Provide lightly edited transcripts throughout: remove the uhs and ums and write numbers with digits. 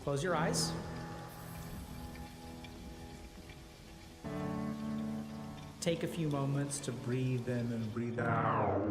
Close your eyes. Take a few moments to breathe in and breathe out.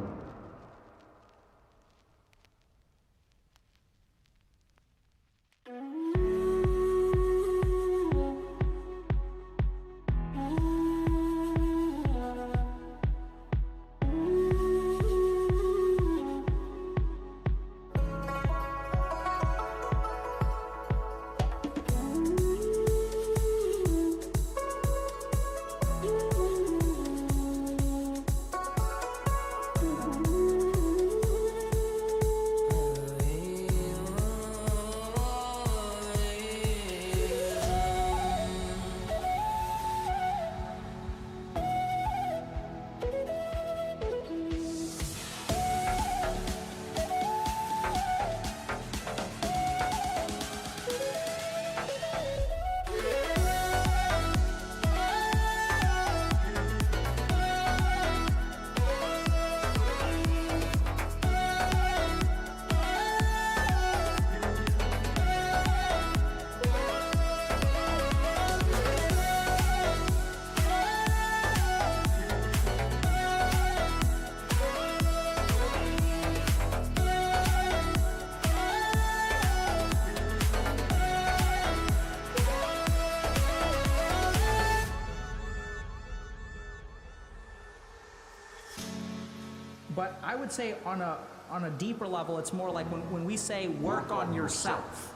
But I would say on a deeper level, it's more like when we say work on yourself.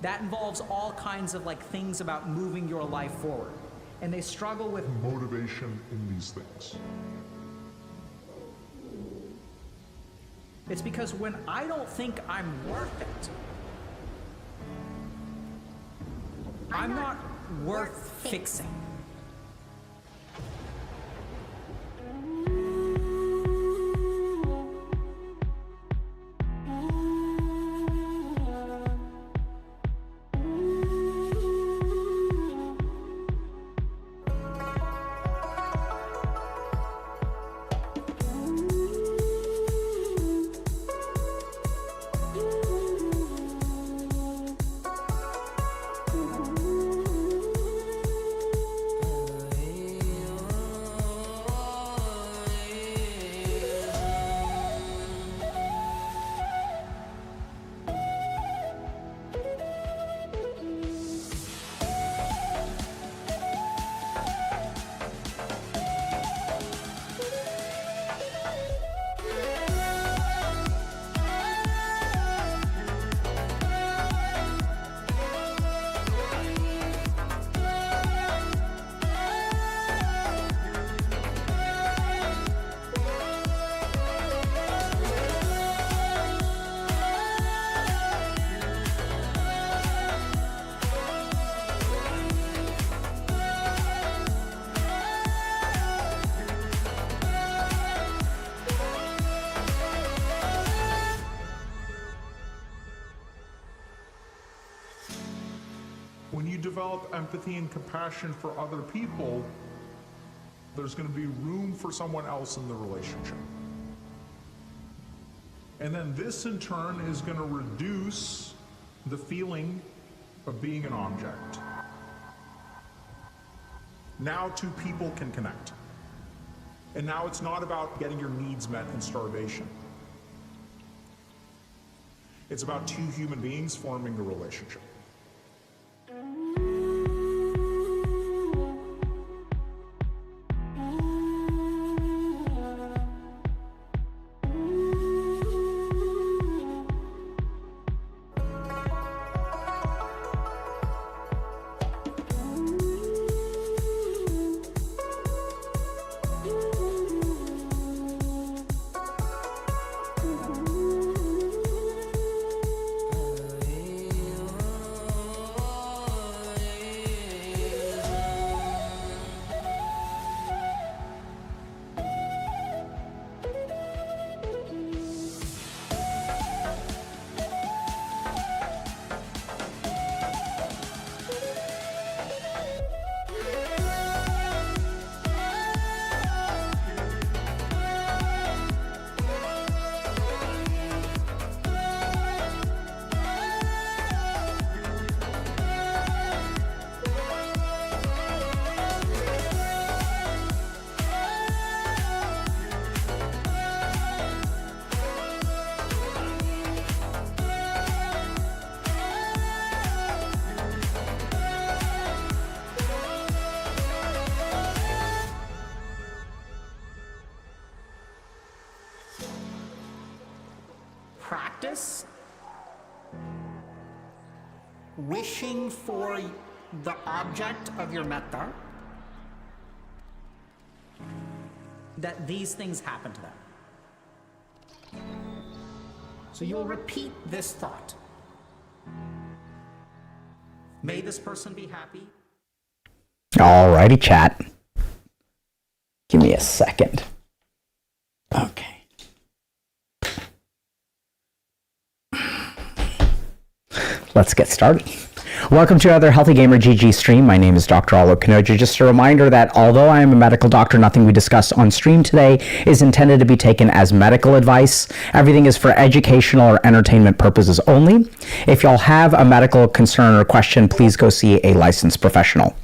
That involves all kinds of like things about moving your life forward. And they struggle with motivation in these things. It's because when I don't think I'm worth it, I'm not worth fixing. When you develop empathy and compassion for other people, there's going to be room for someone else in the relationship. And then this in turn is going to reduce the feeling of being an object. Now two people can connect. And now it's not about getting your needs met and starvation. It's about two human beings forming a relationship. wishing for the object of your metta, that these things happen to them. So you'll repeat this thought. May this person be happy. Alrighty, chat. Give me a second. Okay. Let's get started. Welcome to another Healthy Gamer GG stream. My name is Dr. Alok Kanoja. Just a reminder that although I am a medical doctor, nothing we discuss on stream today is intended to be taken as medical advice. Everything is for educational or entertainment purposes only. If y'all have a medical concern or question, please go see a licensed professional.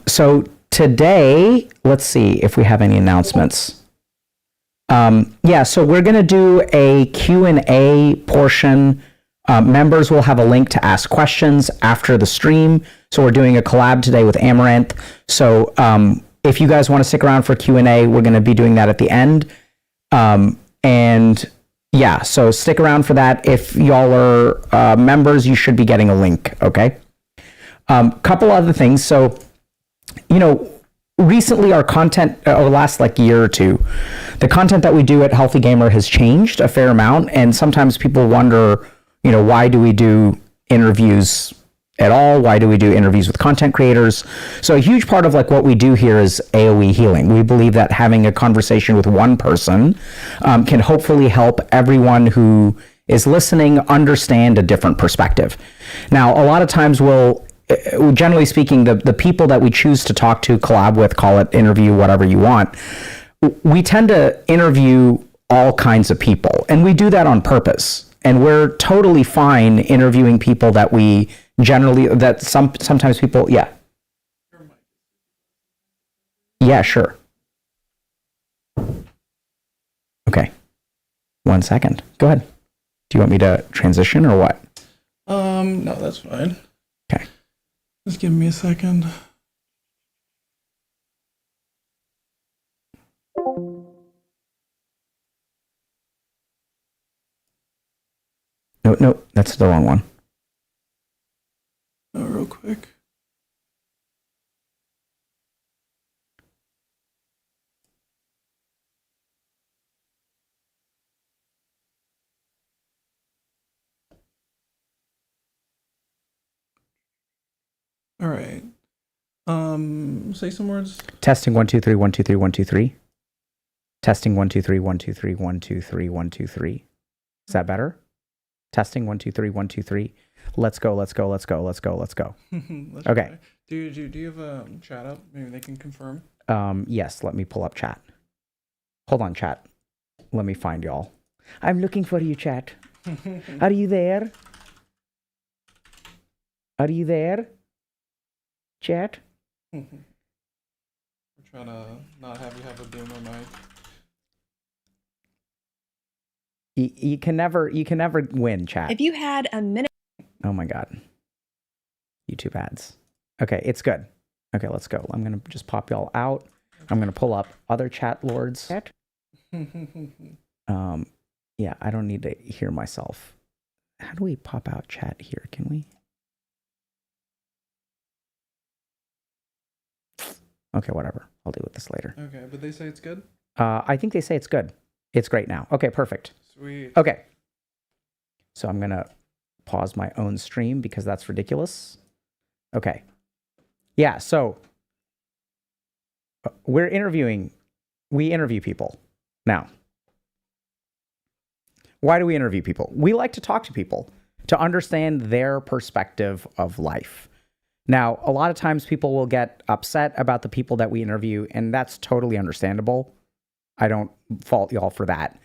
So today, let's see if we have any announcements. Yeah, so we're going to do a Q&A portion. Members will have a link to ask questions after the stream. So we're doing a collab today with Amouranth. So if you guys want to stick around for Q&A, we're going to be doing that at the end. And yeah, so stick around for that. If y'all are members, you should be getting a link, okay? Couple other things. So, you know, recently our content, or last like year or two, the content that we do at Healthy Gamer has changed a fair amount. And sometimes people wonder, you know, why do we do interviews at all? Why do we do interviews with content creators? So a huge part of like what we do here is AOE healing. We believe that having a conversation with one person can hopefully help everyone who is listening understand a different perspective. Now, a lot of times generally speaking, the people that we choose to talk to, collab with, call it interview, whatever you want, we tend to interview all kinds of people. And we do that on purpose. And we're totally fine interviewing people that we generally, that sometimes people, yeah. Yeah, sure. Okay. 1 second. Go ahead. Do you want me to transition or what? No, that's fine. Okay. Just give me a second. No, that's the wrong one. Oh, real quick. All right. Say some words. Testing 1 2 3 1 2 3 1 2 3. Testing 1 2 3 1 2 3 1 2 3 1 2 3. Is that better? Testing 1 2 3 1 2 3. Let's go. Let's Okay. try. Do you have a chat up? Maybe they can confirm. Yes, let me pull up chat. Hold on, chat. Let me find y'all. I'm looking for you, chat. Are you there? Are you there? Chat? We're trying to not have you have a boomer mic. You can never win, chat. If you had a minute. Oh my God. YouTube ads. Okay, it's good. Okay, let's go. I'm going to just pop y'all out. I'm going to pull up other chat lords. Yeah, I don't need to hear myself. How do we pop out chat here? Can we? Okay, whatever. I'll deal with this later. Okay, but they say it's good? I think they say it's good. It's great now. Okay, perfect. Sweet. Okay. So I'm going to pause my own stream because that's ridiculous. Okay. Yeah, so we interview people. Now, why do we interview people? We like to talk to people to understand their perspective of life. Now, a lot of times people will get upset about the people that we interview, and that's totally understandable. I don't fault y'all for that.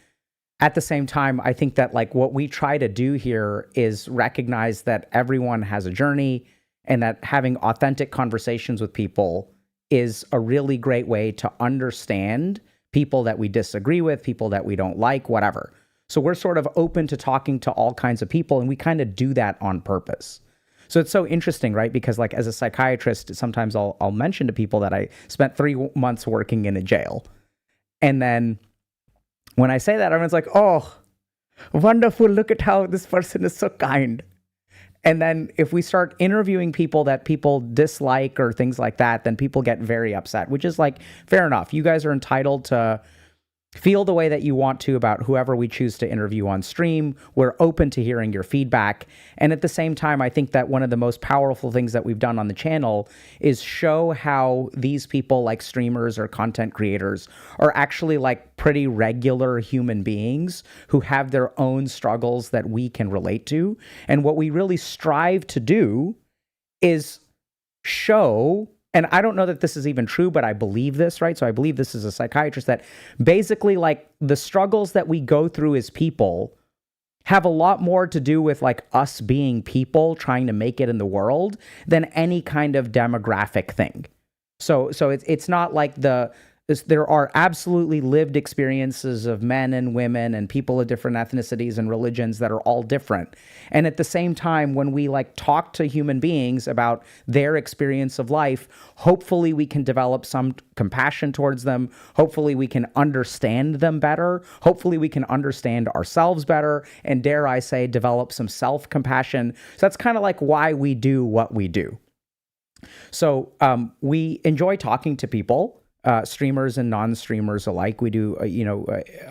At the same time, I think that like what we try to do here is recognize that everyone has a journey and that having authentic conversations with people is a really great way to understand people that we disagree with, people that we don't like, whatever. So we're sort of open to talking to all kinds of people, and we kind of do that on purpose. So it's so interesting, right? Because like as a psychiatrist, sometimes I'll mention to people that I spent 3 months working in a jail. And then when I say that, everyone's like, oh, wonderful. Look at how this person is so kind. And then if we start interviewing people that people dislike or things like that, then people get very upset, which is like, fair enough. You guys are entitled to feel the way that you want to about whoever we choose to interview on stream. We're open to hearing your feedback. And at the same time, I think that one of the most powerful things that we've done on the channel is show how these people, like streamers or content creators, are actually like pretty regular human beings who have their own struggles that we can relate to. And what we really strive to do is show, and I don't know that this is even true, but I believe this, right? So I believe this as a psychiatrist, that basically like the struggles that we go through as people have a lot more to do with like us being people trying to make it in the world than any kind of demographic thing. So it's not like there are absolutely lived experiences of men and women and people of different ethnicities and religions that are all different. And at the same time, when we like talk to human beings about their experience of life, hopefully we can develop some compassion towards them. Hopefully we can understand them better. Hopefully we can understand ourselves better. And dare I say, develop some self-compassion. So that's kind of like why we do what we do. So we enjoy talking to people. Streamers and non-streamers alike. We do,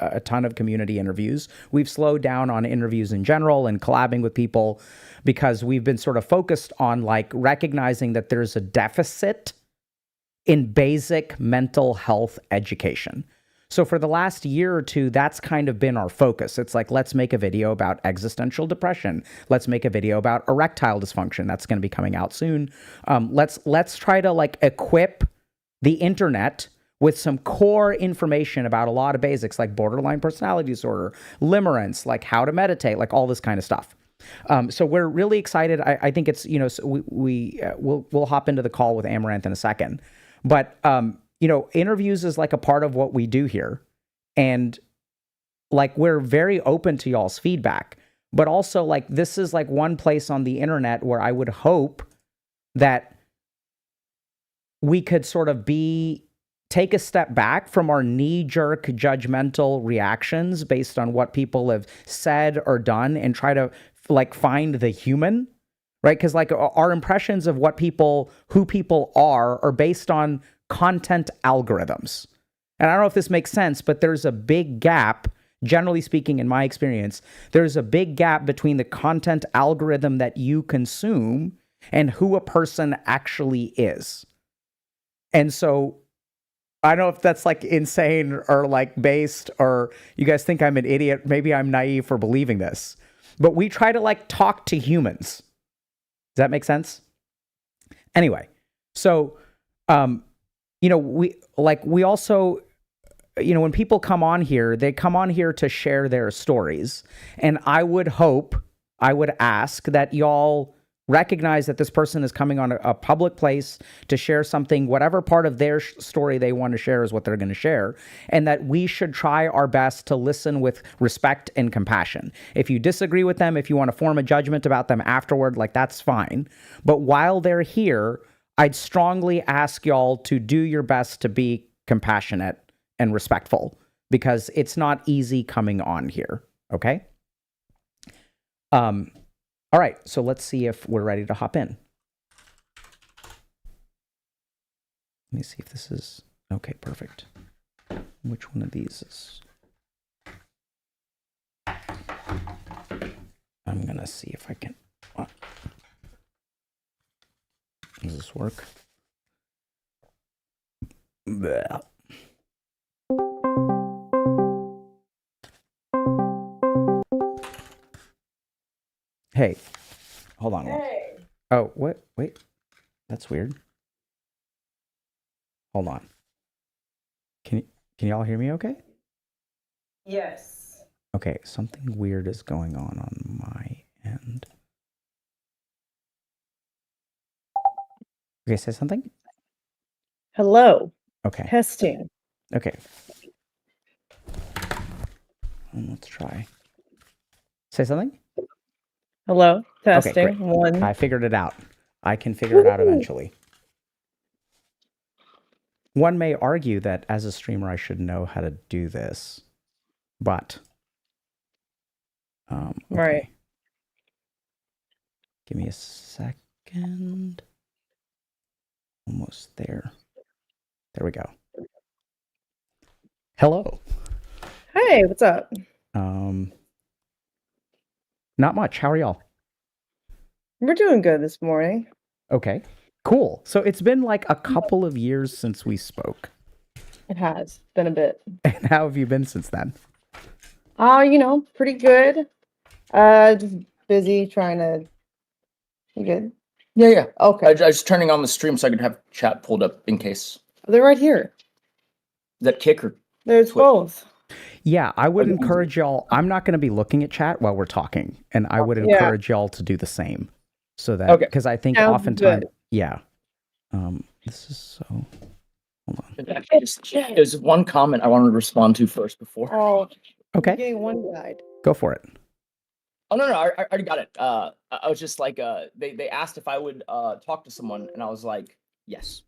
a ton of community interviews. We've slowed down on interviews in general and collabing with people because we've been sort of focused on like recognizing that there's a deficit in basic mental health education. So for the last year or two, that's kind of been our focus. It's like, let's make a video about existential depression. Let's make a video about erectile dysfunction. That's going to be coming out soon. Let's try to like equip the internet with some core information about a lot of basics like borderline personality disorder, limerence, like how to meditate, like all this kind of stuff. So we're really excited. I think it's, so we'll hop into the call with Amouranth in a second. But, interviews is like a part of what we do here. And like, we're very open to y'all's feedback, but also like, this is like one place on the internet where I would hope that we could sort of take a step back from our knee-jerk judgmental reactions based on what people have said or done and try to like find the human, right? Because like our impressions of who people are based on content algorithms. And I don't know if this makes sense, but there's a big gap, generally speaking, in my experience, there's a big gap between the content algorithm that you consume and who a person actually is. And so I don't know if that's like insane or like based, or you guys think I'm an idiot. Maybe I'm naive for believing this, but we try to like talk to humans. Does that make sense? Anyway, so, we also, when people come on here, they come on here to share their stories. And I would ask that y'all recognize that this person is coming on a public place to share something, whatever part of their story they want to share is what they're going to share, and that we should try our best to listen with respect and compassion. If you disagree with them, if you want to form a judgment about them afterward, like that's fine. But while they're here, I'd strongly ask y'all to do your best to be compassionate and respectful, because it's not easy coming on here, okay? All right, so let's see if we're ready to hop in. Let me see if this is... Okay, perfect. Which one of these is... I'm going to see if I can... Does this work? Blech. Hey, hold on. Hey. Oh, what? Wait, that's weird. Hold on. Can y'all hear me okay? Yes. Okay, something weird is going on my end. Okay, say something. Hello. Okay. Testing. Okay. Let's try. Say something. Hello. Testing. Okay, great. One. I figured it out. I can figure it out eventually. One may argue that as a streamer, I should know how to do this, but okay. Right. Give me a second. Almost there. There we go. Hello. Hey, what's up? Not much. How are y'all? We're doing good this morning. Okay. Cool. So it's been like a couple of years since we spoke. It has been a bit. And how have you been since then? Pretty good. Just busy trying to. You good? Yeah. Okay. I was turning on the stream so I could have chat pulled up in case. They're right here. Is that kick or There's Twitch? both. Yeah, I would Okay. encourage y'all. I'm not going to be looking at chat while we're talking, and I would Yeah. encourage y'all to do the same. So that, Okay. because I think Sounds oftentimes, good. yeah. This is so. Hold on. Actually, there's one comment I wanted to respond to first before. Oh, Okay, getting one guide. go for it. Oh no, I already got it. I was just like, they asked if I would talk to someone, and I was like, yes.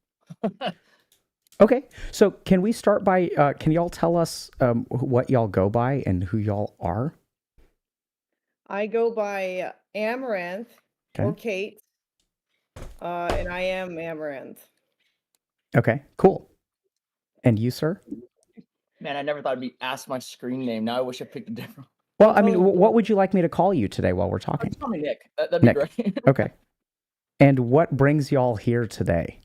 Okay, so can we start by? Can y'all tell us what y'all go by and who y'all are? I go by Amouranth or Okay. Kate, and I am Amouranth. Okay, cool. And you, sir? Man, I never thought I'd be asked my screen name. Now I wish I picked a different. Well, I mean, Oh. what would you like me to call you today while we're talking? Call me Nick. That'd be Nick. great. Okay. And what brings y'all here today?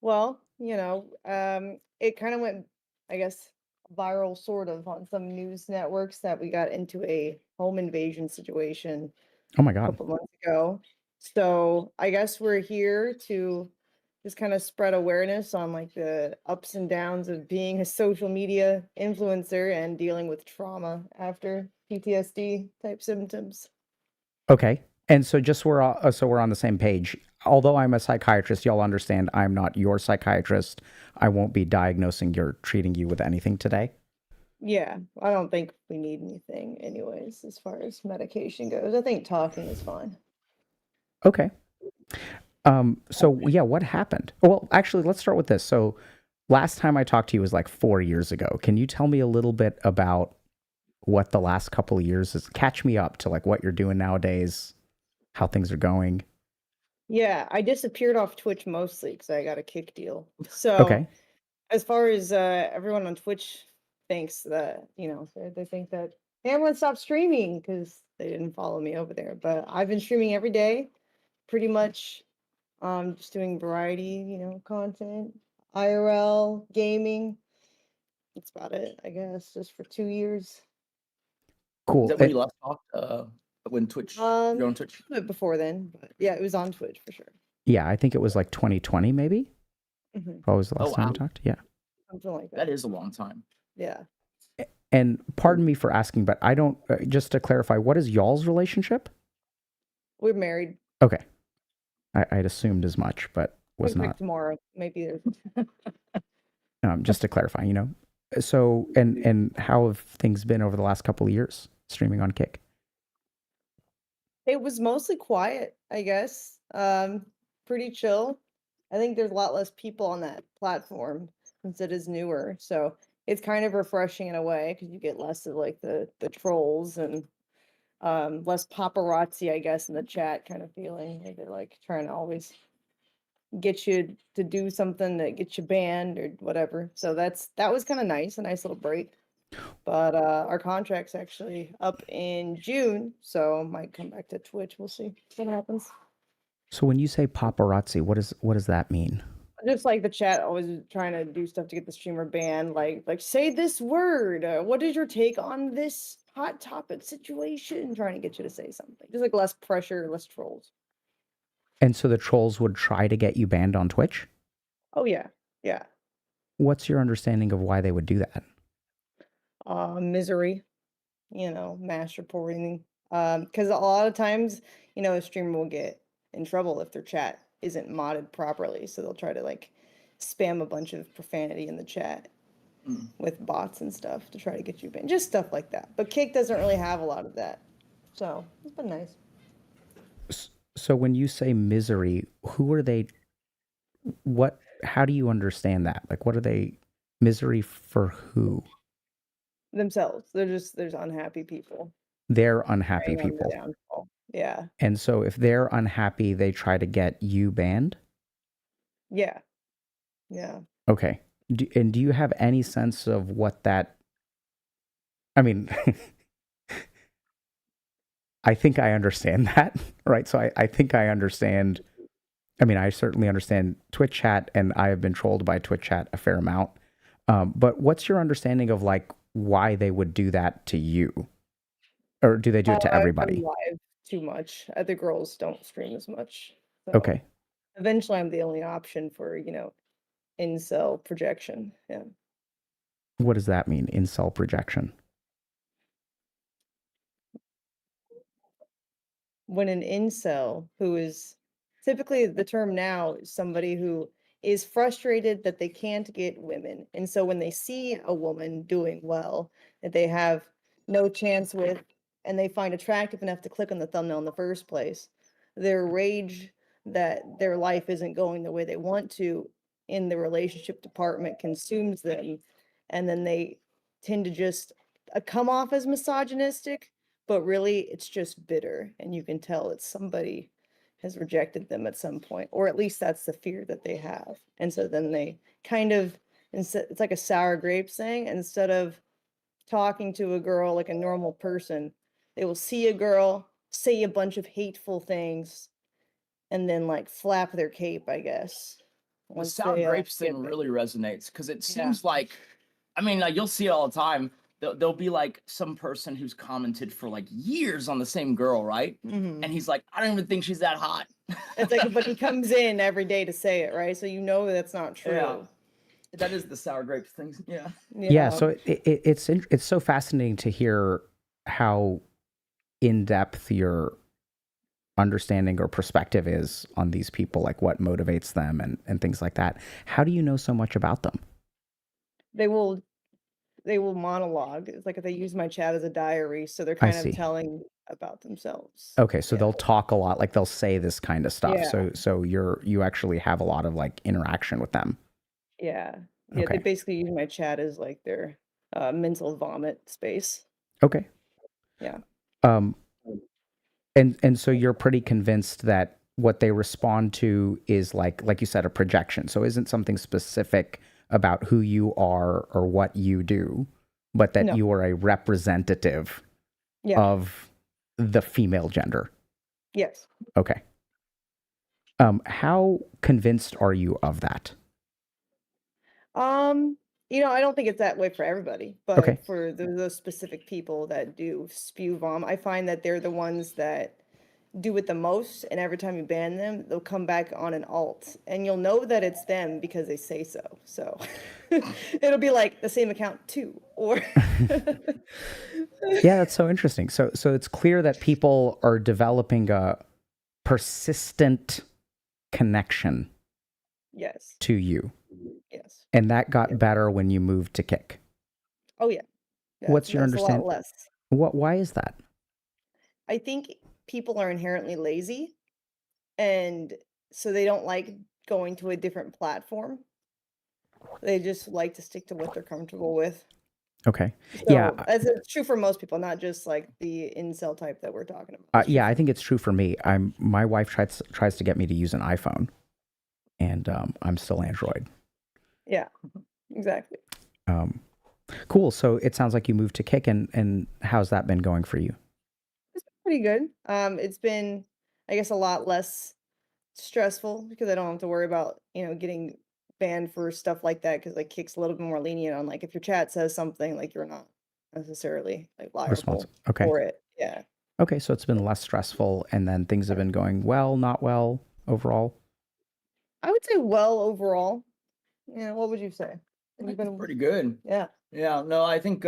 Well, it kind of went, I guess, viral sort of on some news networks that we got into a home invasion situation Oh my a God. couple months ago. So I guess we're here to just kind of spread awareness on like the ups and downs of being a social media influencer and dealing with trauma after PTSD type symptoms. Okay. And so just we're on the same page. Although I'm a psychiatrist, y'all understand I'm not your psychiatrist. I won't be diagnosing or treating you with anything today. Yeah, I don't think we need anything anyways as far as medication goes. I think talking is fine. Okay. So yeah, what happened? Well, actually, let's start with this. So last time I talked to you was like 4 years ago. Can you tell me a little bit about what the last couple of years is? Catch me up to like what you're doing nowadays, how things are going. Yeah, I disappeared off Twitch mostly because I got a kick deal. So Okay. as far as everyone on Twitch thinks that, they think that hey, everyone stopped streaming because they didn't follow me over there. But I've been streaming every day, pretty much just doing variety, content, IRL, gaming. That's about it, I guess, just for 2 years. Is Cool. that when you last talked? When Twitch? You're on Twitch? But before then, but yeah, it was on Twitch for sure. Yeah, I think it was like 2020 maybe. Mhm. What was the last Oh, time we wow. talked? Yeah. Something like that. That is a long time. Yeah. And pardon me for asking, but I don't, just to clarify, what is y'all's relationship? We're married. Okay. I'd assumed as much, but was Quick not. tomorrow. Maybe there's Just to clarify, So, and how have things been over the last couple of years streaming on Kick? It was mostly quiet, I guess. Pretty chill. I think there's a lot less people on that platform since it is newer. So it's kind of refreshing in a way because you get less of like the trolls and less paparazzi, I guess, in the chat kind of feeling. Like they're like trying to always get you to do something that gets you banned or whatever. So that was kind of nice, a nice little break. But our contract's actually up in June, so might come back to Twitch. We'll see what happens. So when you say paparazzi, what does that mean? Just like the chat always trying to do stuff to get the streamer banned, like say this word. What is your take on this hot topic situation? Trying to get you to say something. Just like less pressure, less trolls. And so the trolls would try to get you banned on Twitch? Oh yeah, yeah. What's your understanding of why they would do that? Misery, mass reporting. Because a lot of times, a streamer will get in trouble if their chat isn't modded properly. So they'll try to like spam a bunch of profanity in the chat with bots and stuff to try to get you banned. Just stuff like that. But Cake doesn't really have a lot of that. So it's been nice. So when you say misery, who are they? How do you understand that? Like, what are they? Misery for who? Themselves. There's unhappy people. They're unhappy preying on the people. downfall. Yeah. And so if they're unhappy, they try to get you banned? Yeah. Yeah. Okay. And do you have any sense of what that... I mean, I think I understand that, right? So I think I understand. I mean, I certainly understand Twitch chat, and I have been trolled by Twitch chat a fair amount. But what's your understanding of like why they would do that to you? Or do they do it to I'm everybody? live too much. Other girls don't stream as much. So Okay. eventually I'm the only option for, incel projection. Yeah. What does that mean? Incel projection. When an incel, who is typically the term now is somebody who is frustrated that they can't get women. And so when they see a woman doing well that they have no chance with and they find attractive enough to click on the thumbnail in the first place, their rage that their life isn't going the way they want to in the relationship department consumes them. And then they tend to just come off as misogynistic, but really it's just bitter, and you can tell it's somebody has rejected them at some point, or at least that's the fear that they have. And so then they kind of, it's like a sour grapes thing. Instead of talking to a girl like a normal person, they will see a girl, say a bunch of hateful things, and then like flap their cape, I guess. The once sour they, grapes get thing there. really resonates because it Yeah. seems like, I mean, like, you'll see it all the time. There'll be like some person who's commented for like years on the same girl, right? Mhm. And he's like, I don't even think she's that hot. It's like, but he comes in every day to say it, right? So you know that's not true. Yeah. That is the sour grapes thing. Yeah. Yeah. So it's so fascinating to hear how in depth your understanding or perspective is on these people, like what motivates them and things like that. How do you know so much about them? they will monologue. It's like if they use my chat as a diary, so they're I kind of see. telling about themselves. Okay, so Yeah. they'll talk a lot, like they'll say this kind of stuff. Yeah. So you actually have a lot of like interaction with them. Yeah. Yeah, Okay. they basically use my chat as like their mental vomit space. Okay. Yeah. And so you're pretty convinced that what they respond to is like you said, a projection. So isn't something specific about who you are or what you do, but that No. you are a representative Yeah. of the female gender. Yes. Okay. How convinced are you of that? I don't think it's that way for everybody, but Okay. for those specific people that do spew vom, I find that they're the ones that do it the most, and every time you ban them, they'll come back on an alt, and you'll know that it's them because they say so. So it'll be like the same account too, or Yeah, that's so interesting. So it's clear that people are developing a persistent connection yes, to you. yes, And that got better when you moved to Kick. oh yeah. What's your That's a lot understand? less. Why is that? I think people are inherently lazy, and so they don't like going to a different platform. They just like to stick to what they're comfortable with. Okay. So Yeah. it's true for most people, not just like the incel type that we're talking about. It's Yeah, true I for- think it's true for me. My wife tries to get me to use an iPhone, and I'm still Android. yeah, exactly. Cool. So it sounds like you moved to Kick, and how's that been going for you? It's been pretty good. It's been, I guess, a lot less stressful because I don't have to worry about, getting banned for stuff like that because like Kick's a little bit more lenient on like if your chat says something, like you're not necessarily like liable Okay. for it. Yeah. Okay, so it's been less stressful, and then things have been going well, not well overall. I would say well overall. Yeah, what would you say? I You've think been it's pretty good. Yeah. Yeah, no, I think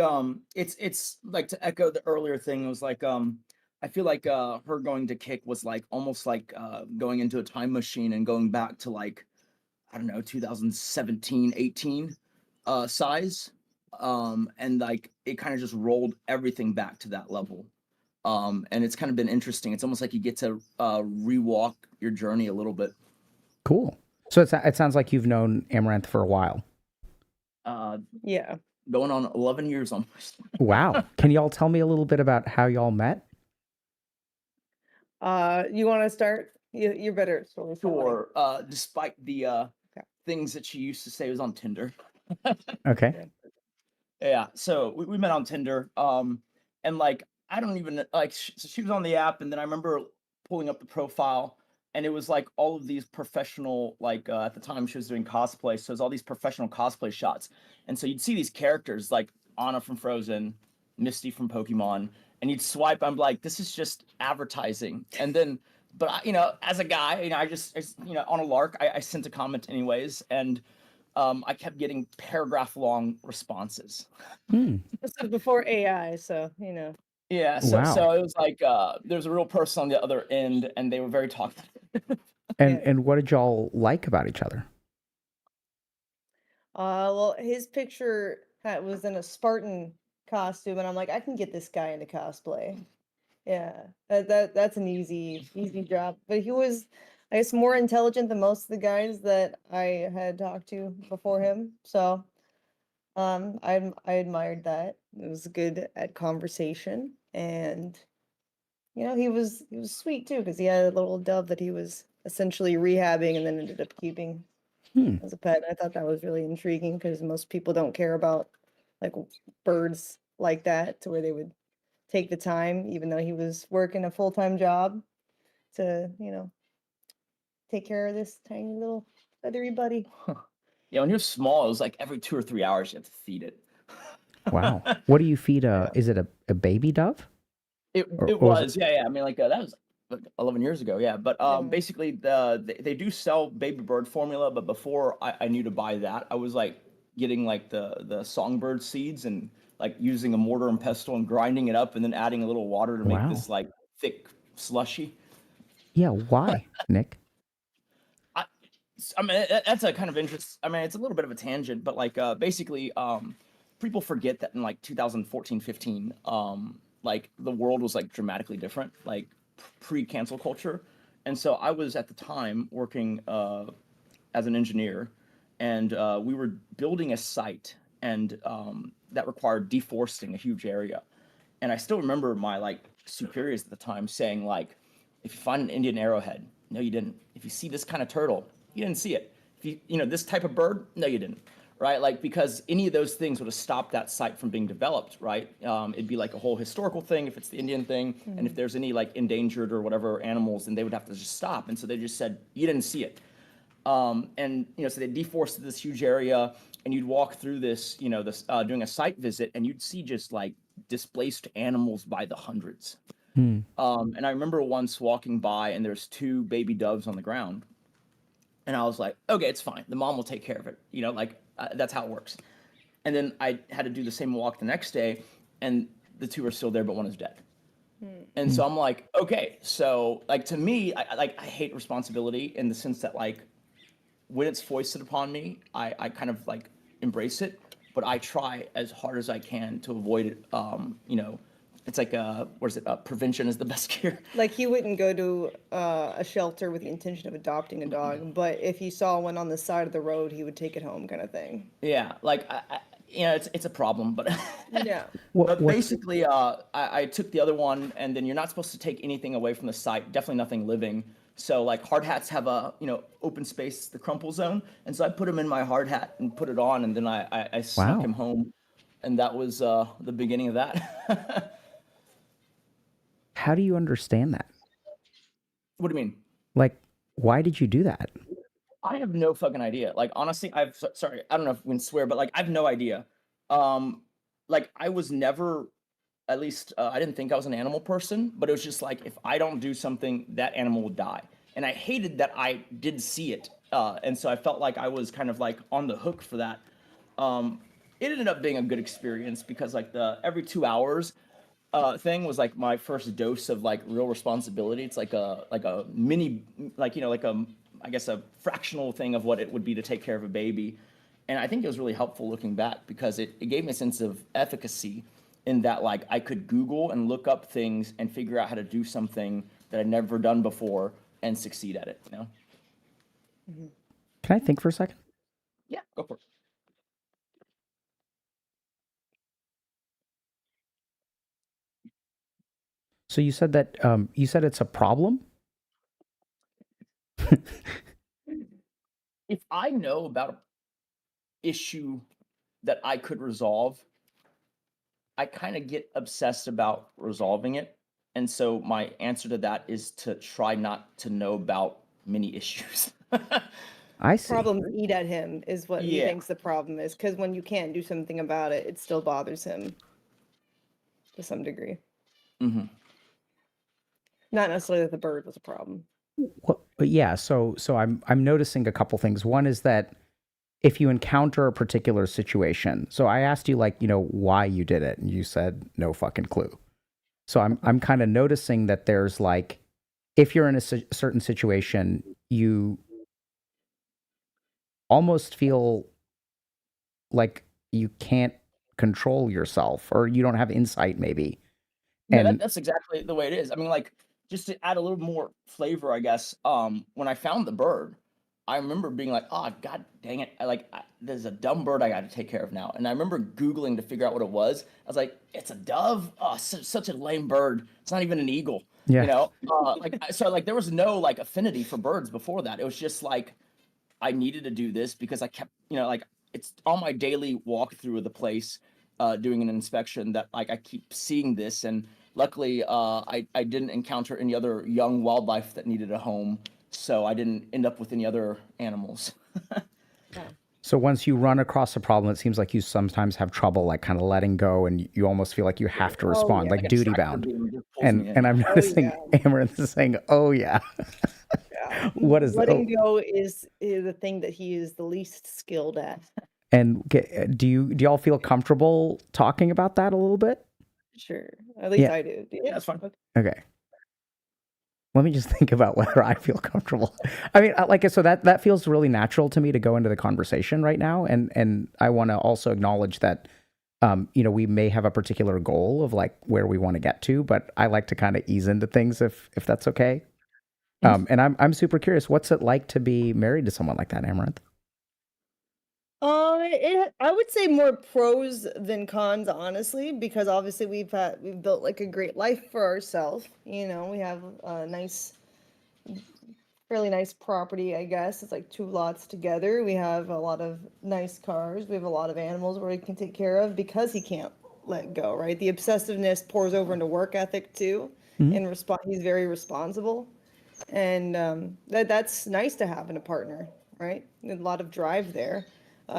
it's like, to echo the earlier thing, it was like I feel like her going to Kick was like almost like going into a time machine and going back to like, I don't know, 2017, 18 size. And like it kind of just rolled everything back to that level. And it's kind of been interesting. It's almost like you get to rewalk your journey a little bit. Cool. So it sounds like you've known Amouranth for a while. Yeah. Going on 11 years almost. Wow. Can y'all tell me a little bit about how y'all met? You want to start? You're better at storytelling. Sure. Despite the things that she used to say was on Tinder. Okay. Yeah, so we met on Tinder, and like I don't even like so she was on the app, and then I remember pulling up the profile, and it was like all of these professional like at the time she was doing cosplay, so it was all these professional cosplay shots, and so you'd see these characters like Anna from Frozen, Misty from Pokemon, and you'd swipe. I'm like, this is just advertising, and then. But as a guy, I just on a lark, I sent a comment anyways, and I kept getting paragraph long responses. This is before AI, so Yeah, so Wow. it was like there was a real person on the other end, and they were very talkative. And what did y'all like about each other? Well, his picture was in a Spartan costume, and I'm like, I can get this guy into cosplay. Yeah, that's an easy job. But he was, I guess, more intelligent than most of the guys that I had talked to before him. So, I admired that. It was good at conversation, and he was sweet too because he had a little dove that he was essentially rehabbing and then ended up keeping as a pet. I thought that was really intriguing because most people don't care about like birds like that to where they would take the time, even though he was working a full-time job to, take care of this tiny little feathery buddy. Yeah, when you're small, it was like every 2 or 3 hours you have to feed it. Wow. What do you feed is it a baby dove? It Or was was, yeah. I mean, like that was like 11 years ago, yeah. But basically, they do sell baby bird formula, but before I knew to buy that, I was like getting like the songbird seeds and like using a mortar and pestle and grinding it up and then adding a little water to make Wow. this like thick slushy. Yeah, why, Nick? I mean, that's a kind of interest. I mean, it's a little bit of a tangent, but like basically, people forget that in like 2014, 15, like the world was like dramatically different, like pre-cancel culture. And so I was at the time working as an engineer, and we were building a site, and that required deforesting a huge area. And I still remember my like superiors at the time saying like, if you find an Indian arrowhead, no, you didn't. If you see this kind of turtle, you didn't see it. If you this type of bird, no, you didn't. Right? Like because any of those things would have stopped that site from being developed. Right? It'd be like a whole historical thing if it's the Indian thing, and if there's any like endangered or whatever animals, then they would have to just stop. And so they just said you didn't see it. And so they deforested this huge area, and you'd walk through this, doing a site visit, and you'd see just like displaced animals by the hundreds. And I remember once walking by, and there's 2 baby doves on the ground, and I was like, okay, it's fine. The mom will take care of it. That's how it works. And then I had to do the same walk the next day, and the 2 are still there, but one is dead. And so I'm like, okay, so like to me, I hate responsibility in the sense that like when it's foisted upon me, I kind of like embrace it, but I try as hard as I can to avoid it. It's like what is it? Prevention is the best cure. Like he wouldn't go to a shelter with the intention of adopting a dog, but if he saw one on the side of the road, he would take it home, kind of thing. Yeah, like it's a problem, but Yeah. but basically, I took the other one, and then you're not supposed to take anything away from the site. Definitely nothing living. So like hard hats have a open space, the crumple zone, and so I put him in my hard hat and put it on, and then I snuck Wow. him home, and that was the beginning of that. How do you understand that? What do you mean? Like, why did you do that? I have no fucking idea. Like honestly, sorry, I don't know if we can swear, but like I have no idea. Like I was never, at least I didn't think I was an animal person, but it was just like if I don't do something, that animal will die, and I hated that I did see it, and so I felt like I was kind of like on the hook for that. It ended up being a good experience because like the every 2 hours thing was like my first dose of like real responsibility. It's like a mini like like I guess a fractional thing of what it would be to take care of a baby. And I think it was really helpful looking back because it gave me a sense of efficacy in that like I could Google and look up things and figure out how to do something that I'd never done before and succeed at it, Can I think for a second? Yeah, go for it. So you said that you said it's a problem. If I know about an issue that I could resolve, I kind of get obsessed about resolving it. And so my answer to that is to try not to know about many issues. I see. Problems eat at him is what he Yeah. thinks the problem is, because when you can't do something about it, it still bothers him to some degree. hmm Not necessarily that the bird was a problem. Well, but yeah, so I'm noticing a couple things. One is that if you encounter a particular situation, so I asked you like, why you did it, and you said no fucking clue. So I'm kind of noticing that there's like, if you're in a certain situation, you almost feel like you can't control yourself, or you don't have insight, maybe. No, And that's exactly the way it is. I mean, like, just to add a little more flavor, I guess. When I found the bird, I remember being like, "Oh, god dang it! There's a dumb bird I got to take care of now." And I remember Googling to figure out what it was. I was like, "It's a dove. Oh, such a lame bird. It's not even an eagle." Yeah. You know, like there was no like affinity for birds before that. It was just like I needed to do this because I kept, like it's on my daily walkthrough of the place, doing an inspection that like I keep seeing this, and luckily, I didn't encounter any other young wildlife that needed a home, so I didn't end up with any other animals. So once you run across a problem, it seems like you sometimes have trouble like kind of letting go, and you almost feel like you have to respond, yeah. like Like a duty tractor bound. beam just pulls And me in. I'm noticing Amouranth is saying, "Oh yeah." Yeah. What is letting go is the thing that he is the least skilled at. And do y'all feel comfortable talking about that a little bit? Sure, at least Yeah. I do. Yeah, that's fine. Okay. Let me just think about whether I feel comfortable. I mean, so that feels really natural to me to go into the conversation right now, and I want to also acknowledge that, we may have a particular goal of like where we want to get to, but I like to kind of ease into things if that's okay. And I'm super curious, what's it like to be married to someone like that, Amaranth? I would say more pros than cons, honestly, because obviously we've built like a great life for ourselves. We have a fairly nice property, I guess. It's like 2 lots together. We have a lot of nice cars. We have a lot of animals where he can take care of because he can't let go, right? The obsessiveness pours over into work ethic too. He's very responsible, and that's nice to have in a partner, right? A lot of drive there.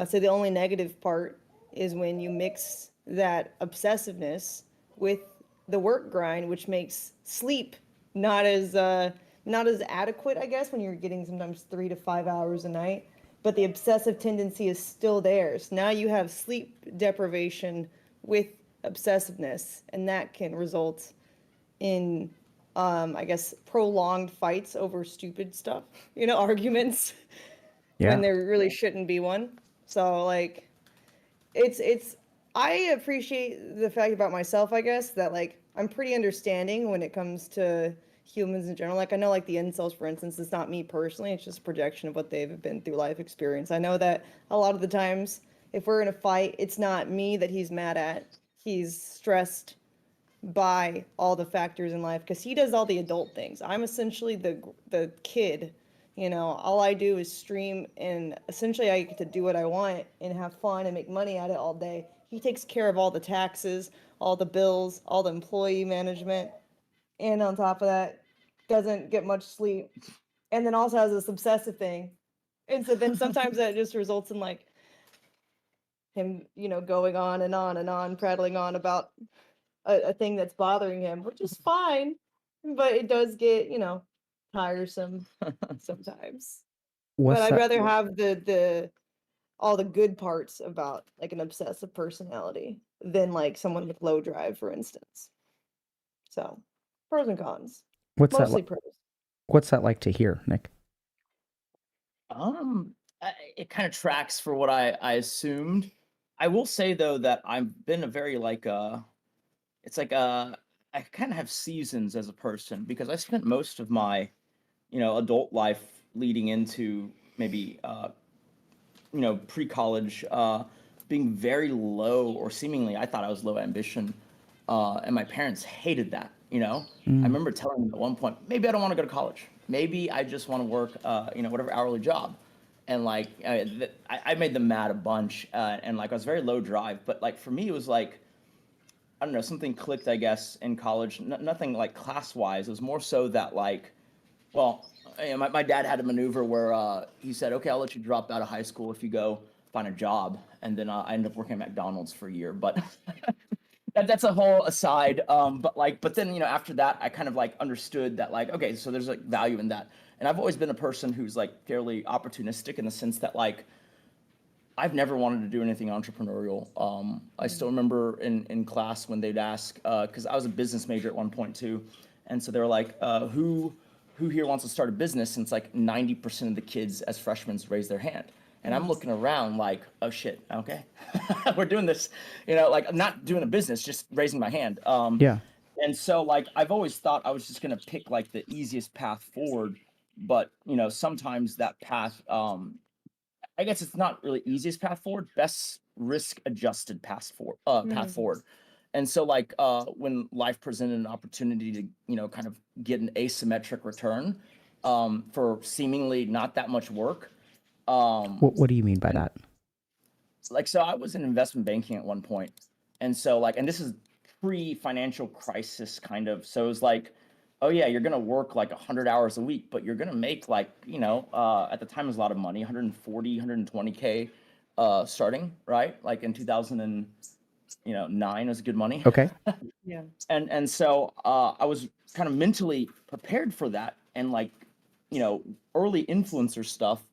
So the only negative part is when you mix that obsessiveness with the work grind, which makes sleep not as adequate, I guess, when you're getting sometimes 3 to 5 hours a night. But the obsessive tendency is still there. So now you have sleep deprivation with obsessiveness, and that can result in I guess prolonged fights over stupid stuff, arguments Yeah. when there really shouldn't be one. So like it's I appreciate the fact about myself, I guess, that like I'm pretty understanding when it comes to humans in general. Like I know like the incels, for instance, it's not me personally, it's just a projection of what they've been through life experience. I know that a lot of the times if we're in a fight, it's not me that he's mad at. He's stressed by all the factors in life because he does all the adult things. I'm essentially the kid. All I do is stream, and essentially I get to do what I want and have fun and make money at it all day. He takes care of all the taxes, all the bills, all the employee management, and on top of that, doesn't get much sleep, and then also has this obsessive thing. And so then sometimes that just results in like him, going on and on and on, prattling on about a thing that's bothering him, which is fine, but it does get, tiresome sometimes. But What's I'd that? rather have the all the good parts about like an obsessive personality than like someone with low drive, for instance. So, pros and cons. What's that? Mostly pros. What's that like to hear, Nick? It kind of tracks for what I assumed. I will say though that I've been a very like it's like I kind of have seasons as a person because I spent most of my adult life leading into maybe pre-college being very low, or seemingly I thought I was low ambition, and my parents hated that. You know, I remember telling him at one point, maybe I don't want to go to college. Maybe I just want to work, you know, whatever hourly job. And like, I made them mad a bunch. And like, I was very low drive, but like for me, it was like, I don't know, something clicked, I guess, in college. Nothing like class wise. It was more so that like, well, you know, my dad had a maneuver where he said, okay, I'll let you drop out of high school if you go find a job. And then I ended up working at McDonald's for a year. But that's a whole aside. But then, you know, after that, I kind of like understood that like, okay, so there's like value in that. And I've always been a person who's like fairly opportunistic in the sense that like, I've never wanted to do anything entrepreneurial. I still remember in class when they'd ask, because I was a business major at one point too, and so they were like, who here wants to start a business? And it's like 90% of the kids as freshmen raise their hand. And I'm looking around like, oh shit, okay, we're doing this, you know, like I'm not doing a business, just raising my hand. Yeah. And so like, I've always thought I was just gonna pick like the easiest path forward, but you know, sometimes that path, I guess it's not really easiest path forward, best risk adjusted path forward. And so like when life presented an opportunity to, you know, kind of get an asymmetric return for seemingly not that much work. What do you mean by that? Like, so I was in investment banking at one point. And so like, and this is pre-financial crisis kind of, so it was like, oh yeah, you're gonna work like 100 hours a week, but you're gonna make like, you know, at the time it was a lot of money, 140, 120K starting, right? Like in 2009 was good money. Okay. Yeah. And so I was kind of mentally prepared for that. And like, you know, early influencer stuff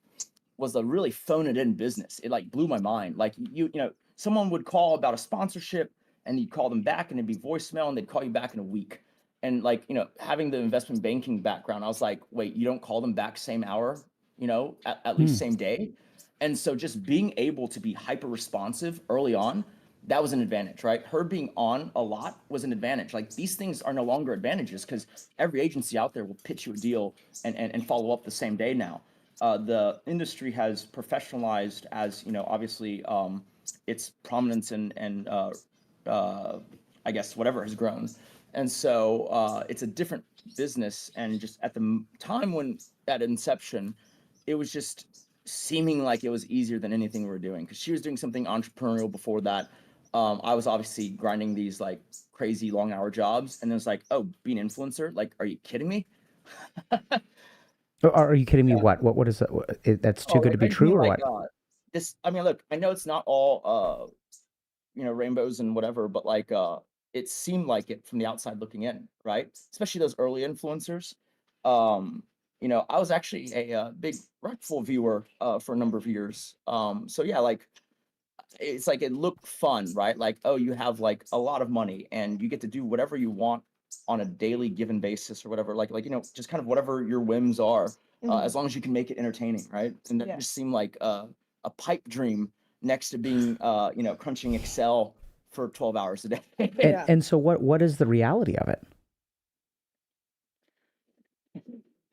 was a really phone it in business. It like blew my mind. Like you know, someone would call about a sponsorship and you'd call them back and it'd be voicemail and they'd call you back in a week. And like, you know, having the investment banking background, I was like, wait, you don't call them back same hour, you know, at least same day. And so just being able to be hyper responsive early on, that was an advantage, right? Her being on a lot was an advantage. Like these things are no longer advantages because every agency out there will pitch you a deal and follow up the same day now. The industry has professionalized as, you know, obviously its prominence and I guess whatever has grown. And so it's a different business. And just at the time when at inception, it was just seeming like it was easier than anything we were doing because she was doing something entrepreneurial before that. I was obviously grinding these like crazy long hour jobs. And it was like, oh, being an influencer? Like, are you kidding me? Are you kidding me? What is that? That's too good to be I true mean, or like, what? this, I mean, look, I know it's not all, you know, rainbows and whatever, but like, it seemed like it from the outside looking in, right? Especially those early influencers. You know, I was actually a big Redfall viewer for a number of years. So yeah, like, it's like it looked fun, right? Like, oh, you have like a lot of money and you get to do whatever you want on a daily given basis or whatever, like you know, just kind of whatever your whims are, as long as you can make it entertaining, right? And that Yeah. just seemed like a pipe dream next to being, you know, crunching Excel for 12 hours a day. Yeah. And so what is the reality of it?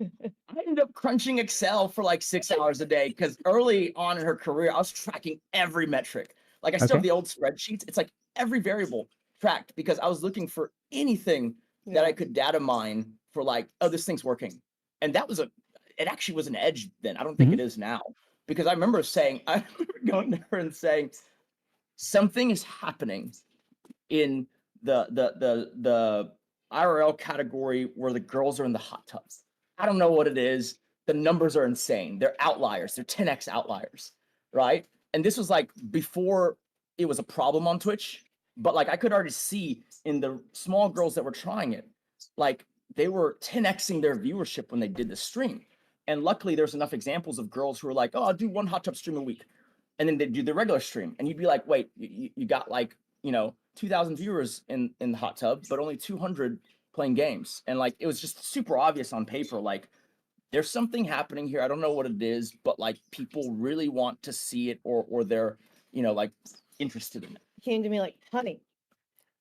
I ended up crunching Excel for like 6 hours a day because early on in her career, I was tracking every metric. Like I still have Okay. the old spreadsheets. It's like every variable tracked because I was looking for anything that I Yeah. could data mine for like, oh, this thing's working. And that was it actually was an edge then. I don't think it is now because I remember I remember going to her and saying, something is happening in the IRL category where the girls are in the hot tubs. I don't know what it is. The numbers are insane. They're outliers. They're 10x outliers, right? And this was like before it was a problem on Twitch, but like I could already see in the small girls that were trying it, like they were 10xing their viewership when they did the stream. And luckily there's enough examples of girls who are like, oh, I'll do one hot tub stream a week. And then they do the regular stream. And you'd be like, wait, you got like, you know, 2,000 viewers in the hot tub, but only 200 playing games. And like, it was just super obvious on paper, like there's something happening here. I don't know what it is, but like people really want to see it or they're, you know, like interested in it. Came to me like, honey,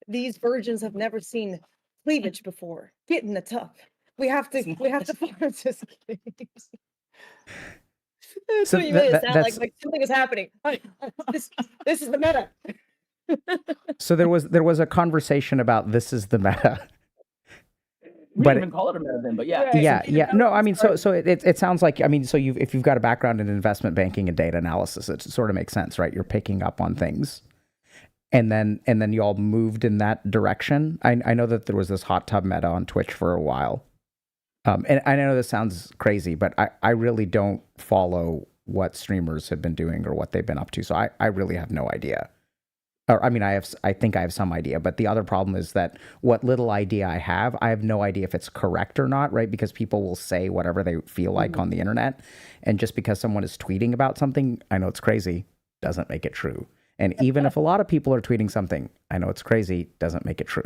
these virgins have never seen cleavage before. Get in the tub. We have to just kidding. That's So what you made it that- sound that's- like something is happening. Honey, this is the meta. So there was a conversation about this is the meta. We But didn't even call it a meta then, but yeah. Right. yeah. No, I mean, so it sounds like, I mean, so if you've got a background in investment banking and data analysis, it sort of makes sense, right? You're picking up on things, and then you all moved in that direction. I know that there was this hot tub meta on Twitch for a while, and I know this sounds crazy, but I really don't follow what streamers have been doing or what they've been up to, so I really have no idea. Or I mean, I think I have some idea, but the other problem is that what little idea I have no idea if it's correct or not, right? Because people will say whatever they feel like on the internet, and just because someone is tweeting about something, I know it's crazy, doesn't make it true. And even if a lot of people are tweeting something, I know it's crazy, doesn't make it true.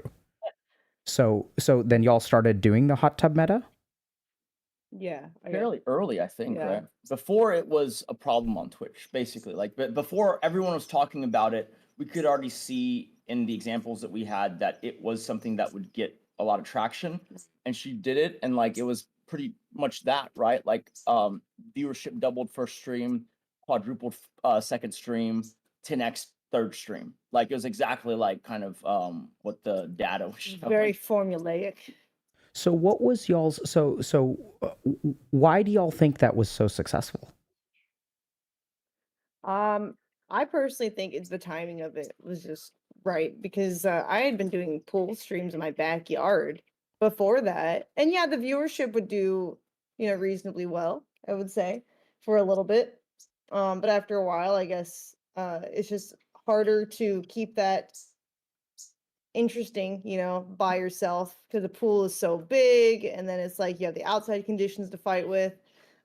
So then y'all started doing the hot tub meta? Yeah. I guess. Fairly early, I think, Yeah. right? Before it was a problem on Twitch, basically. Like, but before everyone was talking about it, we could already see in the examples that we had that it was something that would get a lot of traction. And she did it, and like it was pretty much that, right? Like, viewership doubled first stream, quadrupled second stream, 10x third stream. Like it was exactly like kind of what the data was showing. Very formulaic. So what was y'all's, why do y'all think that was so successful? I personally think it's the timing of it was just right because I had been doing pool streams in my backyard before that, and yeah, the viewership would do, reasonably well, I would say, for a little bit. But after a while, I guess it's just harder to keep that interesting, by yourself because the pool is so big, and then it's like you have the outside conditions to fight with.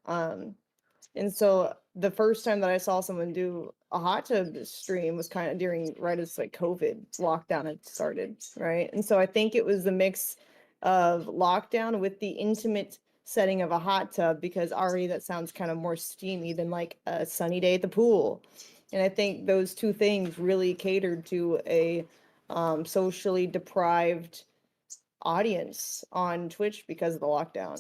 And so the first time that I saw someone do a hot tub stream was kind of right as like COVID lockdown had started, right? And so I think it was the mix of lockdown with the intimate setting of a hot tub, because already that sounds kind of more steamy than like a sunny day at the pool. And I think those two things really catered to a socially deprived audience on Twitch because of the lockdown,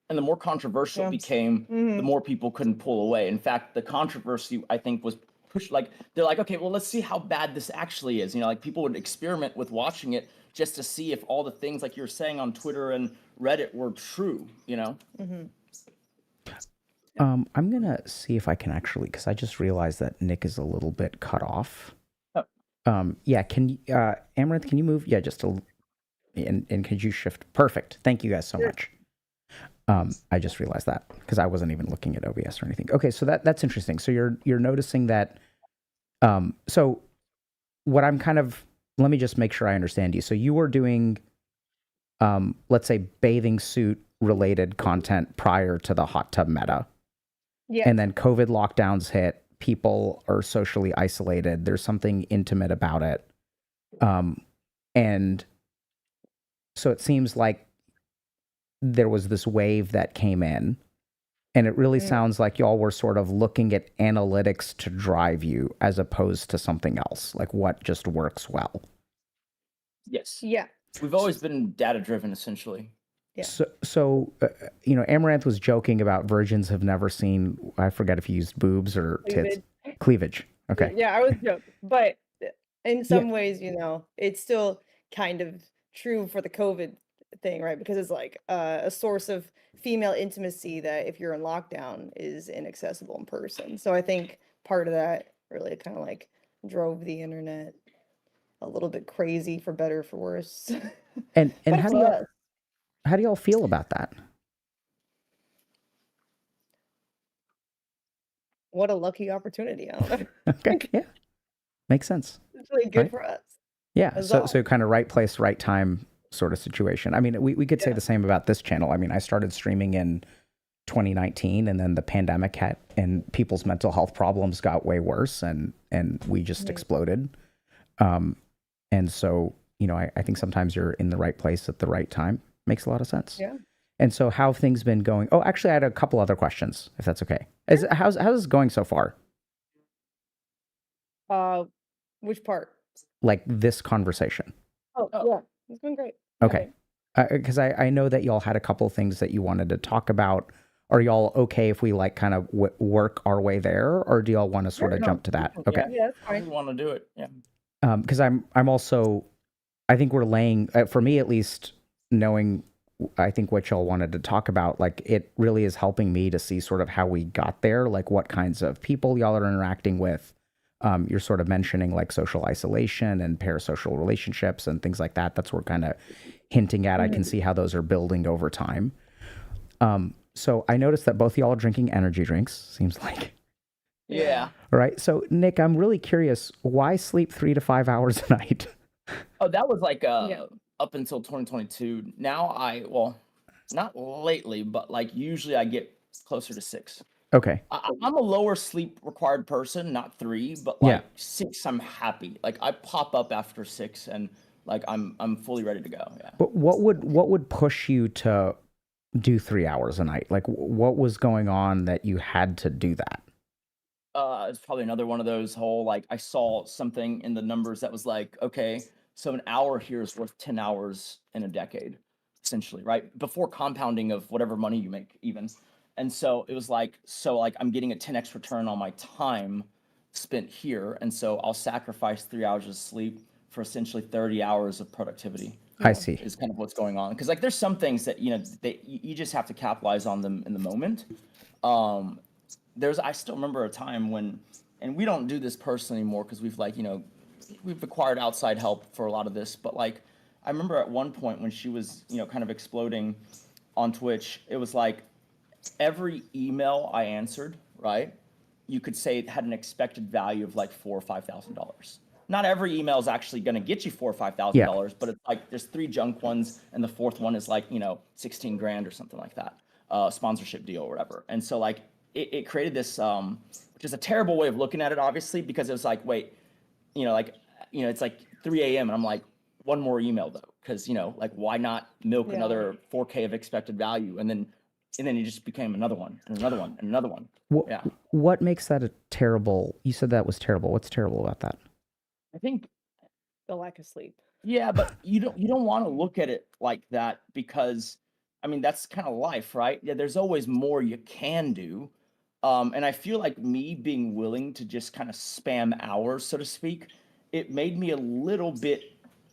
And the more controversial it became, the more people couldn't pull away. In fact, the controversy, I think, was pushed. Like, they're like, okay, well, let's see how bad this actually is. Like people would experiment with watching it just to see if all the things like you're saying on Twitter and Reddit were true, I'm gonna see if I can actually, because I just realized that Nick is a little bit cut off. Yeah, can you, Amouranth, can you move? Yeah, just a, and could you shift? Perfect. Thank you guys so much. I just realized that because I wasn't even looking at OBS or anything. Okay, so that's interesting. So you're noticing that. So what I'm kind of, let me just make sure I understand you. So you were doing, let's say, bathing suit related content prior to the hot tub meta. Yeah. And then COVID lockdowns hit. People are socially isolated. There's something intimate about it. And so it seems like there was this wave that came in, and it really sounds like y'all were sort of looking at analytics to drive you as opposed to something else, like what just works well. Yes. Yeah. We've always been data driven, essentially. Yeah. So Amouranth was joking about virgins have never seen, I forget if he used boobs or tits. Cleavage. Okay. Yeah, I was joking. But in some ways, it's still kind of true for the COVID thing, right? Because it's like a source of female intimacy that if you're in lockdown is inaccessible in person. So I think part of that really kind of like drove the internet a little bit crazy, for better or for worse. And But how do y'all feel about that? what a lucky opportunity. I don't know. Okay. Yeah. Makes sense. It's really good Right. for us. Yeah. That's So all. kind of right place, right time sort of situation. I mean, we could say the same about this channel. I mean, I started streaming in 2019, and then the pandemic hit, and people's mental health problems got way worse, and we just exploded. And so, I think sometimes you're in the right place at the right time. Makes a lot of sense. Yeah. And so how have things been going? Oh, actually, I had a couple other questions, if that's okay. How's this going so far? Which part? Like this conversation? Oh, yeah. It's going great. Okay. Because I know that y'all had a couple things that you wanted to talk about. Are y'all okay if we like kind of work our way there, or do y'all want to sort of jump to that? Okay. Yeah, that's I fine. want to do it. Yeah. Because I'm also, I think we're laying, for me at least, knowing, I think what y'all wanted to talk about, like it really is helping me to see sort of how we got there, like what kinds of people y'all are interacting with. You're sort of mentioning like social isolation and parasocial relationships and things like that. That's what we're kind of hinting at. I can see how those are building over time. So I noticed that both y'all are drinking energy drinks, seems like. Yeah. All right. So Nick, I'm really curious, why sleep 3 to 5 hours a night? Oh, that was like Yeah. up until 2022. Now well, not lately, but like usually I get closer to 6. Okay. I'm a lower sleep required person, not 3, but Yeah. like 6, I'm happy. Like I pop up after 6 and like I'm fully ready to go. Yeah. But what would push you to do 3 hours a night? Like what was going on that you had to do that? It's probably another one of those whole like I saw something in the numbers that was like, okay, so an hour here is worth 10 hours in a decade, essentially, right? Before compounding of whatever money you make, even. And so it was like, I'm getting a 10x return on my time spent here. And so I'll sacrifice 3 hours of sleep for essentially 30 hours of productivity. I see. Is kind of what's going on. Because like there's some things that, you just have to capitalize on them in the moment. I still remember a time when, and we don't do this personally anymore because we've like, we've acquired outside help for a lot of this, but like, I remember at one point when she was, kind of exploding on Twitch, it was like every email I answered, right? You could say it had an expected value of like $4,000 or $5,000. Not every email is actually going to get you $4,000 or $5,000, but it's like there's 3 junk ones, and the 4th one is like 16 grand or something like that, sponsorship deal or whatever. And so like it created this, which is a terrible way of looking at it, obviously, because it was like, wait, it's like 3 a.m. and I'm like, one more email though, because like why not milk another 4K of expected value, and then it just became another one and another one and another one. Yeah. What makes that a terrible? You said that was terrible. What's terrible about that? I think The lack of sleep. yeah, but you don't want to look at it like that because I mean that's kind of life, right? Yeah, there's always more you can do. And I feel like me being willing to just kind of spam hours, so to speak, it made me a little bit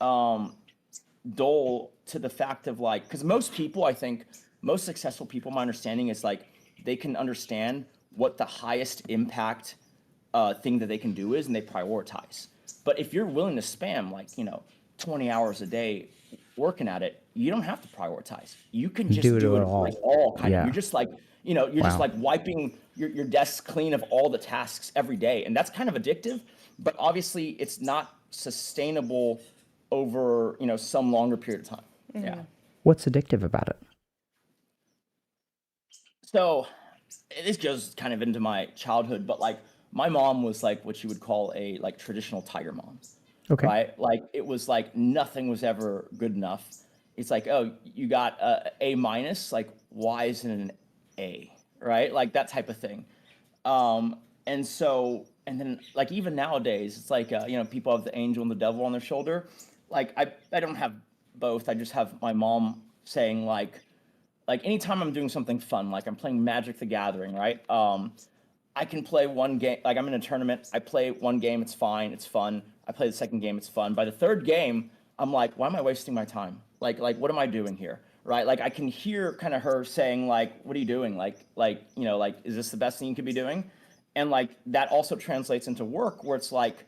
dull to the fact of like, because most people, I think, most successful people, my understanding is like they can understand what the highest impact thing that they can do is, and they prioritize. But if you're willing to spam like 20 hours a day working at it, you don't have to prioritize. You can just do it all. Like all kind of. You're just like just like wiping your desk clean of all the tasks every day, and that's kind of addictive. But obviously, it's not sustainable over some longer period of time. Yeah. What's addictive about it? So this goes kind of into my childhood, but like my mom was like what you would call a like traditional tiger mom. Okay. Right? Like it was like nothing was ever good enough. It's like, oh, you got A minus, like why isn't it an A? Right? Like that type of thing. And so, and then like even nowadays, it's like people have the angel and the devil on their shoulder. Like I don't have both. I just have my mom saying like anytime I'm doing something fun, like I'm playing Magic the Gathering, right? I can play one game, like I'm in a tournament, I play one game, it's fine, it's fun. I play the second game, it's fun. By the third game, I'm like, why am I wasting my time? Like what am I doing here? Right? Like I can hear kind of her saying like, what are you doing? Like, is this the best thing you could be doing? And like that also translates into work where it's like,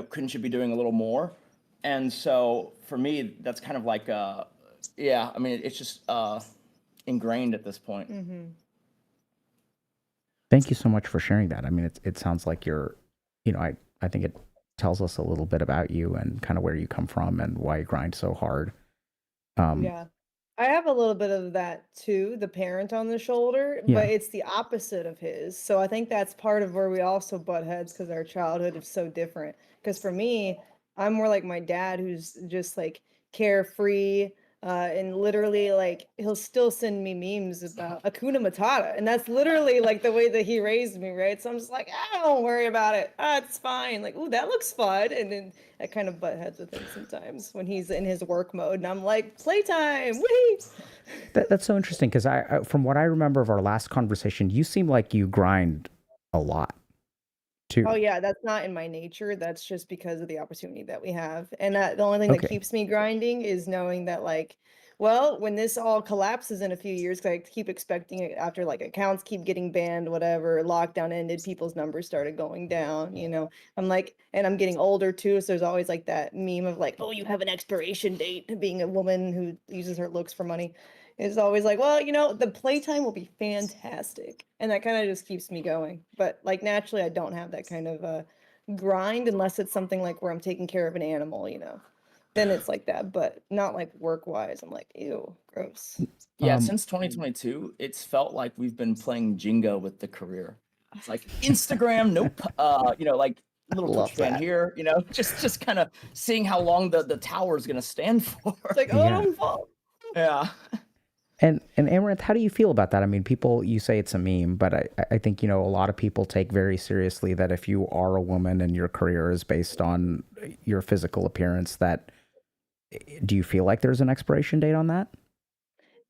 couldn't you be doing a little more? And so for me, that's kind of like, yeah, I mean, it's just ingrained at this point. Thank you so much for sharing that. I mean, it sounds like you're, I think it tells us a little bit about you and kind of where you come from and why you grind so hard. Yeah. I have a little bit of that too, the parent on the shoulder, Yeah. but it's the opposite of his. So I think that's part of where we also butt heads because our childhood is so different. Because for me, I'm more like my dad, who's just like carefree, and literally like he'll still send me memes about Akuna Matata, and that's literally like the way that he raised me, right? So I'm just like, don't worry about it. It's fine. Like, ooh, that looks fun, and then I kind of butt heads with him sometimes when he's in his work mode, and I'm like, playtime, whee! That's so interesting because I, from what I remember of our last conversation, you seem like you grind a lot too. Oh yeah, that's not in my nature. That's just because of the opportunity that we have. And that the only thing that keeps me grinding is knowing that like well, when this all collapses in a few years, 'cause I keep expecting it after like accounts keep getting banned, whatever, lockdown ended, people's numbers started going down, you know. I'm like, and I'm getting older too, so there's always like that meme of like, oh, you have an expiration date, being a woman who uses her looks for money. It's always like, well, you know, the playtime will be fantastic. And that kind of just keeps me going. But like naturally I don't have that kind of grind unless it's something like where I'm taking care of an animal, you know. Then it's like that, but not like work wise. I'm like, ew, gross. Yeah, Um, since 2022, it's felt like we've been playing Jenga with the career. It's like Instagram, nope. You know, like little Love Twitch fan that. here, you know, just kind of seeing how long the tower is gonna stand for. It's like, oh, Yeah. don't fall. Yeah. And Amaranth, how do you feel about that? I mean, people, you say it's a meme, but I think, you know, a lot of people take very seriously that if you are a woman and your career is based on your physical appearance, that do you feel like there's an expiration date on that?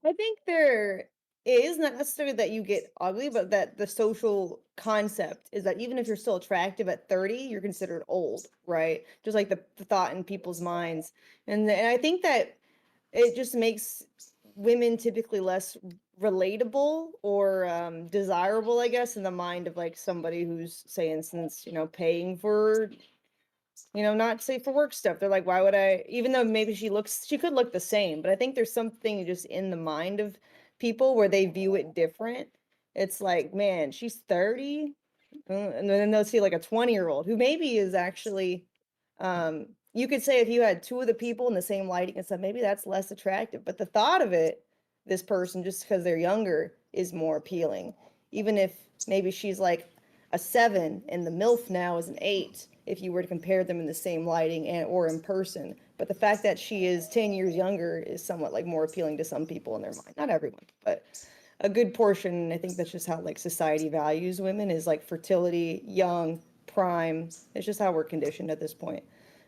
I think there is not necessarily that you get ugly, but that the social concept is that even if you're still attractive at 30, you're considered old, right? Just like the thought in people's minds. And I think that it just makes women typically less relatable or desirable, I guess, in the mind of like somebody who's, say, instance, you know, paying for, you know, not safe for work stuff. They're like, why would I, even though maybe she could look the same, but I think there's something just in the mind of people where they view it different. It's like, man, she's 30. And then they'll see like a 20-year-old who maybe is actually, you could say if you had two of the people in the same lighting and stuff, maybe that's less attractive. But the thought of it, this person, just because they're younger, is more appealing. Even if maybe she's like a 7 and the MILF now is an 8, if you were to compare them in the same lighting and or in person. But the fact that she is 10 years younger is somewhat like more appealing to some people in their mind. Not everyone, but a good portion. I think that's just how like society values women, is like fertility, young, prime. It's just how we're conditioned at this point.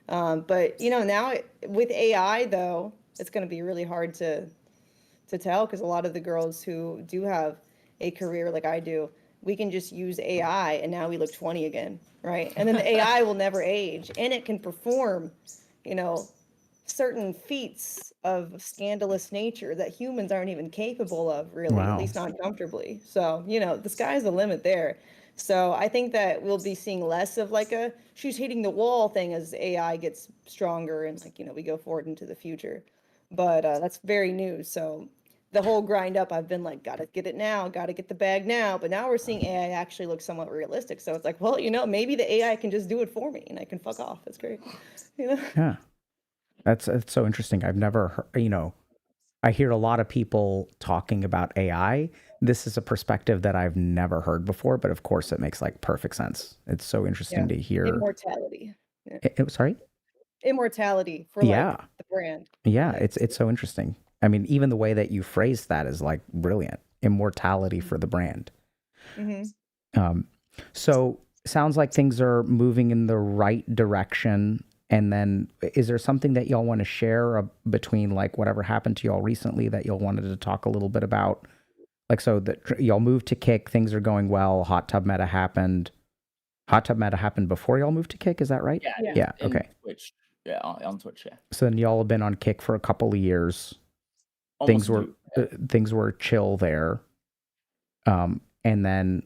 But you know, now with AI though, it's going to be really hard to tell, because a lot of the girls who do have a career like I do, we can just use AI and now we look 20 again, right? And then the AI will never age, and it can perform, you know, certain feats of scandalous nature that humans aren't even capable of, really, at Wow. least not comfortably. So, you know, the sky's the limit there. So I think that we'll be seeing less of like a she's hitting the wall thing as AI gets stronger and like, you know, we go forward into the future. But that's very new. So the whole grind up, I've been like, gotta get it now, gotta get the bag now. But now we're seeing AI actually look somewhat realistic. So it's like, well, you know, maybe the AI can just do it for me and I can fuck off. That's great. You know? Yeah. That's so interesting. I've never heard, you know, I hear a lot of people talking about AI. This is a perspective that I've never heard before, but of course it makes like perfect sense. It's so interesting Yeah. to hear. Immortality. Yeah. Sorry? Immortality for Yeah. like the brand. Yeah, it's so interesting. I mean, even the way that you phrased that is like brilliant. Immortality for the brand. Mm-hmm. So sounds like things are moving in the right direction. And then is there something that y'all want to share between like whatever happened to y'all recently that y'all wanted to talk a little bit about? Like, so that y'all moved to Kick, things are going well. Hot Tub Meta happened. Hot Tub Meta happened before y'all moved to Kick, is that right? Yeah. Yeah. In Okay. Twitch. Yeah, on Twitch, yeah. So then y'all have been on Kick for a couple of years. Almost Things were chill there. And then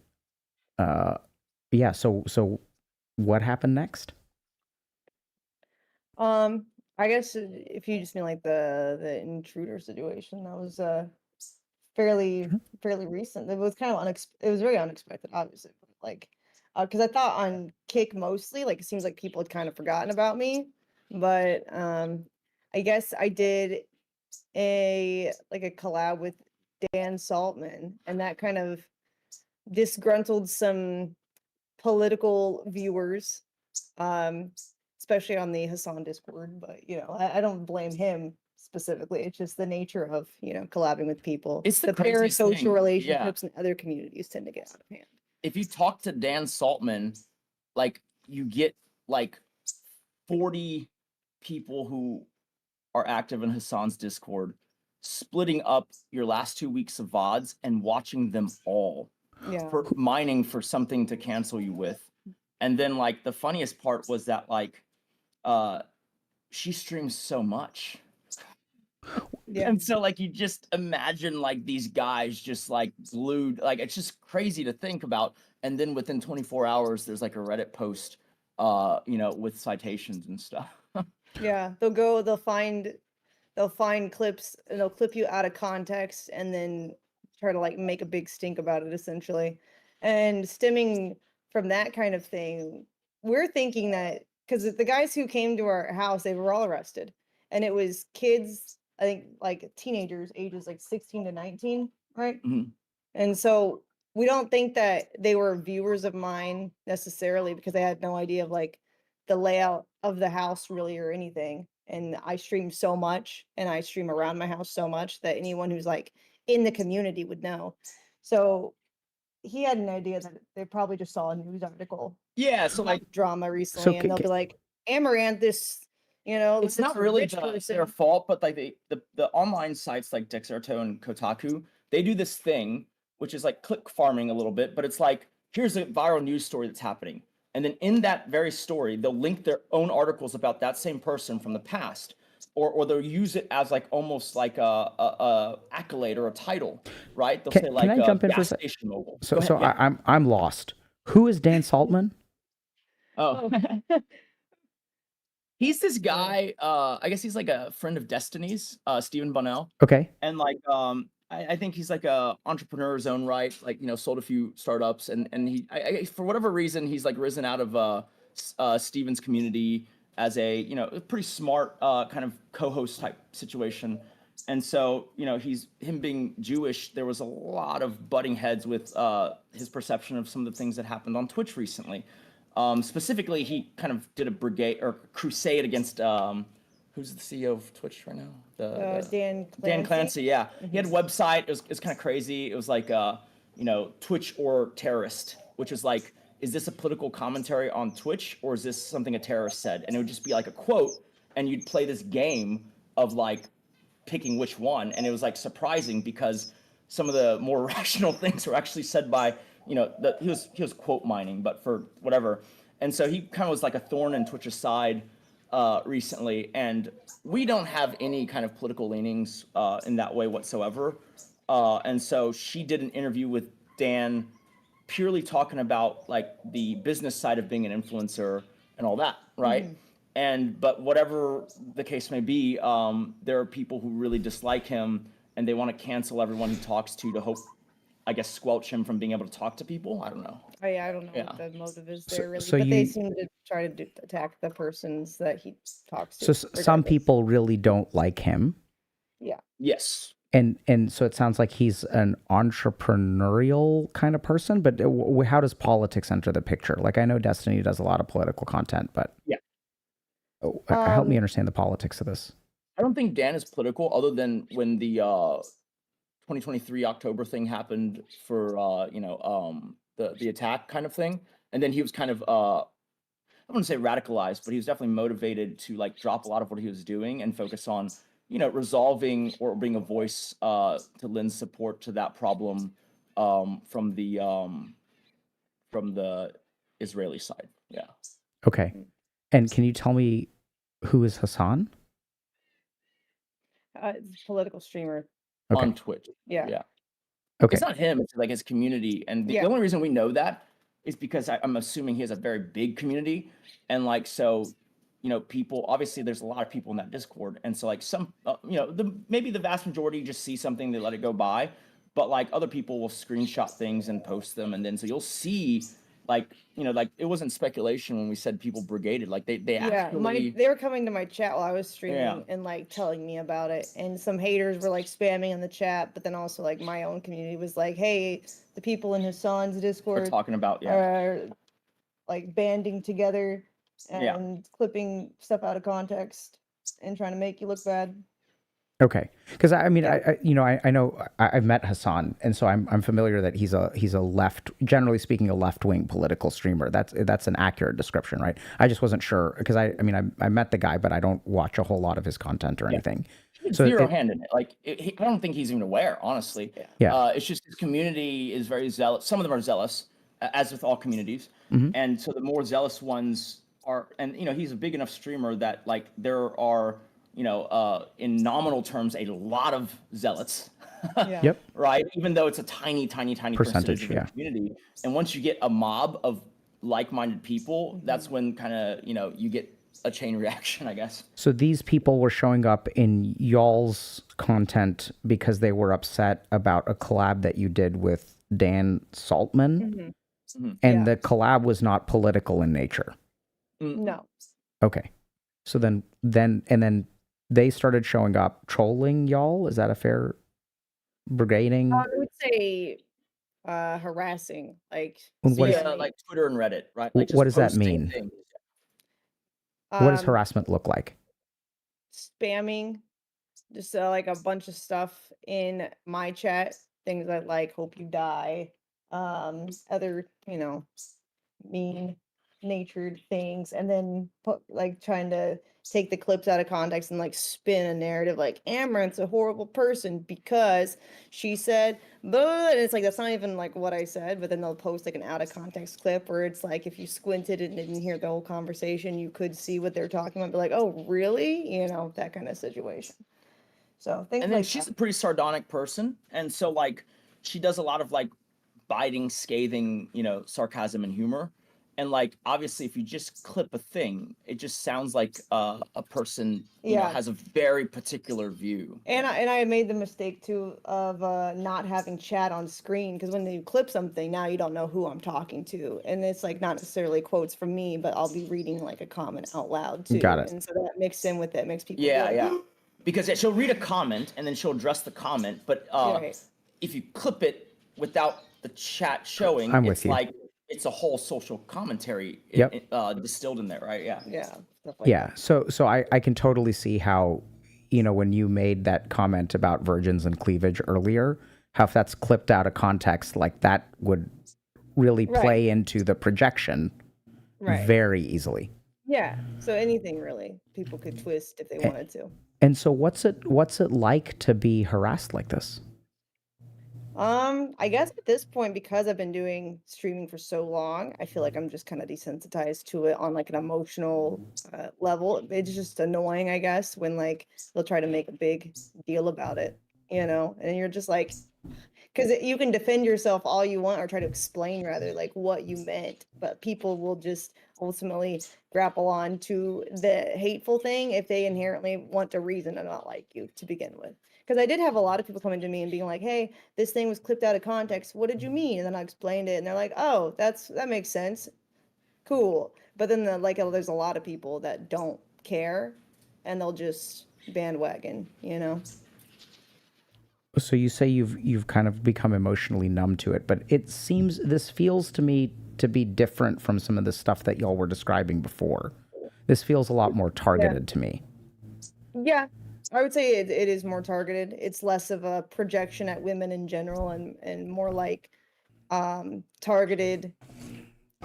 yeah, so what happened next? I guess if you just mean like the intruder situation, that was fairly recent. It was kind of it was very unexpected, obviously. But like, because I thought on Kick mostly, like it seems like people had kind of forgotten about me, but I guess I did a collab with Dan Saltman, and that kind of disgruntled some political viewers, um, especially on the Hassan Discord. But you know, I don't blame him specifically. It's just the nature of, you know, collabing with people. It's the craziest parasocial thing. relationships in other communities tend to get out of hand. If you talk to Dan Saltman, like you get like 40 people who are active in Hassan's Discord, splitting up your last 2 weeks of VODs and watching them all Yeah. for mining for something to cancel you with. And then like the funniest part was that like she streams so much. Yeah. And so like you just imagine like these guys just like glued, like it's just crazy to think about. And then within 24 hours, there's like a Reddit post, with citations and stuff. Yeah, they'll find clips and they'll clip you out of context and then try to like make a big stink about it essentially. And stemming from that kind of thing, we're thinking that because the guys who came to our house, they were all arrested. And it was kids, I think like teenagers, ages like 16 to 19, right? Mhm. And so we don't think that they were viewers of mine necessarily because they had no idea of like the layout of the house really or anything. And I stream so much and I stream around my house so much that anyone who's like in the community would know. So he had an idea that they probably just saw a news article Yeah. So like, about drama recently and they'll be like, Amaranth, it's this not really rich their person. fault, but like the online sites like Dexerto and Kotaku, they do this thing which is like click farming a little bit, but it's like here's a viral news story that's happening, and then in that very story they'll link their own articles about that same person from the past, or they'll use it as like almost like a accolade or a title, right? They'll say like Can I jump in for a gas sec? station mogul. So Go ahead, so yeah. I'm lost. Who is Dan Saltman? Oh. He's this guy, I guess he's like a friend of Destiny's, Stephen Bunnell. Okay. And like, I think he's like a entrepreneur in his own right, like, sold a few startups and for whatever reason, he's like risen out of Steven's community as a pretty smart kind of co-host type situation. And so, him being Jewish, there was a lot of butting heads with his perception of some of the things that happened on Twitch recently. Specifically, he kind of did a brigade or crusade against who's the CEO of Twitch right now? Dan Dan Clancy. Yeah, he had a Mhm. website. It was kind of crazy. It was like Twitch or terrorist, which is like, is this a political commentary on Twitch or is this something a terrorist said? And it would just be like a quote, and you'd play this game of like picking which one, and it was like surprising because some of the more rational things were actually said by he was quote mining, but for whatever. And so he kind of was like a thorn in Twitch's side recently, and we don't have any kind of political leanings in that way whatsoever. And so she did an interview with Dan, purely talking about like the business side of being an influencer and all that, right? But whatever the case may be, there are people who really dislike him and they want to cancel everyone he talks to hope, I guess, squelch him from being able to talk to people. I don't know. Oh yeah, I don't know Yeah. what the motive is there really, so but they you- seem to try to attack the persons that he talks to. So some regardless. people really don't like him. Yeah. Yes. And so it sounds like he's an entrepreneurial kind of person, but how does politics enter the picture? Like, I know Destiny does a lot of political content, but Yeah. Help me understand the politics of this. I don't think Dan is political, other than when the 2023 October thing happened for the attack kind of thing, and then he was kind of I wouldn't say radicalized, but he was definitely motivated to like drop a lot of what he was doing and focus on resolving or being a voice to lend support to that problem from the Israeli side. Yeah. Okay. And can you tell me who is Hassan? It's a political streamer. Okay. On Twitch. Yeah. Yeah. Okay. It's not him, it's like his community. And the Yeah. only reason we know that is because I'm assuming he has a very big community. And like, so, people, obviously there's a lot of people in that Discord. And so like some, maybe the vast majority just see something, they let it go by. But like other people will screenshot things and post them. And then so you'll see like, like it wasn't speculation when we said people brigaded. Like they Yeah, actually. they were coming to my chat while I was streaming Yeah. and like telling me about it, and some haters were like spamming in the chat, but then also like my own community was like, "Hey, the people in Hassan's We're Discord talking about, yeah. are like banding together Yeah. and clipping stuff out of context and trying to make you look bad." Okay, because I mean, Yeah. I know I've met Hassan, and so I'm familiar that he's a left, generally speaking, a left-wing political streamer. That's an accurate description, right? I just wasn't sure because I met the guy, but I don't watch a whole lot of his content or anything. So Zero hand in it. Like I don't think he's even aware, honestly. Yeah. It's just his community is very zealous. Some of them are zealous, as with all communities. And so the more zealous ones are, and he's a big enough streamer that like there are in nominal terms, a lot of zealots. Yeah. Yep. Right? Even though it's a tiny percentage of your yeah. community. And once you get a mob of like-minded people, that's when kind of, you get a chain reaction, I guess. So these people were showing up in y'all's content because they were upset about a collab that you did with Dan Saltman, and Yeah. the collab was not political in nature. No. Okay. So then they started showing up trolling y'all. Is that a fair brigading? I would say harassing, like And what is- Yeah, like Twitter and Reddit, right? Wh- Like just what does that posting mean? things. What does harassment look like? spamming, just like a bunch of stuff in my chat, things I like, hope you die, other, mean natured things, and then like trying to take the clips out of context and like spin a narrative like Amaranth's a horrible person because she said blah, and it's like that's not even like what I said, but then they'll post like an out of context clip where it's like if you squinted and didn't hear the whole conversation you could see what they're talking about, be like, oh really, that kind of situation. So things And then like she's that. a pretty sardonic person, and so like she does a lot of like biting, scathing, sarcasm and humor. And like obviously, if you just clip a thing, it just sounds like a person Yeah. has a very particular view. And I made the mistake too of not having chat on screen, because when you clip something, now you don't know who I'm talking to, and it's like not necessarily quotes from me, but I'll be reading like a comment out loud too. Got it. And so that mixed in with it makes people be Yeah, like, yeah. Because she'll read a comment and then she'll address the comment, but Right. if you clip it without the chat showing, I'm with it's you. like it's a whole social commentary Yep. distilled in there, right? Yeah. yeah, stuff like Yeah. So I can totally see how, when you made that comment about virgins and cleavage earlier, how if that's clipped out of context, like that would really Right. play into the projection Right. very easily. Yeah. So anything really, people could twist if they wanted to. And so what's it like to be harassed like this? I guess at this point, because I've been doing streaming for so long, I feel like I'm just kind of desensitized to it on like an emotional level. It's just annoying, I guess, when like they'll try to make a big deal about it, and you're just like, because you can defend yourself all you want or try to explain rather like what you meant, but people will just ultimately grapple on to the hateful thing if they inherently want to reason and not like you to begin with. Because I did have a lot of people coming to me and being like, hey, this thing was clipped out of context, what did you mean? And then I explained it and they're like, oh, that makes sense, cool. But then there's a lot of people that don't care and they'll just bandwagon. So you say you've kind of become emotionally numb to it, but this feels to me to be different from some of the stuff that y'all were describing before. This feels a lot more targeted to me. Yeah, I would say it is more targeted. It's less of a projection at women in general and more like targeted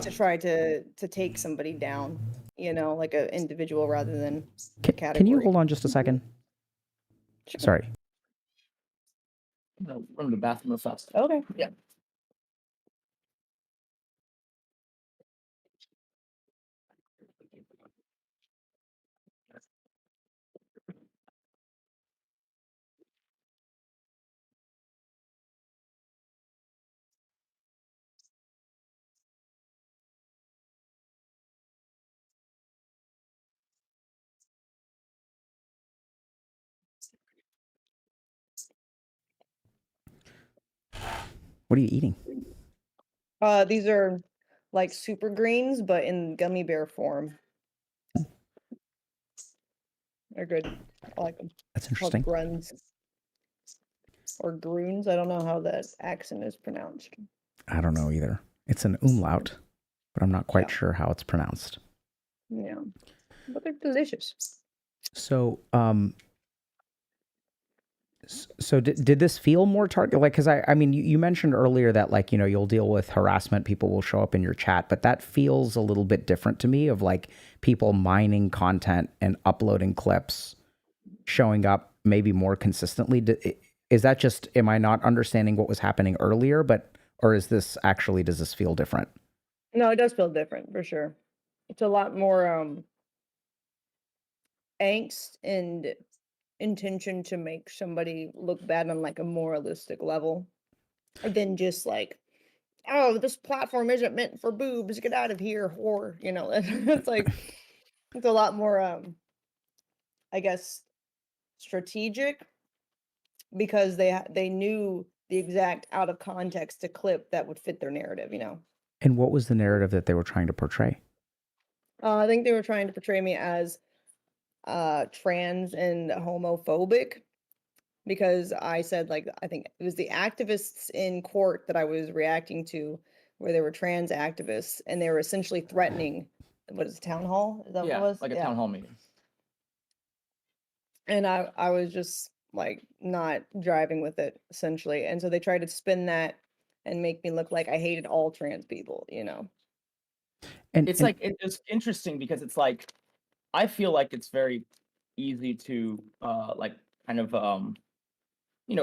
to try to take somebody down, like an individual rather than a category. Can you hold on just a second? Sure. Sorry. I'm gonna run to the bathroom real fast. Okay. Yeah. What are you eating? These are like super greens, but in gummy bear form. They're good. I like them. That's Called interesting. gruns or grunes. I don't know how that accent is pronounced. I don't know either. It's an umlaut, but I'm not quite Yeah. sure how it's pronounced. Yeah, but they're delicious. So, so did this feel more target? Like, because I mean, you mentioned earlier that like, you'll deal with harassment, people will show up in your chat, but that feels a little bit different to me of like people mining content and uploading clips, showing up maybe more consistently. Is that just, am I not understanding what was happening earlier, or is this actually, does this feel different? No, it does feel different for sure. It's a lot more angst and intention to make somebody look bad on like a moralistic level than just like, oh, this platform isn't meant for boobs, get out of here, whore. It's like it's a lot more I guess strategic because they knew the exact out of context to clip that would fit their narrative. And what was the narrative that they were trying to portray? I think they were trying to portray me as trans and homophobic because I said, like, I think it was the activists in court that I was reacting to where they were trans activists and they were essentially threatening, what is it, town hall? Is that what it Yeah, was? like a town hall meeting. And I was just like not driving with it essentially. And so they tried to spin that and make me look like I hated all trans people. And It's and like it's interesting because it's like I feel like it's very easy to like kind of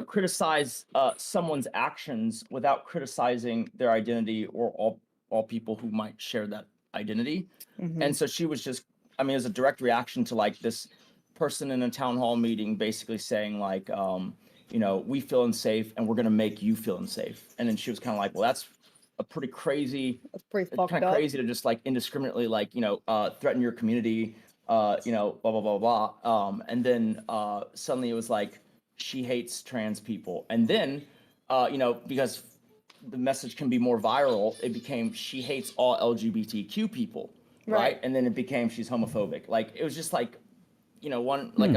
criticize someone's actions without criticizing their identity or all people who might share that identity. Mhm. And so she was just, I mean, it was a direct reaction to like this person in a town hall meeting basically saying like, we feel unsafe and we're gonna make you feel unsafe. And then she was kind of like, well, that's a pretty crazy, That's pretty it's fucked kind of up. crazy to just like indiscriminately like, threaten your community, blah, blah, blah, blah. And then suddenly it was like, she hates trans people. And then, because the message can be more viral, it became she hates all LGBTQ people, right? Right. And then it became she's homophobic. Like it was just like, one like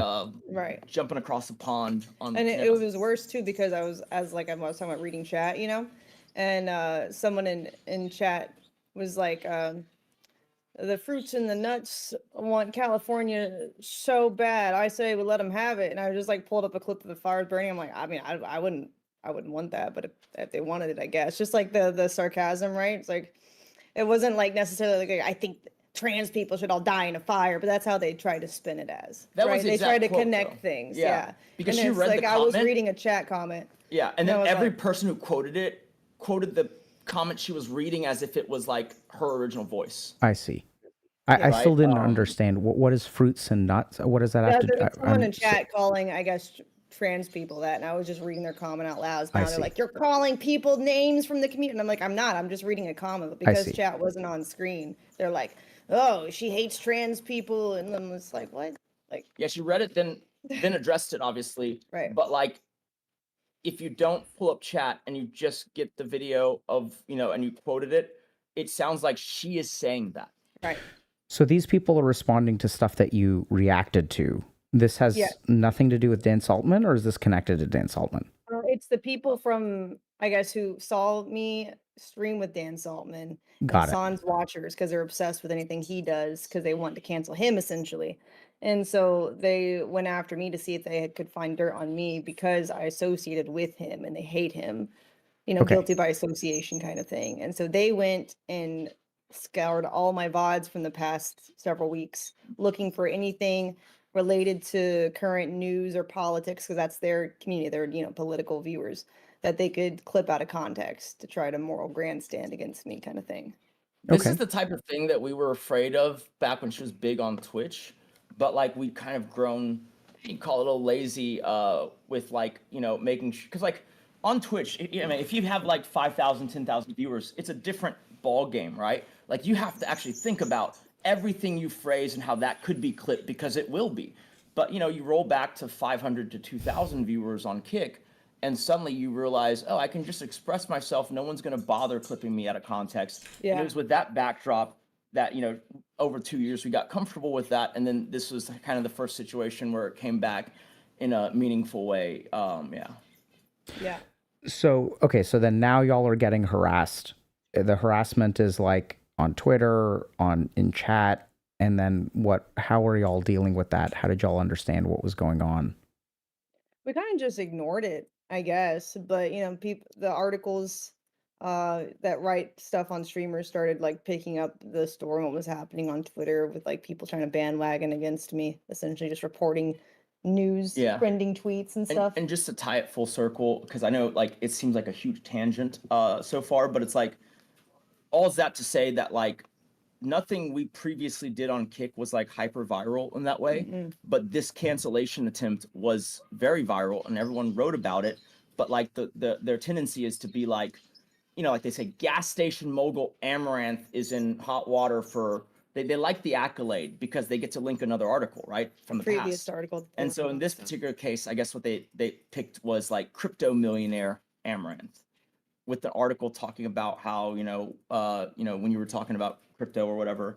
Right. jumping across the pond on. And it was worse too because I was talking about reading chat, and someone in chat was like, the fruits and the nuts want California so bad. I say we let them have it. And I just like pulled up a clip of the fires burning. I'm like, I mean, I wouldn't want that, but if they wanted it, I guess. Just like the sarcasm, right? It's like it wasn't like necessarily like I think trans people should all die in a fire, but that's how they try to spin it as. That was right? the They try exact to quote, connect though. things. Yeah. Yeah. Because and she it's read the like I was comment. reading a chat comment. Yeah, and And I then was every like- person who quoted it quoted the comment she was reading as if it was like her original voice. I see. I Yeah. still Right, didn't understand what is fruits and nuts. What does that Yeah, have to there do? was someone in chat calling, I guess, trans people that, and I was just reading their comment out loud. I Now they're see. like, "You're calling people names from the community," and I'm like, "I'm not. I'm just reading a comment." But because see. chat wasn't on screen, they're like, "Oh, she hates trans people," and then it's like, "What?" Like, Yeah, she read it, then addressed it, obviously. Right. But like, if you don't pull up chat and you just get the video of and you quoted it, it sounds like she is saying that. right? So these people are responding to stuff that you reacted to. This has Yes. nothing to do with Dan Saltman, or is this connected to Dan Saltman? It's the people from, I guess, who saw me stream with Dan Saltman Got and it. Sans watchers because they're obsessed with anything he does because they want to cancel him essentially. And so they went after me to see if they could find dirt on me because I associated with him and they hate him, Okay. guilty by association kind of thing. And so they went and scoured all my VODs from the past several weeks looking for anything related to current news or politics because that's their community, their political viewers that they could clip out of context to try to moral grandstand against me kind of thing. This Okay. is the type of thing that we were afraid of back when she was big on Twitch, but like we kind of grown, you call it a little lazy with like, making because like on Twitch, I mean, if you have like 5,000, 10,000 viewers, it's a different ball game, right? Like you have to actually think about everything you phrase and how that could be clipped because it will be. But you roll back to 500 to 2,000 viewers on Kick, and suddenly you realize, oh, I can just express myself. No one's going to bother clipping me out of context. And Yeah. it was with that backdrop that, over 2 years, we got comfortable with that. And then this was kind of the first situation where it came back in a meaningful way. Yeah. So, okay, so then now y'all are getting harassed. The harassment is like on Twitter, in chat, and then how are y'all dealing with that? How did y'all understand what was going on? We kind of just ignored it, I guess. But the articles that write stuff on streamers started like picking up the story and what was happening on Twitter with like people trying to bandwagon against me, essentially just reporting news, Yeah. trending tweets and stuff. And just to tie it full circle, because I know like it seems like a huge tangent so far, but it's like all is that to say that like nothing we previously did on Kick was like hyper viral in that way, but this cancellation attempt was very viral and everyone wrote about it. But like their tendency is to be like, you know, like they say, gas station mogul Amouranth is in hot water for. They like the accolade because they get to link another article, right, from the Previous past. article. And so in this particular case, I guess what they picked was like crypto millionaire Amouranth, with the article talking about how when you were talking about crypto or whatever,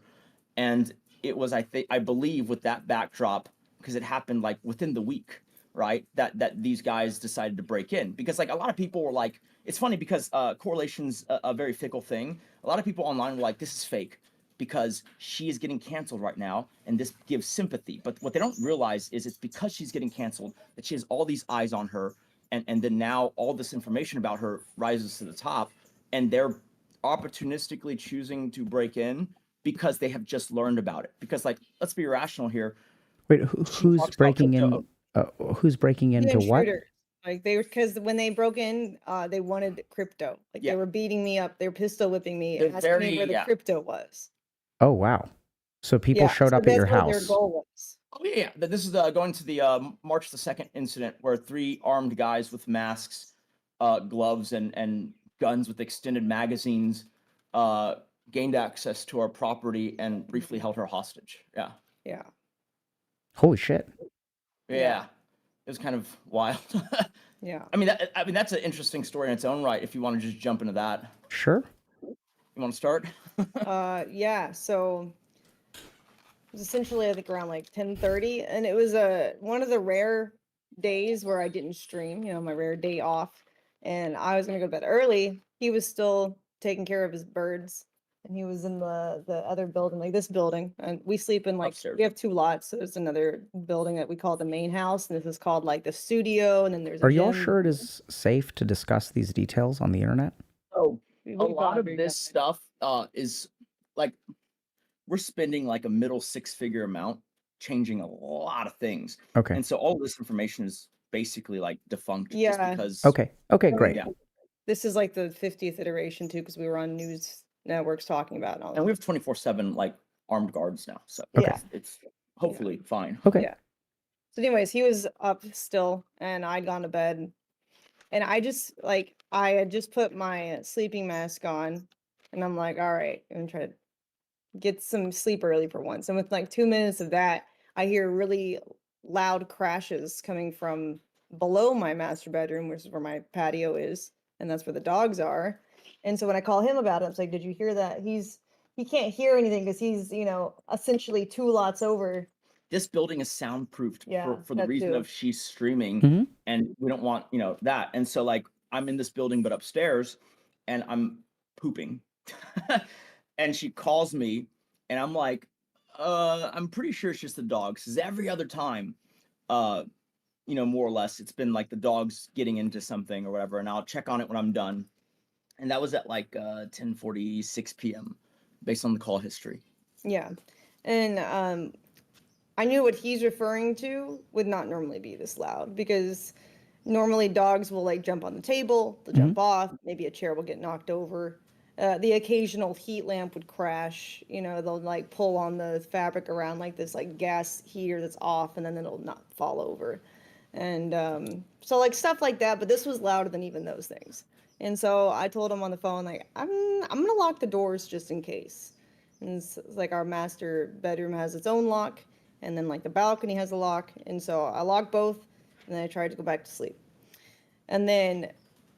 and it was I believe with that backdrop, because it happened like within the week, right, that these guys decided to break in, because like a lot of people were like, it's funny because correlation's a very fickle thing. A lot of people online were like, this is fake because she is getting canceled right now and this gives sympathy, but what they don't realize is it's because she's getting canceled that she has all these eyes on her, and then now all this information about her rises to the top, and they're opportunistically choosing to break in because they have just learned about it. Because like, let's be rational here. Wait, She who's talks about breaking in? crypto. Who's breaking The into what? intruders. Like they were, because when they broke in, they wanted crypto. Like Yeah. they were beating me up. They were pistol whipping me, They're asking me very- where the yeah. crypto was. Oh wow! So people showed so up at your that's what their house. goal was. Oh yeah, this is going to the March the 2nd incident where 3 armed guys with masks, gloves, and guns with extended magazines gained access to our property and briefly held her hostage. Yeah. Yeah. Holy shit! Yeah. It was kind of wild. Yeah. I mean, that's an interesting story in its own right. If you want to just jump into that, Sure. you want to start? Yeah. So it was essentially I think around like 10:30, and it was one of the rare days where I didn't stream. You know, my rare day off, and I was gonna go to bed early. He was still taking care of his birds, and he was in the other building, like this building, and we sleep in like Upstairs. we have 2 lots. So there's another building that we call the main house, and this is called like the studio, and then there's Are you all gym. sure it is safe to discuss these details on the internet? So We a lot of bonded this together. stuff is like, we're spending like a middle 6-figure amount changing a lot of things. Okay. And so all this information is basically like defunct just Yeah. because. Okay. Okay. Great. Yeah. This is like the 50th iteration too, because we were on news networks talking about it and all And that. we have 24/7 like armed guards now. So Yeah. it's hopefully fine. Okay. Yeah. So anyways, he was up still and I'd gone to bed, and I had just put my sleeping mask on, and I'm like, all right, I'm gonna try to get some sleep early for once. And with like 2 minutes of that, I hear really loud crashes coming from below my master bedroom, which is where my patio is, and that's where the dogs are. And so when I call him about it, I was like, did you hear that? He can't hear anything because he's, essentially 2 lots over. This building is soundproofed Yeah, for the that reason too. of she's streaming, Mhm. and we don't want that. And so like I'm in this building but upstairs, and I'm pooping, and she calls me, and I'm like, I'm pretty sure it's just the dogs. 'Cause every other time, more or less, it's been like the dogs getting into something or whatever, and I'll check on it when I'm done. And that was at like 10:46 p.m. based on the call history. Yeah. And I knew what he's referring to would not normally be this loud, because normally dogs will like jump on the table, they'll jump off, maybe a chair will get knocked over. The occasional heat lamp would crash, they'll like pull on the fabric around like this like gas heater that's off, and then it'll not fall over. And so like stuff like that, but this was louder than even those things. And so I told him on the phone, like, I'm gonna lock the doors just in case. And it's like our master bedroom has its own lock, and then like the balcony has a lock. And so I locked both, and then I tried to go back to sleep. And then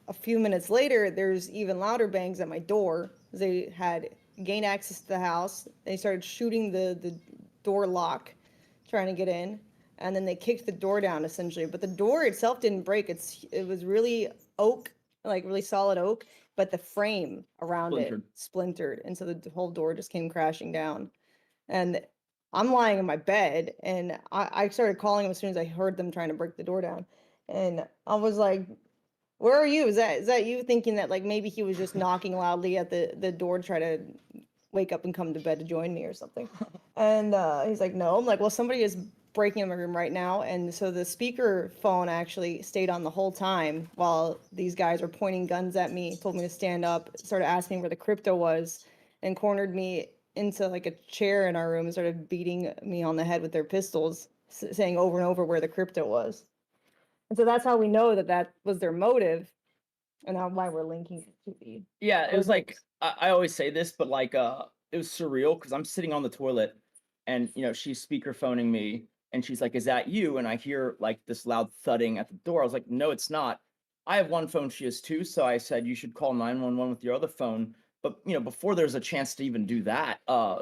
a few minutes later, there's even louder bangs at my door. They had gained access to the house. They started shooting the door lock, trying to get in. And then they kicked the door down essentially. But the door itself didn't break. It was really oak, like really solid oak, but the frame around it splintered. And so the whole door just came crashing down. And I'm lying in my bed, and I started calling him as soon as I heard them trying to break the door down. And I was like, where are you? Is that you, thinking that like maybe he was just knocking loudly at the door to try to wake up and come to bed to join me or something? And he's like, no. I'm like, well, somebody is breaking in my room right now. And so the speaker phone actually stayed on the whole time while these guys were pointing guns at me, told me to stand up, started asking where the crypto was, and cornered me into like a chair in our room and started beating me on the head with their pistols, saying over and over where the crypto was. And so that's how we know that that was their motive, and how why we're linking it to the Yeah, it was other like folks. I always say this, but like it was surreal because I'm sitting on the toilet and she's speakerphoning me and she's like, "Is that you?" And I hear like this loud thudding at the door. I was like, "No, it's not." I have one phone, she has two, so I said you should call 911 with your other phone. But before there's a chance to even do that,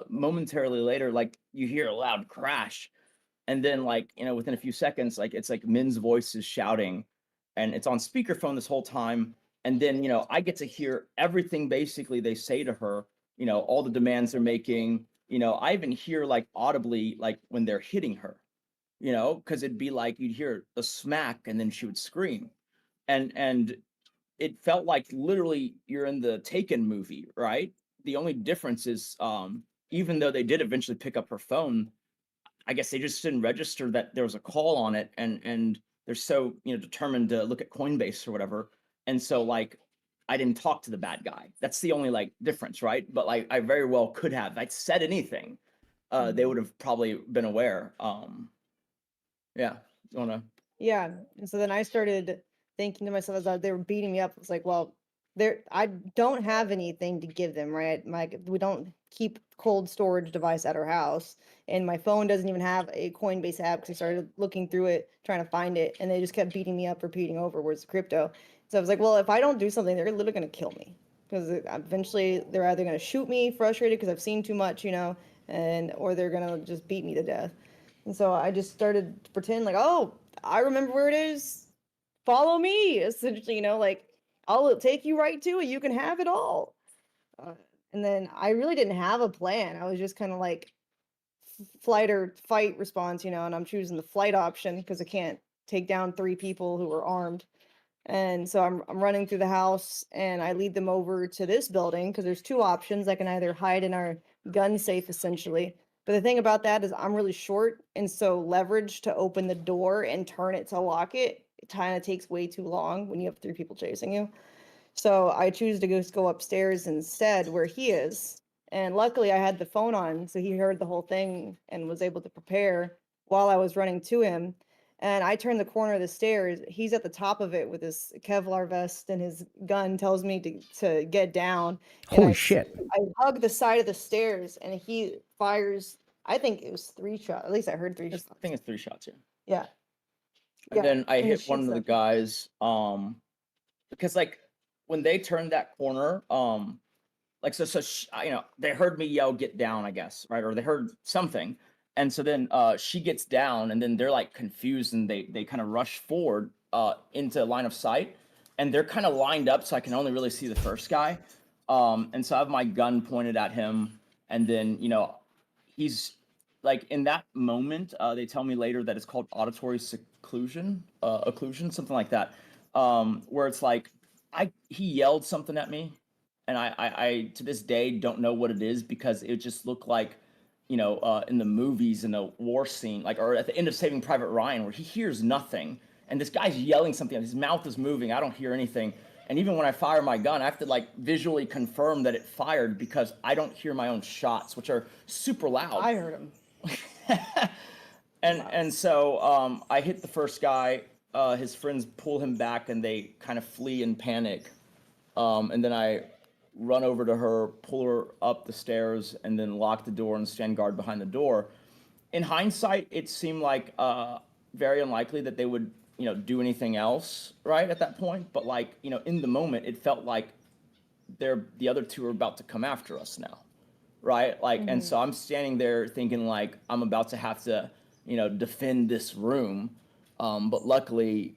momentarily later, like you hear a loud crash, and then like within a few seconds, like it's like Min's voice is shouting, and it's on speakerphone this whole time. And then I get to hear everything basically they say to her, all the demands they're making. I even hear like audibly like when they're hitting her, because it'd be like you'd hear a smack and then she would scream. And it felt like literally you're in the Taken movie, right? The only difference is even though they did eventually pick up her phone, I guess they just didn't register that there was a call on it, and they're so determined to look at Coinbase or whatever, and so like I didn't talk to the bad guy. That's the only like difference, right? But like I very well could have. If I'd said anything, they would have probably been aware. Yeah, you wanna? Yeah. And so then I started thinking to myself as they were beating me up, it's like, well, I don't have anything to give them, right? We don't keep cold storage device at our house. And my phone doesn't even have a Coinbase app because I started looking through it, trying to find it, and they just kept beating me up, repeating over where's the crypto. So I was like, well, if I don't do something, they're literally gonna kill me. Because eventually they're either gonna shoot me, frustrated because I've seen too much, or they're gonna just beat me to death. And so I just started to pretend like, oh, I remember where it is. Follow me, essentially, like I'll take you right to it. You can have it all. Uh, and then I really didn't have a plan. I was just kind of like flight or fight response, and I'm choosing the flight option because I can't take down three people who are armed. And so I'm running through the house and I lead them over to this building because there's two options. I can either hide in our gun safe essentially. But the thing about that is I'm really short, and so leverage to open the door and turn it to lock it kind of takes way too long when you have three people chasing you. So I choose to just go upstairs instead where he is. And luckily I had the phone on, so he heard the whole thing and was able to prepare while I was running to him. And I turn the corner of the stairs. He's at the top of it with his Kevlar vest, and his gun tells me to get down. And Holy shit. I hug the side of the stairs, and he fires. I think it was 3 shots. At least I heard three I shots. think it's 3 shots. Yeah. Yeah. And Yeah. then I And he hit one shoots of the them. guys. Because like when they turned that corner, like they heard me yell get down, I guess, right? Or they heard something, and so then she gets down, and then they're like confused, and they kind of rush forward into line of sight, and they're kind of lined up, so I can only really see the first guy. And so I have my gun pointed at him, and then he's like in that moment, they tell me later that it's called auditory occlusion, something like that, where it's like he yelled something at me, and I to this day don't know what it is because it just looked like in the movies in a war scene, like, or at the end of Saving Private Ryan, where he hears nothing and this guy's yelling something, his mouth is moving, I don't hear anything. And even when I fire my gun, I have to like visually confirm that it fired because I don't hear my own shots, which are super loud. I heard him. And so I hit the first guy. His friends pull him back and they kind of flee in panic. And then I run over to her, pull her up the stairs, and then lock the door and stand guard behind the door. In hindsight, it seemed like very unlikely that they would do anything else right at that point. But like in the moment, it felt like the other two are about to come after us now, right? Like, and so I'm standing there thinking like I'm about to have to defend this room. But luckily,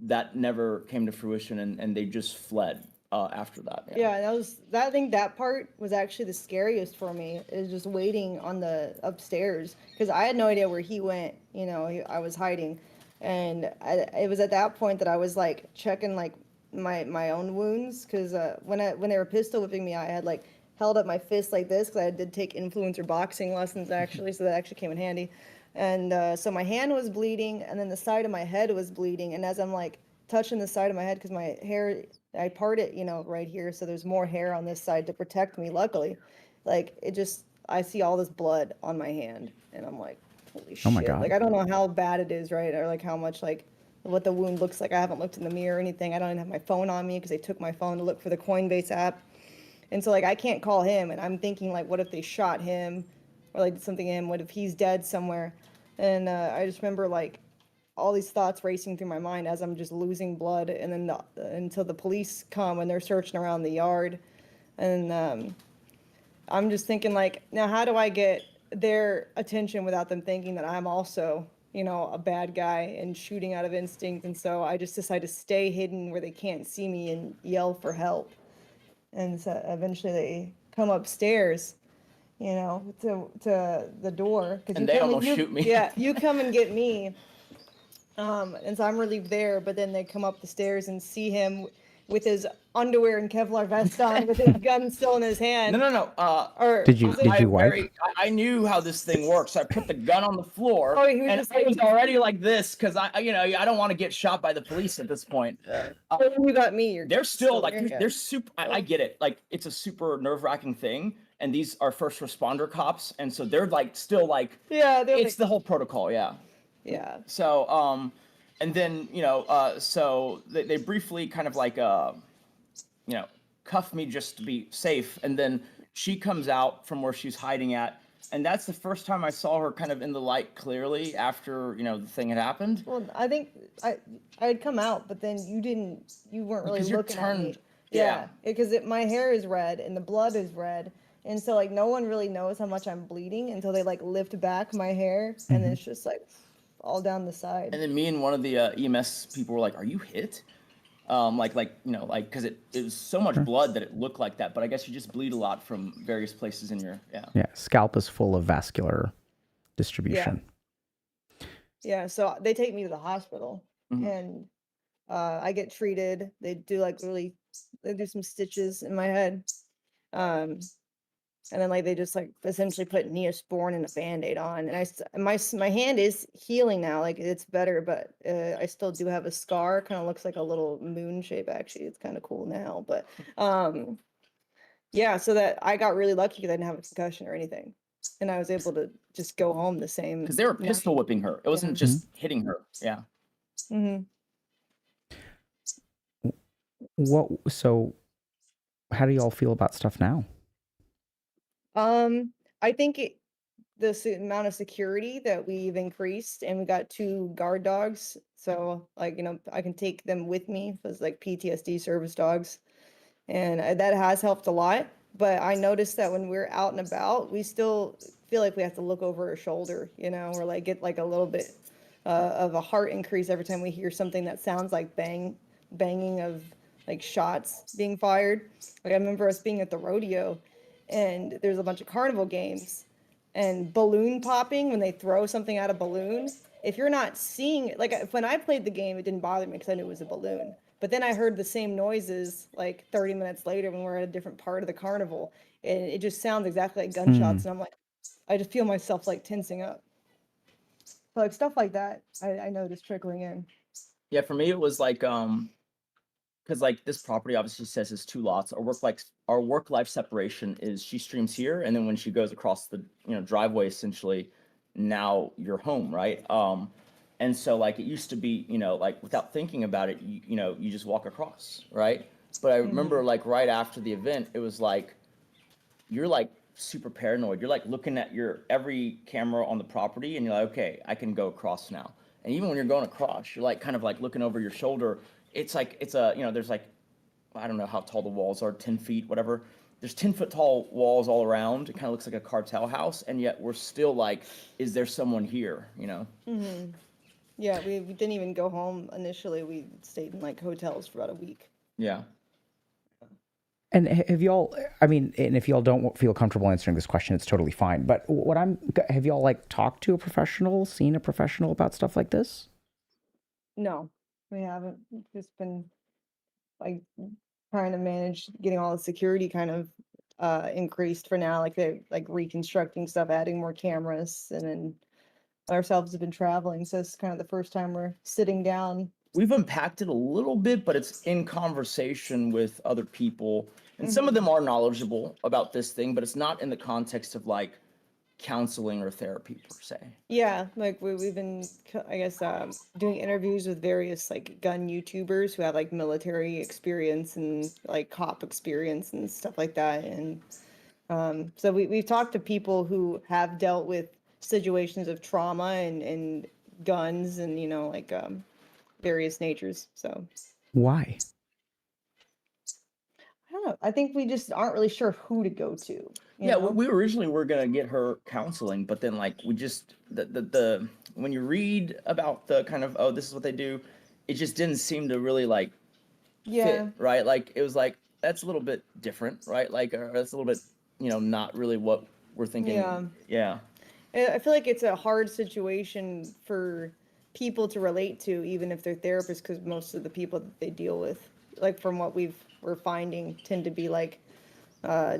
that never came to fruition, and they just fled after that. Yeah, I think that part was actually the scariest for me, is just waiting on the upstairs because I had no idea where he went. I was hiding, and it was at that point that I was like checking like my own wounds because when they were pistol whipping me, I had like held up my fist like this because I did take influencer boxing lessons actually, so that actually came in handy. And so my hand was bleeding, and then the side of my head was bleeding. And as I'm like touching the side of my head, because my hair, I part it, right here, so there's more hair on this side to protect me. Luckily, like it just I see all this blood on my hand, and I'm like, holy shit. Oh my God. Like, I don't know how bad it is, right? Or like how much, like, what the wound looks like. I haven't looked in the mirror or anything. I don't even have my phone on me because they took my phone to look for the Coinbase app. And so, like, I can't call him, and I'm thinking, like, what if they shot him or, like, did something to him? What if he's dead somewhere? And I just remember, like, all these thoughts racing through my mind as I'm just losing blood, and then until the police come and they're searching around the yard. And I'm just thinking, like, now how do I get their attention without them thinking that I'm also, you know, a bad guy and shooting out of instinct? And so I just decide to stay hidden where they can't see me and yell for help. And so eventually they come upstairs, you know, to the door. And they almost shoot me. Yeah, you come and get me. And so I'm relieved there, but then they come up the stairs and see him with his underwear and Kevlar vest on, with his gun still in his hand. No. Or Did you wipe? I knew how this thing works. I put the gun on the floor, Oh, he was and just I like- was already like this because I don't want to get shot by the police at this point. You got me. They're still like there, yeah. they're super. I get it. Like, it's a super nerve-wracking thing, and these are first responder cops, and so they're like still like, Yeah, they're it's like, the whole protocol. Yeah. yeah. So and then so they briefly kind of like cuff me just to be safe, and then she comes out from where she's hiding at, and that's the first time I saw her kind of in the light clearly after the thing had happened. Well, I think I had come out, but then you weren't really Because you're looking at me. turned- Yeah, yeah. because my hair is red and the blood is red, and so like no one really knows how much I'm bleeding until they like lift back my hair, and then it's just like all down the side. And then me and one of the EMS people were like, "Are you hit?" Because it was so much blood that it looked like that. But I guess you just bleed a lot from various places in your Yeah, scalp is full of vascular distribution. Yeah, so they take me to the hospital, Mhm. and I get treated. They do some stitches in my head. And then like they just like essentially put Neosporin and a Band-Aid on, and my hand is healing now, like it's better, but I still do have a scar. Kind of looks like a little moon shape actually. It's kind of cool now, but yeah. So that I got really lucky because I didn't have a concussion or anything, and I was able to just go home the same. because they were pistol whipping her. It wasn't just hitting her. Yeah. Mm-hmm. So how do y'all feel about stuff now? I think amount of security that we've increased, and we got 2 guard dogs. So like, I can take them with me as like PTSD service dogs. And that has helped a lot. But I noticed that when we're out and about, we still feel like we have to look over our shoulder, or like get like a little bit of a heart increase every time we hear something that sounds like banging of like shots being fired. Like I remember us being at the rodeo, and there's a bunch of carnival games and balloon popping when they throw something out of balloon. If you're not seeing it, like when I played the game, it didn't bother me because I knew it was a balloon. But then I heard the same noises like 30 minutes later when we're at a different part of the carnival, and it just sounds exactly like gunshots. And I'm like, I just feel myself like tensing up. So like stuff like that, I noticed trickling in. Yeah, for me it was like because like this property obviously says it's 2 lots. Our work life separation is she streams here, and then when she goes across the driveway, essentially, now you're home, right? And so like it used to be, like without thinking about it, you just walk across, right? But I remember like right after the event, it was like you're like super paranoid. You're like looking at your every camera on the property, and you're like, okay, I can go across now. And even when you're going across, you're like kind of like looking over your shoulder. It's like there's like, I don't know how tall the walls are, 10 feet, whatever. There's 10-foot tall walls all around. It kind of looks like a cartel house, and yet we're still like, is there someone here? Yeah, we didn't even go home initially. We stayed in like hotels for about a week. Yeah. And have y'all, I mean, and if y'all don't feel comfortable answering this question, it's totally fine. But have y'all like talked to a professional, seen a professional about stuff like this? No, we haven't. We've just been like trying to manage getting all the security kind of increased for now. Like they're like reconstructing stuff, adding more cameras, and then ourselves have been traveling. So it's kind of the first time we're sitting down we've unpacked it a little bit, but it's in conversation with other people. And some of them are knowledgeable about this thing, but it's not in the context of like counseling or therapy per se. Yeah, like we've been, I guess, doing interviews with various like gun YouTubers who have like military experience and like cop experience and stuff like that. And so we've talked to people who have dealt with situations of trauma and guns and, you know, like various natures. So Why? I don't know. I think we just aren't really sure who to go to. You Yeah, know? we originally were gonna get her counseling, but then like we just the when you read about the kind of, oh, this is what they do, it just didn't seem to really like Yeah. fit, right? Like it was like that's a little bit different, right? Like that's a little bit, you know, not really what we're thinking. Yeah. Yeah. I feel like it's a hard situation for people to relate to, even if they're therapists, because most of the people that they deal with, like from what we're finding, tend to be like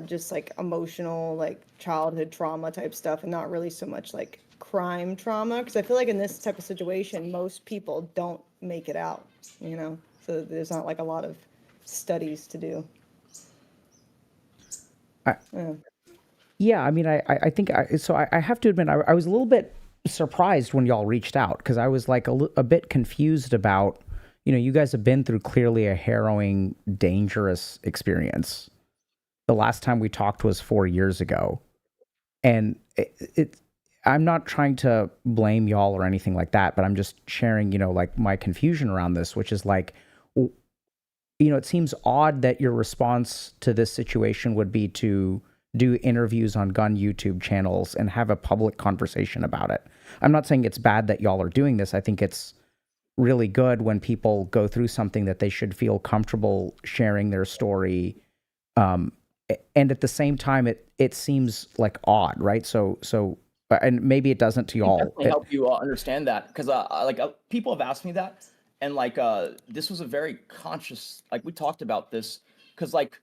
just like emotional, like childhood trauma type stuff, and not really so much like crime trauma. Because I feel like in this type of situation, most people don't make it out, you know. So there's not like a lot of studies to do. Yeah. Yeah, I mean, I think I have to admit I was a little bit surprised when y'all reached out because I was like a bit confused about, you know, you guys have been through clearly a harrowing, dangerous experience. The last time we talked was 4 years ago, and I'm not trying to blame y'all or anything like that, but I'm just sharing, you know, like my confusion around this, which is like, you know, it seems odd that your response to this situation would be to do interviews on gun YouTube channels and have a public conversation about it. I'm not saying it's bad that y'all are doing this. I think it's really good when people go through something that they should feel comfortable sharing their story. And at the same time, it seems like odd, right? So, and maybe it doesn't to y'all. Definitely help you understand that, because people have asked me that, and like this was a very conscious, like we talked about this, because like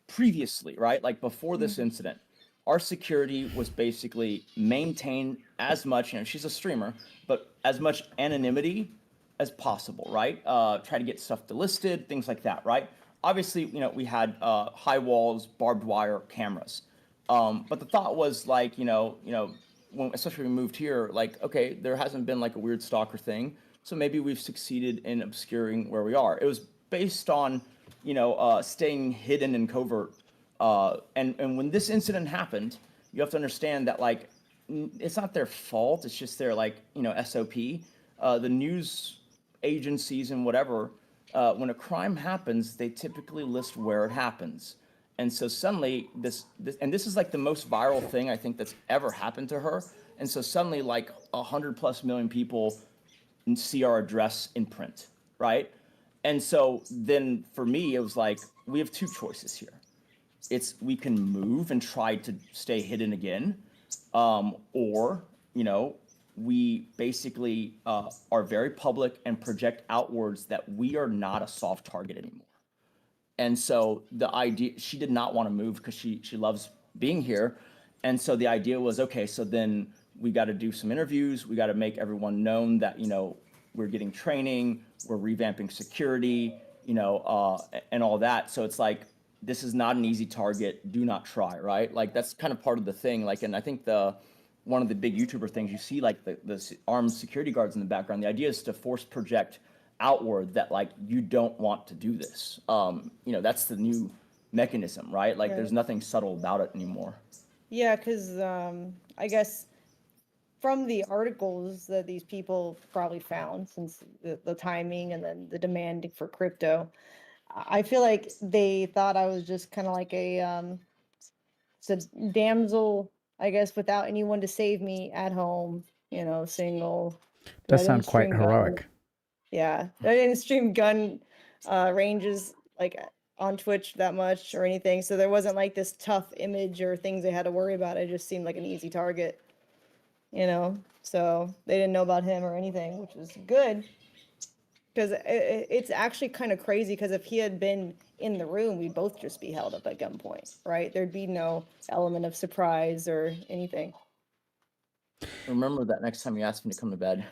previously, right, like before this incident, our security was basically maintain as much, you know, she's a streamer, but as much anonymity as possible, right? Try to get stuff delisted, things like that, right? Obviously, you know, we had high walls, barbed wire, cameras. But the thought was like, when, especially when we moved here, like, okay, there hasn't been like a weird stalker thing, so maybe we've succeeded in obscuring where we are. It was based on, staying hidden and covert. And when this incident happened, you have to understand that like it's not their fault. It's just their like SOP. The news agencies and whatever, when a crime happens, they typically list where it happens. And so suddenly this and this is like the most viral thing I think that's ever happened to her. And so suddenly like 100+ million people see our address in print, right? And so then for me, it was like, we have two choices here. It's we can move and try to stay hidden again, or we basically are very public and project outwards that we are not a soft target anymore. And so the idea, she did not want to move because she loves being here. And so the idea was, okay, so then we got to do some interviews. We got to make everyone known that, we're getting training, we're revamping security, and all that. So it's like, this is not an easy target. Do not try, right? Like that's kind of part of the thing. Like, and I think one of the big YouTuber things you see, like the armed security guards in the background, the idea is to force project outward that like you don't want to do this. That's the new mechanism, right? Like there's nothing subtle about it anymore. Yeah, because I guess from the articles that these people probably found, since the timing and then the demand for crypto, I feel like they thought I was just kind of like it's a damsel, I guess, without anyone to save me at home, single. 'Cause I Does didn't sound quite stream heroic. gun. Yeah, I didn't stream gun ranges like on Twitch that much or anything, so there wasn't like this tough image or things they had to worry about. I just seemed like an easy target, so they didn't know about him or anything, which was good. Because it's actually kind of crazy, because if he had been in the room, we'd both just be held up at gunpoint, right? There'd be no element of surprise or anything. Remember that next time you ask me to come to bed.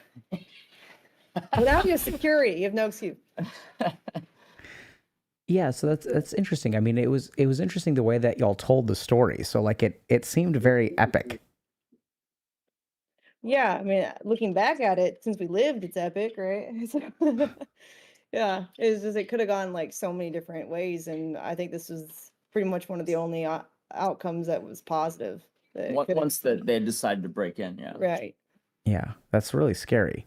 Without your security, you have no excuse. Yeah, so that's interesting. I mean, it was interesting the way that y'all told the story. So like it seemed very epic. Yeah, I mean, looking back at it, since we lived, it's epic, right? So, yeah, it's just it could have gone like so many different ways, and I think this was pretty much one of the only outcomes that was positive. That it could've- Once that they decided to break in, yeah. right. Yeah, that's really scary.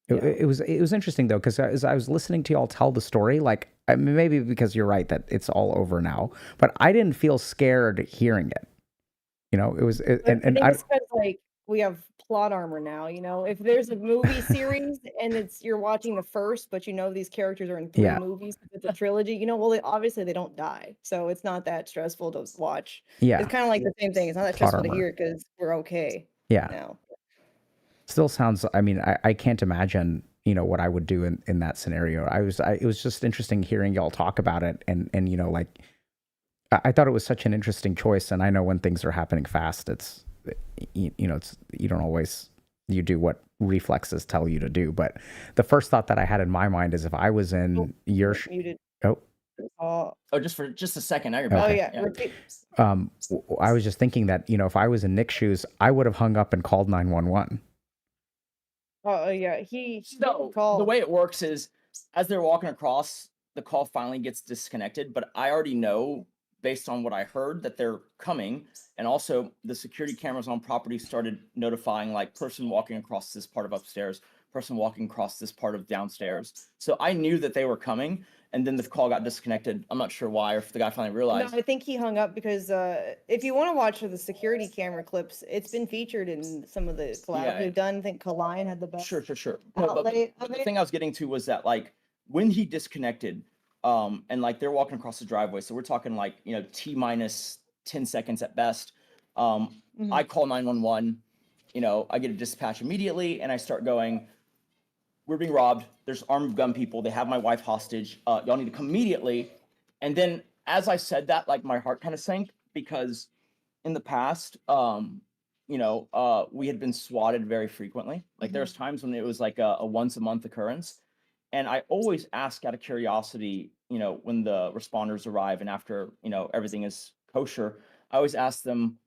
It, Yeah. it was interesting though, because as I was listening to y'all tell the story, like I mean, maybe because you're right that it's all over now, but I didn't feel scared hearing it. You know, it was, I and think I, it's because like we have plot armor now. You know, if there's a movie series and you're watching the first, but you know these characters are in 3 Yeah. movies, it's a trilogy. You know, well, obviously they don't die, so it's not that stressful to watch. yeah, It's kind of like the same thing. It's not that Plot stressful to armor. hear because we're okay yeah. now. Still sounds. I mean, I can't imagine. You know what I would do in that scenario. It was just interesting hearing y'all talk about it, and you know, like I thought it was such an interesting choice. And I know when things are happening fast, it's you know, it's you don't always you do what reflexes tell you to do. But the first thought that I had in my mind is if I was in your Muted. oh Oh, Oh, just for just a second. Now you're oh back. yeah. Repeat. I was just thinking that you know if I was in Nick's shoes, I would have hung up and called 911. Oh yeah. He So called. the way it works is, as they're walking across, the call finally gets disconnected. But I already know, based on what I heard, that they're coming, and also the security cameras on property started notifying like person walking across this part of upstairs, person walking across this part of downstairs. So I knew that they were coming, and then the call got disconnected. I'm not sure why, or if the guy finally No, realized. I think he hung up because if you want to watch the security camera clips, it's been featured in some of the collabs Yeah. we've done. I think Hotline had the best. Sure. No, Outlay but of the it. thing I was getting to was that like when he disconnected, and like they're walking across the driveway, so we're talking like T minus 10 seconds at best. I call 911. I get a dispatch immediately, and I start going, "We're being robbed. There's armed gun people. They have my wife hostage. Y'all need to come immediately." And then as I said that, like my heart kind of sank because in the past, we had been swatted very frequently. Like there's times when it was like a once a month occurrence. And I always ask out of curiosity, when the responders arrive and after, everything is kosher, I always ask them,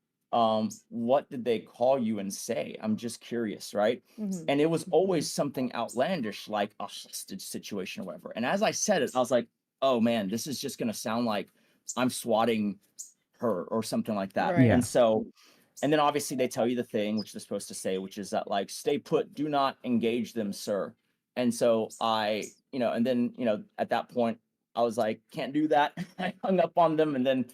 what did they call you and say? I'm just curious, right? And it was always something outlandish, like a hostage situation or whatever. And as I said it, I was like, oh man, this is just going to sound like I'm swatting her or something like that. Right. Yeah. And so, and then obviously they tell you the thing which they're supposed to say, which is that like, stay put, do not engage them, sir. And so and then, at that point I was like, can't do that. I hung up on them. And then,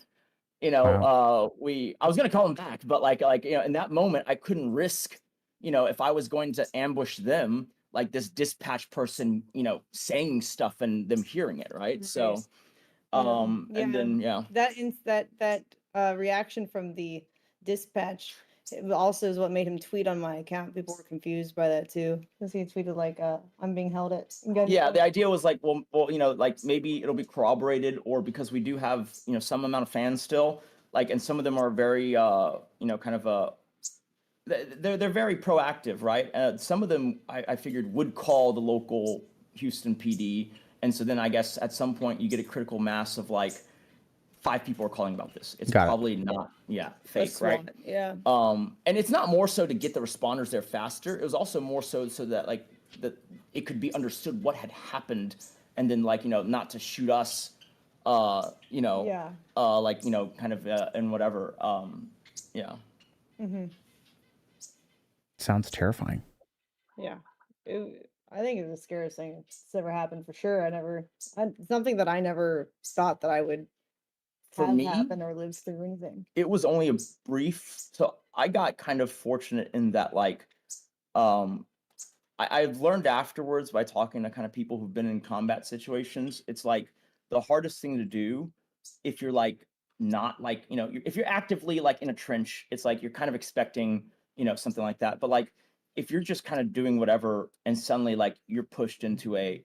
Wow. I was going to call them back, but in that moment I couldn't risk, if I was going to ambush them, like this dispatch person, saying stuff and them hearing it. Right. So, and then, that reaction from the dispatch also is what made him tweet on my account. People were confused by that too, because he tweeted like, "I'm being held at." yeah, the idea was like, well, like maybe it'll be corroborated, or because we do have, some amount of fans still, like, and some of them are very, kind of they're very proactive, right? Some of them I figured would call the local Houston PD, and so then I guess at some point you get a critical mass of like 5 people are calling about this. It's Got it. probably not, fake, right? SWAT, yeah. And it's not more so to get the responders there faster. It was also more so that like that it could be understood what had happened, and then like not to shoot us, Yeah. kind of and whatever. Yeah. Sounds terrifying. Yeah. I think it's the scariest thing that's ever happened for sure. Something that I never thought that I would For have me, happen or live through or anything. it was only a brief. So I got kind of fortunate in that like, I've learned afterwards by talking to kind of people who've been in combat situations. It's like the hardest thing to do if you're like not like, if you're actively like in a trench, it's like you're kind of expecting, something like that. But like if you're just kind of doing whatever and suddenly like you're pushed into a,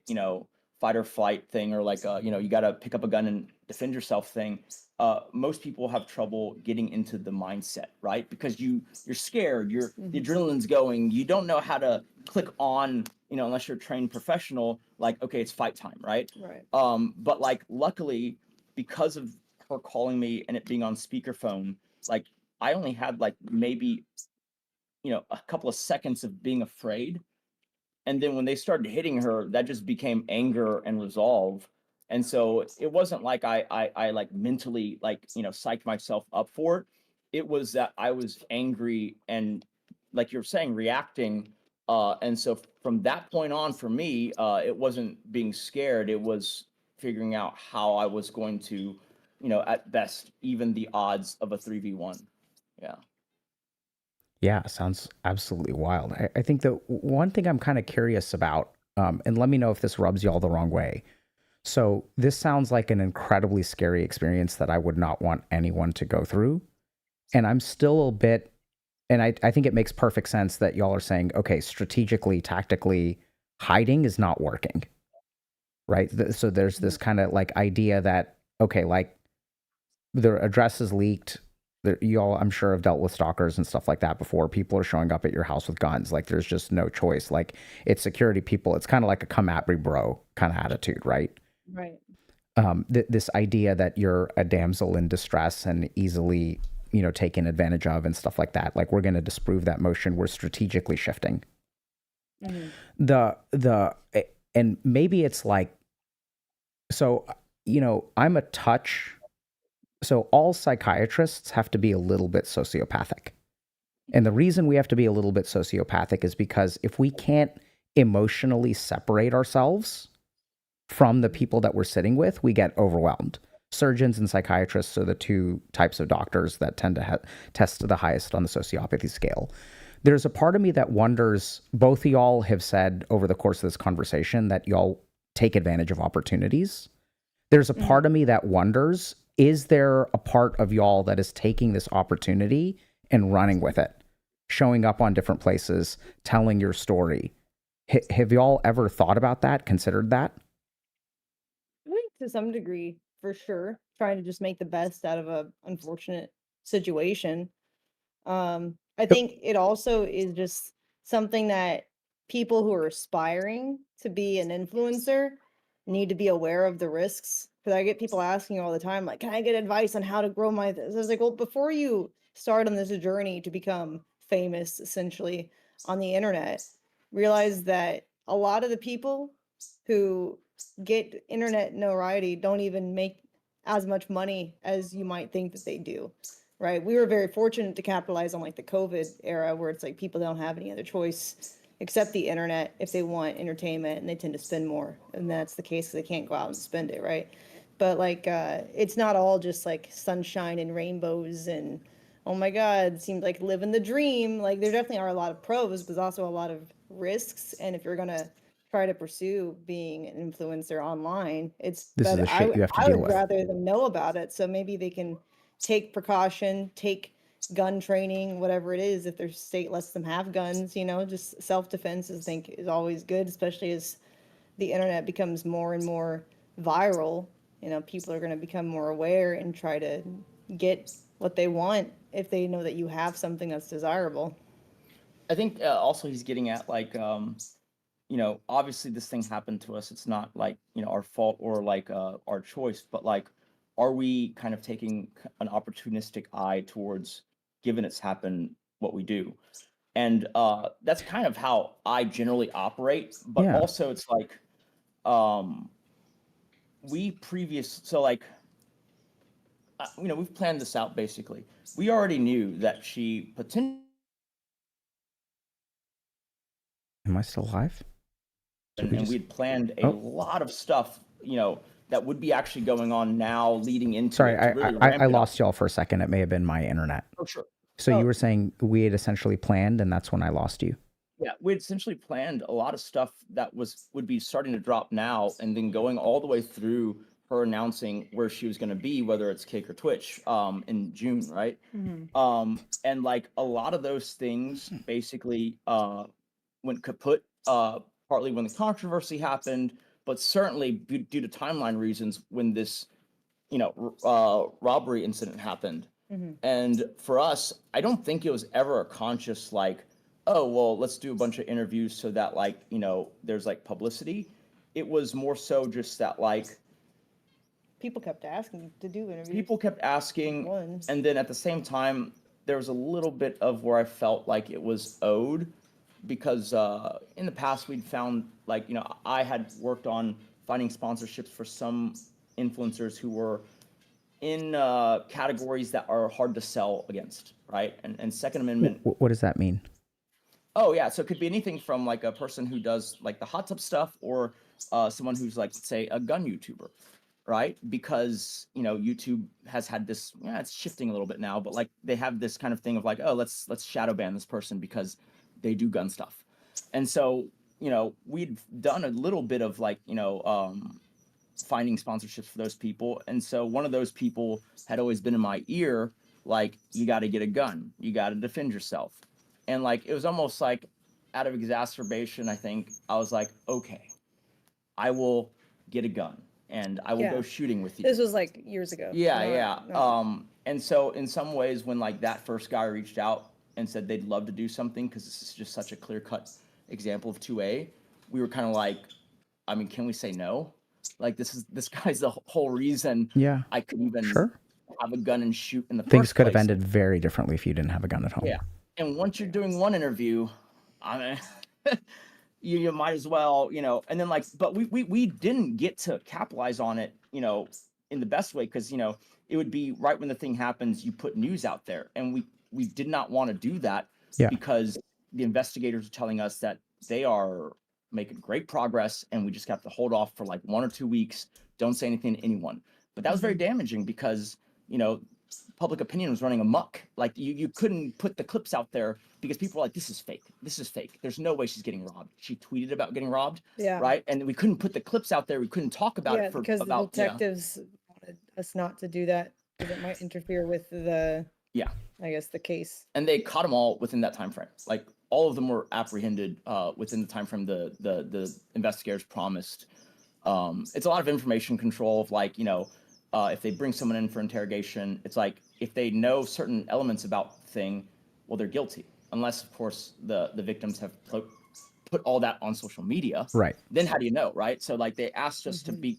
fight or flight thing, or like, you got to pick up a gun and defend yourself thing. Most people have trouble getting into the mindset, right? Because you're scared, the adrenaline's going, you don't know how to click on unless you're a trained professional, like, okay, it's fight time, right? Right. But like, luckily, because of her calling me and it being on speakerphone, like, I only had like maybe, a couple of seconds of being afraid. And then when they started hitting her, that just became anger and resolve. And so it wasn't like I like mentally like, psyched myself up for it. It was that I was angry and, like you're saying, reacting. And so from that point on, for me, it wasn't being scared. It was figuring out how I was going to, at best, even the odds of a 3v1. Yeah. Yeah, sounds absolutely wild. I think the one thing I'm kind of curious about, and let me know if this rubs you all the wrong way. So this sounds like an incredibly scary experience that I would not want anyone to go through. And I'm still a bit, and I think it makes perfect sense that y'all are saying, okay, strategically, tactically, hiding is not working, right? So there's this kind of like idea that, okay, like the address is leaked. Y'all, I'm sure, have dealt with stalkers and stuff like that before. People are showing up at your house with guns. Like, there's just no choice. Like, it's security people. It's kind of like a come at me, bro kind of attitude, right? Right. This idea that you're a damsel in distress and easily, taken advantage of and stuff like that. Like, we're going to disprove that motion. We're strategically shifting. And maybe it's like, so, I'm a touch. So all psychiatrists have to be a little bit sociopathic. And the reason we have to be a little bit sociopathic is because if we can't emotionally separate ourselves from the people that we're sitting with, we get overwhelmed. Surgeons and psychiatrists are the two types of doctors that tend to test the highest on the sociopathy scale. There's a part of me that wonders, both of y'all have said over the course of this conversation that y'all take advantage of opportunities. There's a part of me that wonders, is there a part of y'all that is taking this opportunity and running with it, showing up on different places, telling your story? Have y'all ever thought about that, considered that? I think to some degree, for sure, trying to just make the best out of a unfortunate situation. I think it also is just something that people who are aspiring to be an influencer need to be aware of the risks. Because I get people asking all the time, like, can I get advice on how to grow my this? I was like, well, before you start on this journey to become famous, essentially, on the internet, realize that a lot of the people who get internet notoriety don't even make as much money as you might think that they do. Right. We were very fortunate to capitalize on like the COVID era where it's like people don't have any other choice except the internet if they want entertainment, and they tend to spend more. And that's the case because they can't go out and spend it. Right. But like, it's not all just like sunshine and rainbows and, oh my God, it seems like living the dream. Like, there definitely are a lot of pros, but there's also a lot of risks. And if you're going to try to pursue being an influencer online, it's This is better. the shit you have to I deal would with. rather them know about it. So maybe they can take precaution, take gun training, whatever it is. If their state lets them have guns, just self-defense, I think, is always good, especially as the internet becomes more and more viral. People are going to become more aware and try to get what they want if they know that you have something that's desirable. I think also he's getting at like, obviously this thing happened to us. It's not like, our fault or like our choice, but like, are we kind of taking an opportunistic eye towards, given it's happened, what we do? And that's kind of how I generally operate. But Yeah. also it's like, so like, we've planned this out basically. We already knew that she potentially. Am I still live? And we had planned a lot of stuff, that would be actually going on now, leading into Sorry, it to really I ramp it up. lost y'all for a second. It may have been my internet. Oh, sure. So you were saying we had essentially planned, and that's when I lost you. Yeah, we had essentially planned a lot of stuff that would be starting to drop now, and then going all the way through her announcing where she was going to be, whether it's Cake or Twitch, in June, right? And like a lot of those things basically went kaput, partly when the controversy happened, but certainly due to timeline reasons when this, robbery incident happened. And for us, I don't think it was ever a conscious like, oh, well, let's do a bunch of interviews so that like, there's like publicity. It was more so just that like People kept asking to do interviews. people kept asking, Ones. and then at the same time, there was a little bit of where I felt like it was owed because in the past we'd found like, I had worked on finding sponsorships for some influencers who were in categories that are hard to sell against, right? And Second Amendment. What does that mean? Oh yeah, so it could be anything from like a person who does like the hot tub stuff, or someone who's like, let's say, a gun YouTuber, right? Because YouTube has had this, it's shifting a little bit now, but like they have this kind of thing of like, oh, let's shadow ban this person because they do gun stuff, and so we'd done a little bit of like finding sponsorships for those people, and so one of those people had always been in my ear, like, you got to get a gun, you got to defend yourself. And like, it was almost like out of exacerbation, I think, I was like, okay, I will get a gun and I will go shooting with you. This was like years ago. Yeah. No. And so in some ways, when like that first guy reached out and said they'd love to do something, because this is just such a clear-cut example of 2A, we were kind of like, I mean, can we say no? Like, this guy's the whole reason I could even have a gun and shoot in the first Things could have place. ended very differently if you didn't have a gun at home. Yeah. And once you're doing one interview, I mean, you might as well, and then like, but we didn't get to capitalize on it, in the best way, because, it would be right when the thing happens, you put news out there. And we did not want to do that because the investigators are telling us that they are making great progress and we just have to hold off for like 1 or 2 weeks. Don't say anything to anyone. But that was very damaging because, public opinion was running amok. Like you couldn't put the clips out there because people were like, this is fake. This is fake. There's no way she's getting robbed. She tweeted about getting robbed. Yeah. Right. And we couldn't put the clips out there. We couldn't talk about it because the detectives wanted us not to do that because it might interfere with the I guess the case. And they caught them all within that time frame. Like all of them were apprehended within the time frame the investigators promised. It's a lot of information control of like, if they bring someone in for interrogation, it's like if they know certain elements about the thing, well, they're guilty. Unless, of course, the victims have put all that on social media. Right. Then how do you know, right? So like they asked us to be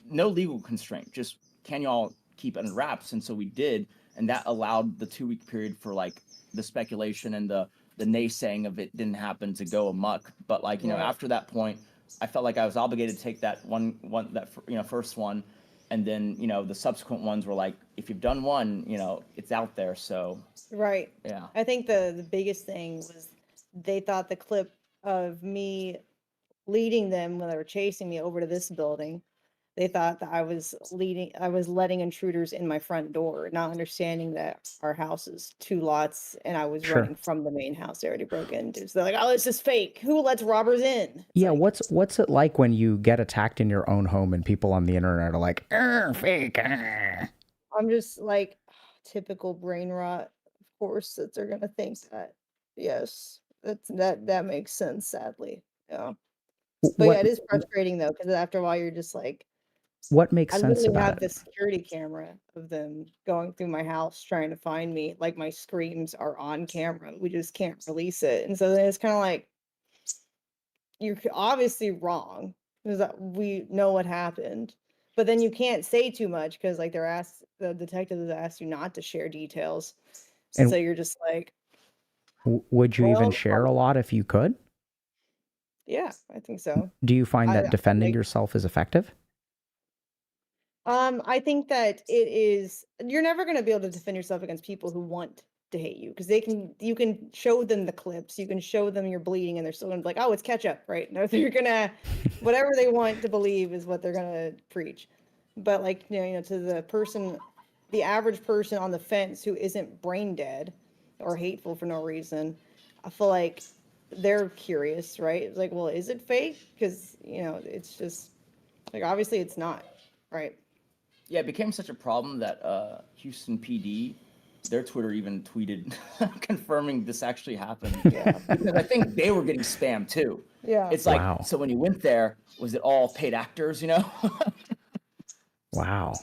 no legal constraint. Just can y'all keep it under wraps? And so we did. And that allowed the 2-week period for like the speculation and the naysaying of it didn't happen to go amok. But like, after that point, I felt like I was obligated to take that first one. And then, the subsequent ones were like, if you've done one, it's out there. So. Right. Yeah. I think the biggest thing was they thought the clip of me leading them when they were chasing me over to this building, they thought that I was letting intruders in my front door, not understanding that our house is 2 lots and I was running from the main house they already broke into. So they're like, oh, it's just fake. Who lets robbers in? It's like, what's it like when you get attacked in your own home and people on the internet are like, fake? I'm just like, typical brain rot. Of course that they're gonna think that. Yes, that makes sense, sadly. Yeah. But yeah, it is frustrating though, because after a while you're just like, what makes sense literally about have it? the security camera of them going through my house trying to find me. Like my screams are on camera. We just can't release it. And so then it's kind of like, you're obviously wrong because we know what happened. But then you can't say too much because like the detectives asked you not to share details. And so you're just like, would you even share a lot if you could? Yeah, I think so. Do you find that defending yourself is effective? I think that you're never going to be able to defend yourself against people who want to hate you because you can show them the clips, you can show them you're bleeding and they're still going to be like, oh, it's ketchup, right? No, they're going to, whatever they want to believe is what they're going to preach. But like, to the average person on the fence who isn't brain dead or hateful for no reason, I feel like they're curious, right? It's like, well, is it fake? Because, it's just like, obviously it's not, right? Yeah, it became such a problem that Houston PD, their Twitter even tweeted confirming this actually happened. Yeah. Because I think they were getting spammed too. Yeah. It's like, so when you went there, was it all paid actors, Wow.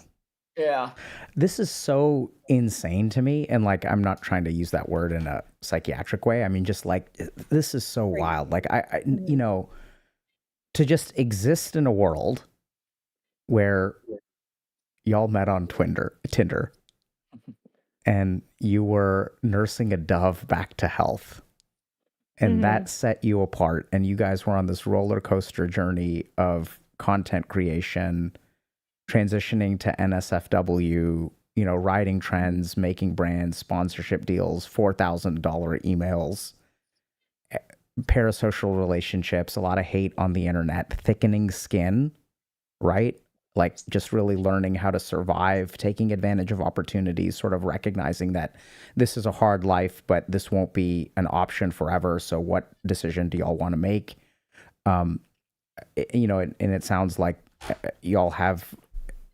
Yeah. This is so insane to me. And like, I'm not trying to use that word in a psychiatric way. I mean, just like, this is so wild. Like, you know, to just exist in a world where y'all met on Tinder, and you were nursing a dove back to health. And that set you apart. And you guys were on this roller coaster journey of content creation, transitioning to NSFW, you know, riding trends, making brands, sponsorship deals, $4,000 emails, parasocial relationships, a lot of hate on the internet, thickening skin, right? Like just really learning how to survive, taking advantage of opportunities, sort of recognizing that this is a hard life, but this won't be an option forever. So what decision do y'all want to make? You know, and it sounds like y'all have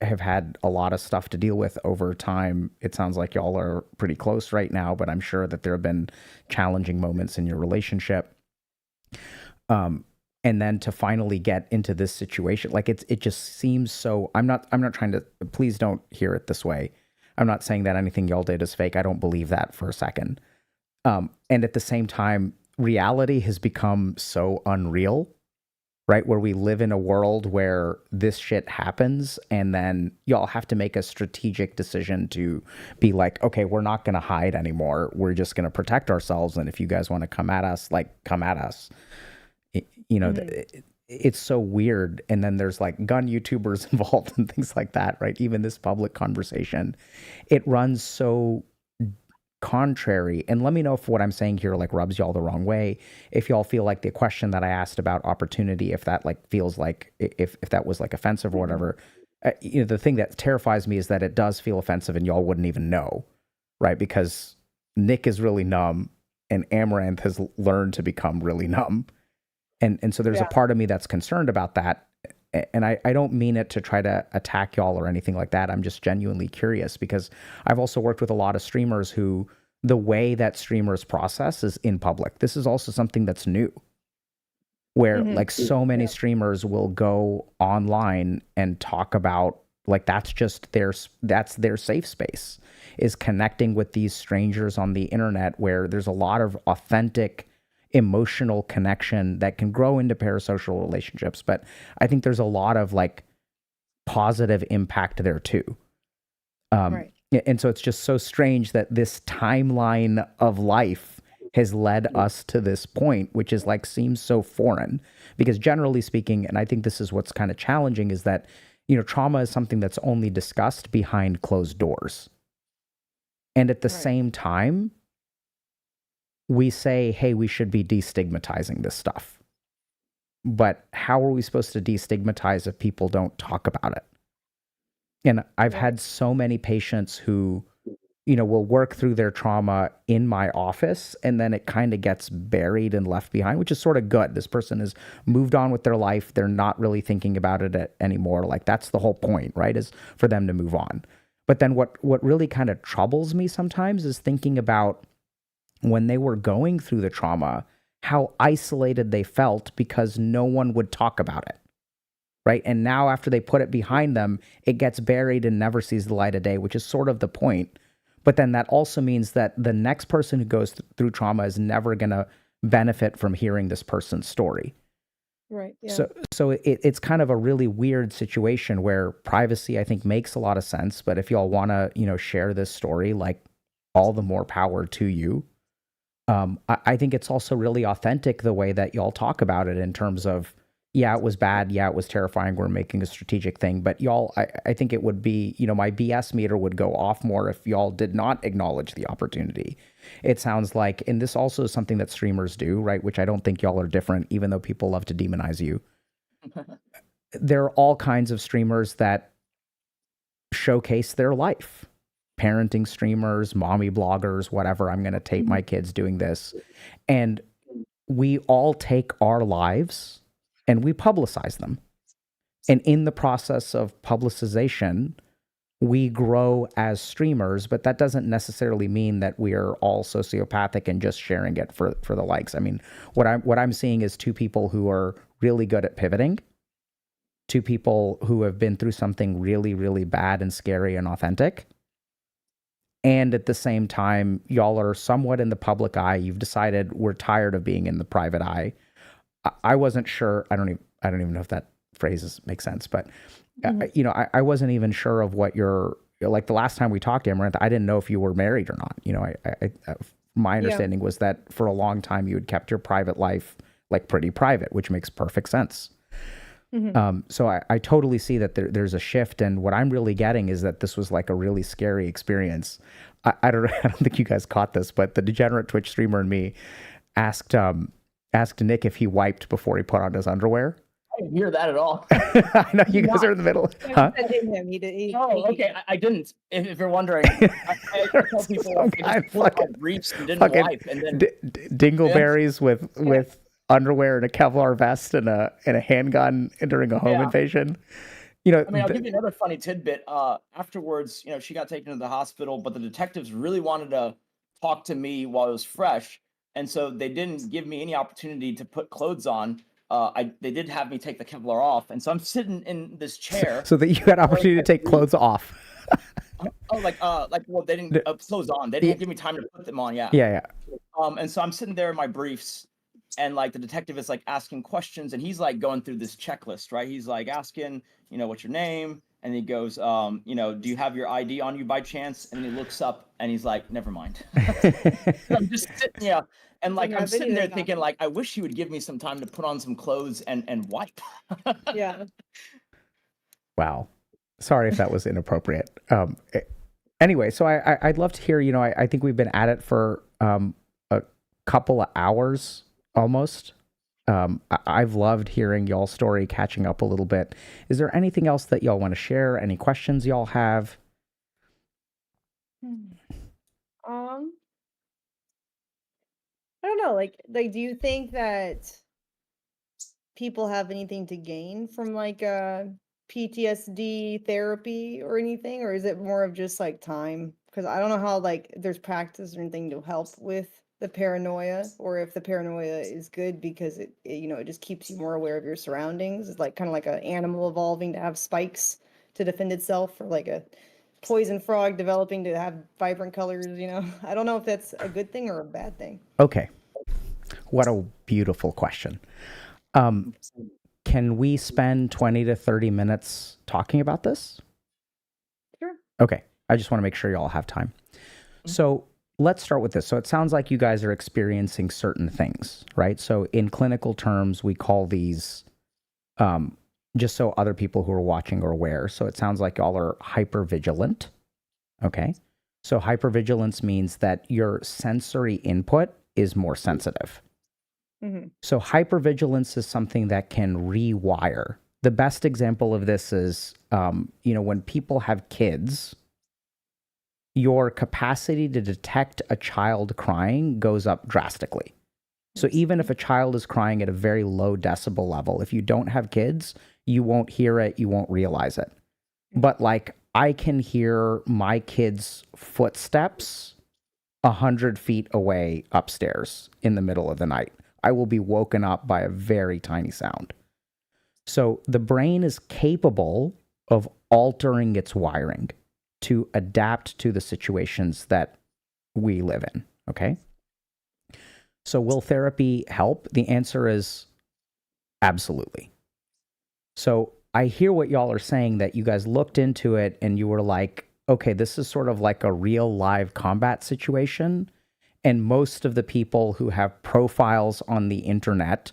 had a lot of stuff to deal with over time. It sounds like y'all are pretty close right now, but I'm sure that there have been challenging moments in your relationship. And then to finally get into this situation, like it just seems so. I'm not trying to. Please don't hear it this way. I'm not saying that anything y'all did is fake. I don't believe that for a second. And at the same time, reality has become so unreal, right? Where we live in a world where this shit happens, and then y'all have to make a strategic decision to be like, okay, we're not going to hide anymore. We're just going to protect ourselves. And if you guys want to come at us, like, come at us. You know, it's so weird. And then there's like gun YouTubers involved and things like that, right? Even this public conversation, it runs so contrary. And let me know if what I'm saying here like rubs y'all the wrong way. If y'all feel like the question that I asked about opportunity, if that like feels like if that was like offensive or whatever, you know, the thing that terrifies me is that it does feel offensive and y'all wouldn't even know, right? Because Nick is really numb and Amouranth has learned to become really numb. And so there's a part of me that's concerned about that. And I don't mean it to try to attack y'all or anything like that. I'm just genuinely curious because I've also worked with a lot of streamers who the way that streamers process is in public. This is also something that's new where like so many streamers will go online and talk about like that's their safe space is connecting with these strangers on the internet where there's a lot of authentic emotional connection that can grow into parasocial relationships. But I think there's a lot of like positive impact there too. Right. And so it's just so strange that this timeline of life has led us to this point, which is like seems so foreign because generally speaking, and I think this is what's kind of challenging is that, you know, trauma is something that's only discussed behind closed doors. And at the same time, we say, hey, we should be destigmatizing this stuff. But how are we supposed to destigmatize if people don't talk about it? And I've had so many patients who, you know, will work through their trauma in my office and then it kind of gets buried and left behind, which is sort of good. This person has moved on with their life. They're not really thinking about it anymore. Like that's the whole point, right? Is for them to move on. But then what really kind of troubles me sometimes is thinking about when they were going through the trauma, how isolated they felt because no one would talk about it, right? And now after they put it behind them, it gets buried and never sees the light of day, which is sort of the point. But then that also means that the next person who goes through trauma is never going to benefit from hearing this person's story. Right. Yeah. So it's kind of a really weird situation where privacy, I think, makes a lot of sense. But if y'all want to, you know, share this story, like all the more power to you. I think it's also really authentic the way that y'all talk about it in terms of, yeah, it was bad. Yeah, it was terrifying. We're making a strategic thing. But y'all, I think it would be, you know, my BS meter would go off more if y'all did not acknowledge the opportunity. It sounds like, and this also is something that streamers do, right? Which I don't think y'all are different, even though people love to demonize you. There are all kinds of streamers that showcase their life. Parenting streamers, mommy bloggers, whatever. I'm going to tape my kids doing this. And we all take our lives and we publicize them. And in the process of publicization, we grow as streamers, but that doesn't necessarily mean that we are all sociopathic and just sharing it for the likes. I mean, what I'm seeing is two people who are really good at pivoting to people who have been through something really, really bad and scary and authentic. And at the same time, y'all are somewhat in the public eye. You've decided we're tired of being in the private eye. I wasn't sure. I don't even know if that phrase makes sense, but you know, I wasn't even sure of what your, like the last time we talked, Amouranth, I didn't know if you were married or not. You know, my understanding was that for a long time you had kept your private life like pretty private, which makes perfect sense. So I totally see that there's a shift, and what I'm really getting is that this was like a really scary experience. I don't think you guys caught this, but the degenerate Twitch streamer and me asked Nick if he wiped before he put on his underwear. I didn't hear that at all. I know you guys are in the middle. Huh? Okay. I didn't. If you're wondering, I tell people I just put on briefs and didn't wipe, and then dingleberries with underwear and a Kevlar vest and a handgun during a home invasion. You know, I mean, I'll give you another funny tidbit. Afterwards, you know, she got taken to the hospital, but the detectives really wanted to talk to me while it was fresh, and so they didn't give me any opportunity to put clothes on. They did have me take the Kevlar off, and so I'm sitting in this chair. So that you had opportunity to take clothes off. Well, they didn't clothes on. They didn't give me time to put them on. Yeah. And so I'm sitting there in my briefs, and like the detective is like asking questions, and he's like going through this checklist, right? He's like asking, you know, what's your name? And he goes, you know, do you have your ID on you by chance? And then he looks up and he's like, never mind. I'm just sitting, and like I'm sitting there thinking, like, I wish he would give me some time to put on some clothes and wipe. Yeah. Wow. Sorry if that was inappropriate. Anyway, so I'd love to hear, you know, I think we've been at it for a couple of hours almost. I've loved hearing y'all's story, catching up a little bit. Is there anything else that y'all want to share? Any questions y'all have? I don't know. Like, do you think that people have anything to gain from like PTSD therapy or anything, or is it more of just like time? Because I don't know how like there's practice or anything to help with the paranoia, or if the paranoia is good because it you know, it just keeps you more aware of your surroundings. It's like kind of like an animal evolving to have spikes to defend itself, or like a poison frog developing to have vibrant colors, you know. I don't know if that's a good thing or a bad thing. Okay. What a beautiful question. Can we spend 20 to 30 minutes talking about this? Sure. Okay. I just want to make sure you all have time. So let's start with this. So it sounds like you guys are experiencing certain things, right? So in clinical terms, we call these, just so other people who are watching are aware. So it sounds like y'all are hypervigilant. Okay. So hypervigilance means that your sensory input is more sensitive. So hypervigilance is something that can rewire. The best example of this is, you know, when people have kids, your capacity to detect a child crying goes up drastically. So even if a child is crying at a very low decibel level, if you don't have kids, you won't hear it, you won't realize it. But like, I can hear my kids' footsteps 100 feet away upstairs in the middle of the night. I will be woken up by a very tiny sound. So the brain is capable of altering its wiring to adapt to the situations that we live in, okay? So will therapy help? The answer is absolutely. So I hear what y'all are saying, that you guys looked into it and you were like, okay, this is sort of like a real live combat situation. And most of the people who have profiles on the internet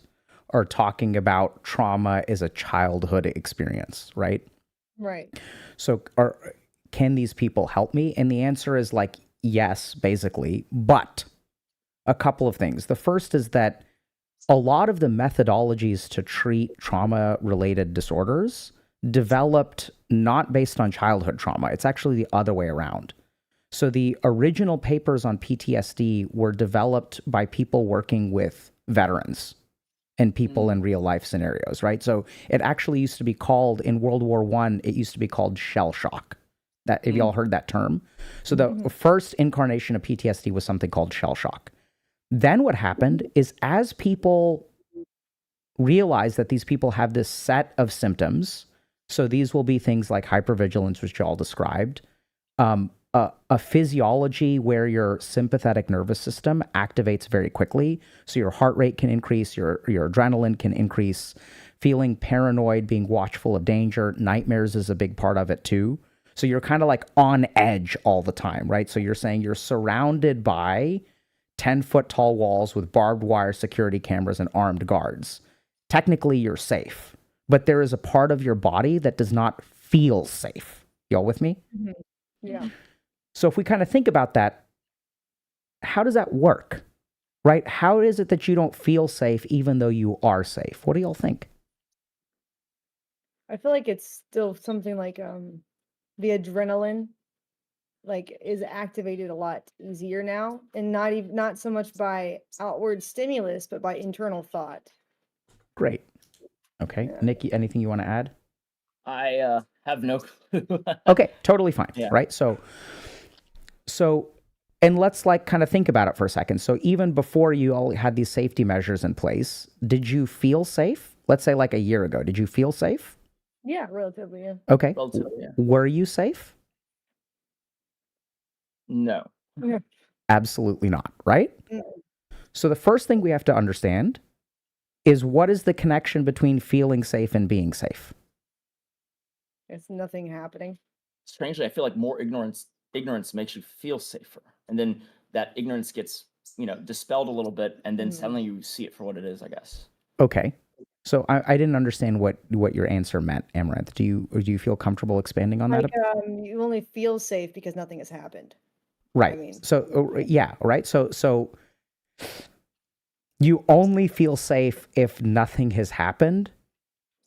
are talking about trauma as a childhood experience, right? Right. So can these people help me? And the answer is like, yes, basically. But a couple of things. The first is that a lot of the methodologies to treat trauma-related disorders developed not based on childhood trauma. It's actually the other way around. So the original papers on PTSD were developed by people working with veterans and people in real life scenarios, right? So it actually used to be called, in World War I, it used to be called shell shock. That, have y'all heard that term? So the first incarnation of PTSD was something called shell shock. Then what happened is, as people realize that these people have this set of symptoms. So these will be things like hypervigilance, which you all described, a physiology where your sympathetic nervous system activates very quickly. So your heart rate can increase, your adrenaline can increase, feeling paranoid, being watchful of danger. Nightmares is a big part of it too. So you're kind of like on edge all the time, right? So you're saying you're surrounded by 10-foot tall walls with barbed wire security cameras and armed guards. Technically, you're safe, but there is a part of your body that does not feel safe. Y'all with me? Mm-hmm. Yeah. So if we kind of think about that, how does that work, right? How is it that you don't feel safe even though you are safe? What do y'all think? I feel like it's still something like the adrenaline like is activated a lot easier now, and not so much by outward stimulus but by internal thought. Great. Okay. Yeah. Nikki, anything you want to add? I have no clue. Okay, totally fine. Yeah. Right? So and let's like kind of think about it for a second. So even before you all had these safety measures in place, did you feel safe? Let's say like a year ago, did you feel safe? Yeah, relatively. Yeah. Okay. Relatively, yeah. Were you safe? No. Absolutely not, right? No. So the first thing we have to understand is what is the connection between feeling safe and being safe? It's nothing happening. Strangely, I feel like more ignorance makes you feel safer, and then that ignorance gets dispelled a little bit, and then suddenly you see it for what it is, I guess. Okay. So I didn't understand what your answer meant, Amouranth. Do you feel comfortable expanding on that? Like you only feel safe because nothing has happened. Right. I mean, So yeah, right. So you only feel safe if nothing has happened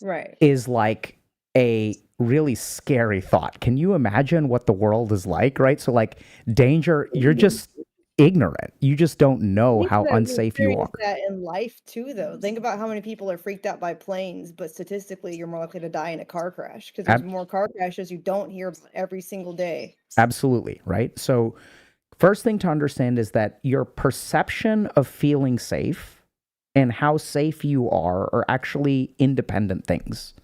right. is like a really scary thought. Can you imagine what the world is like, right? So like danger, you're just ignorant. You just don't know how unsafe you are. That in life too, though. Think about how many people are freaked out by planes, but statistically, you're more likely to die in a car crash because there's more car crashes you don't hear about every single day. Absolutely, right? So first thing to understand is that your perception of feeling safe and how safe you are actually independent things.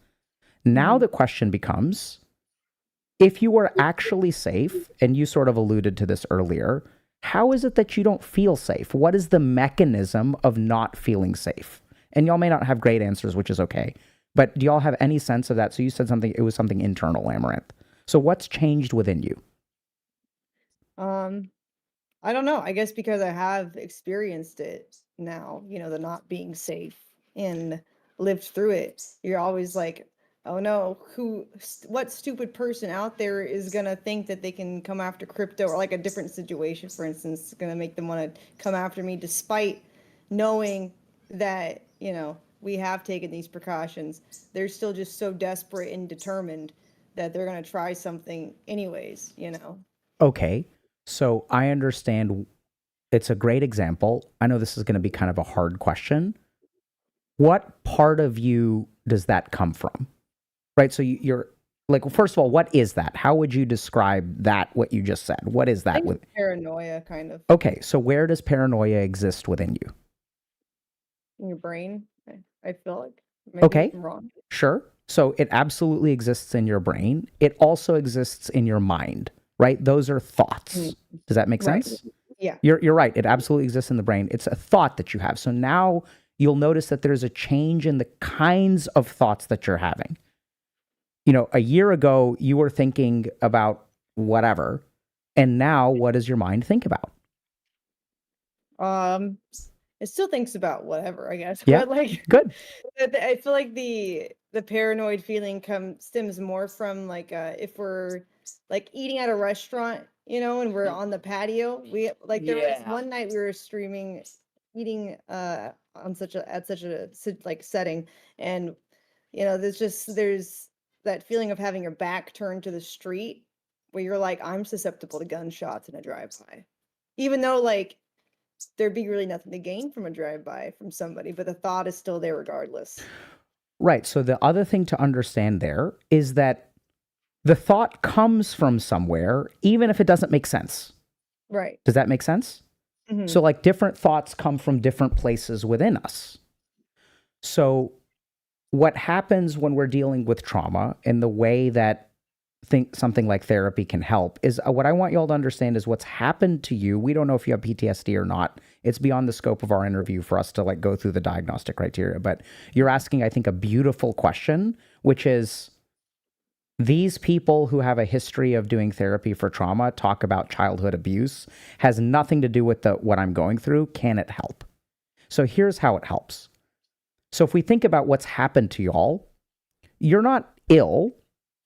Now the question becomes, if you are actually safe, and you sort of alluded to this earlier, how is it that you don't feel safe? What is the mechanism of not feeling safe? And y'all may not have great answers, which is okay. But do y'all have any sense of that? So you said it was something internal, Amouranth. So what's changed within you? I don't know. I guess because I have experienced it now, the not being safe and lived through it. You're always like, oh no, what stupid person out there is going to think that they can come after crypto, or like a different situation, for instance, going to make them want to come after me despite knowing that, we have taken these precautions. They're still just so desperate and determined that they're going to try something anyways, Okay. So I understand. It's a great example. I know this is going to be kind of a hard question. What part of you does that come from? Right. So you're like, first of all, what is that? How would you describe that, what you just said? What is that? I think paranoia, kind of. Okay. So where does paranoia exist within you? In your brain, I feel like. Maybe Okay. I'm wrong. Sure. So it absolutely exists in your brain. It also exists in your mind, right? Those are thoughts. Does that make sense? Right. Yeah. You're right. It absolutely exists in the brain. It's a thought that you have. So now you'll notice that there's a change in the kinds of thoughts that you're having. A year ago, you were thinking about whatever. And now what does your mind think about? It still thinks about whatever, I guess. Yeah. But like, Good. I feel like the paranoid feeling stems more from like if we're like eating at a restaurant, and we're on the patio. We like there was one night we were eating on such a like setting, and there's that feeling of having your back turned to the street where you're like, I'm susceptible to gunshots in a drive-by, even though like there'd be really nothing to gain from a drive-by from somebody, but the thought is still there regardless. Right. So the other thing to understand there is that the thought comes from somewhere, even if it doesn't make sense. Right. Does that make sense? Mm-hmm. So like different thoughts come from different places within us. So what happens when we're dealing with trauma and the way that something like therapy can help is what I want y'all to understand is what's happened to you. We don't know if you have PTSD or not. It's beyond the scope of our interview for us to like go through the diagnostic criteria, but you're asking, I think, a beautiful question, which is these people who have a history of doing therapy for trauma talk about childhood abuse has nothing to do with what I'm going through. Can it help? So here's how it helps. So if we think about what's happened to y'all, you're not ill.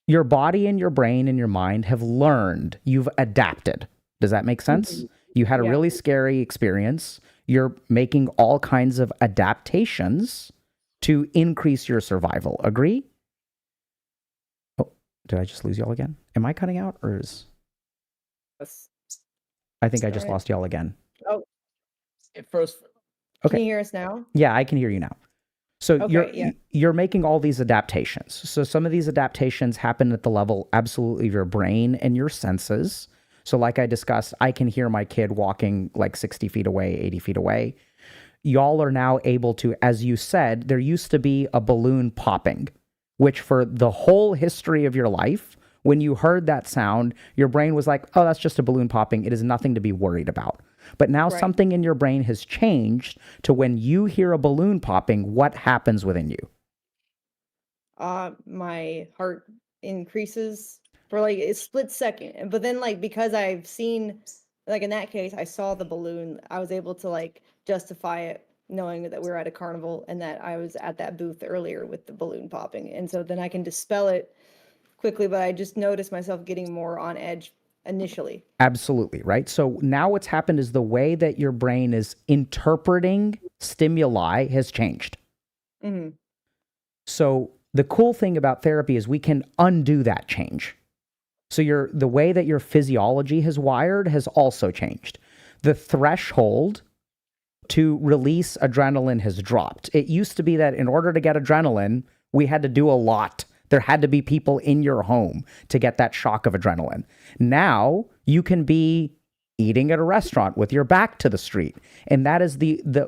Your body and your brain and your mind have learned. You've adapted. Does that make sense? You had a really scary experience. You're making all kinds of adaptations to increase your survival. Agree? Oh, did I just lose y'all again? Am I cutting out or is... I think I just lost y'all again. Oh, At first, Okay. can you hear us now? Yeah, I can hear you now. So Okay, you're making all these adaptations. So some of these adaptations happen at the level absolutely of your brain and your senses. So like I discussed, I can hear my kid walking like 60 feet away, 80 feet away. Y'all are now able to, as you said, there used to be a balloon popping, which for the whole history of your life, when you heard that sound, your brain was like, oh, that's just a balloon popping. It is nothing to be worried about. But now something in your brain has changed to when you hear a balloon popping, what happens within you? My heart increases for like a split second. But then like because I've seen like in that case, I saw the balloon, I was able to like justify it knowing that we were at a carnival and that I was at that booth earlier with the balloon popping. And so then I can dispel it quickly, but I just noticed myself getting more on edge initially. Absolutely, right? So now what's happened is the way that your brain is interpreting stimuli has changed. Mm-hmm. So the cool thing about therapy is we can undo that change. So the way that your physiology has wired has also changed. The threshold to release adrenaline has dropped. It used to be that in order to get adrenaline, we had to do a lot. There had to be people in your home to get that shock of adrenaline. Now you can be eating at a restaurant with your back to the street. And that is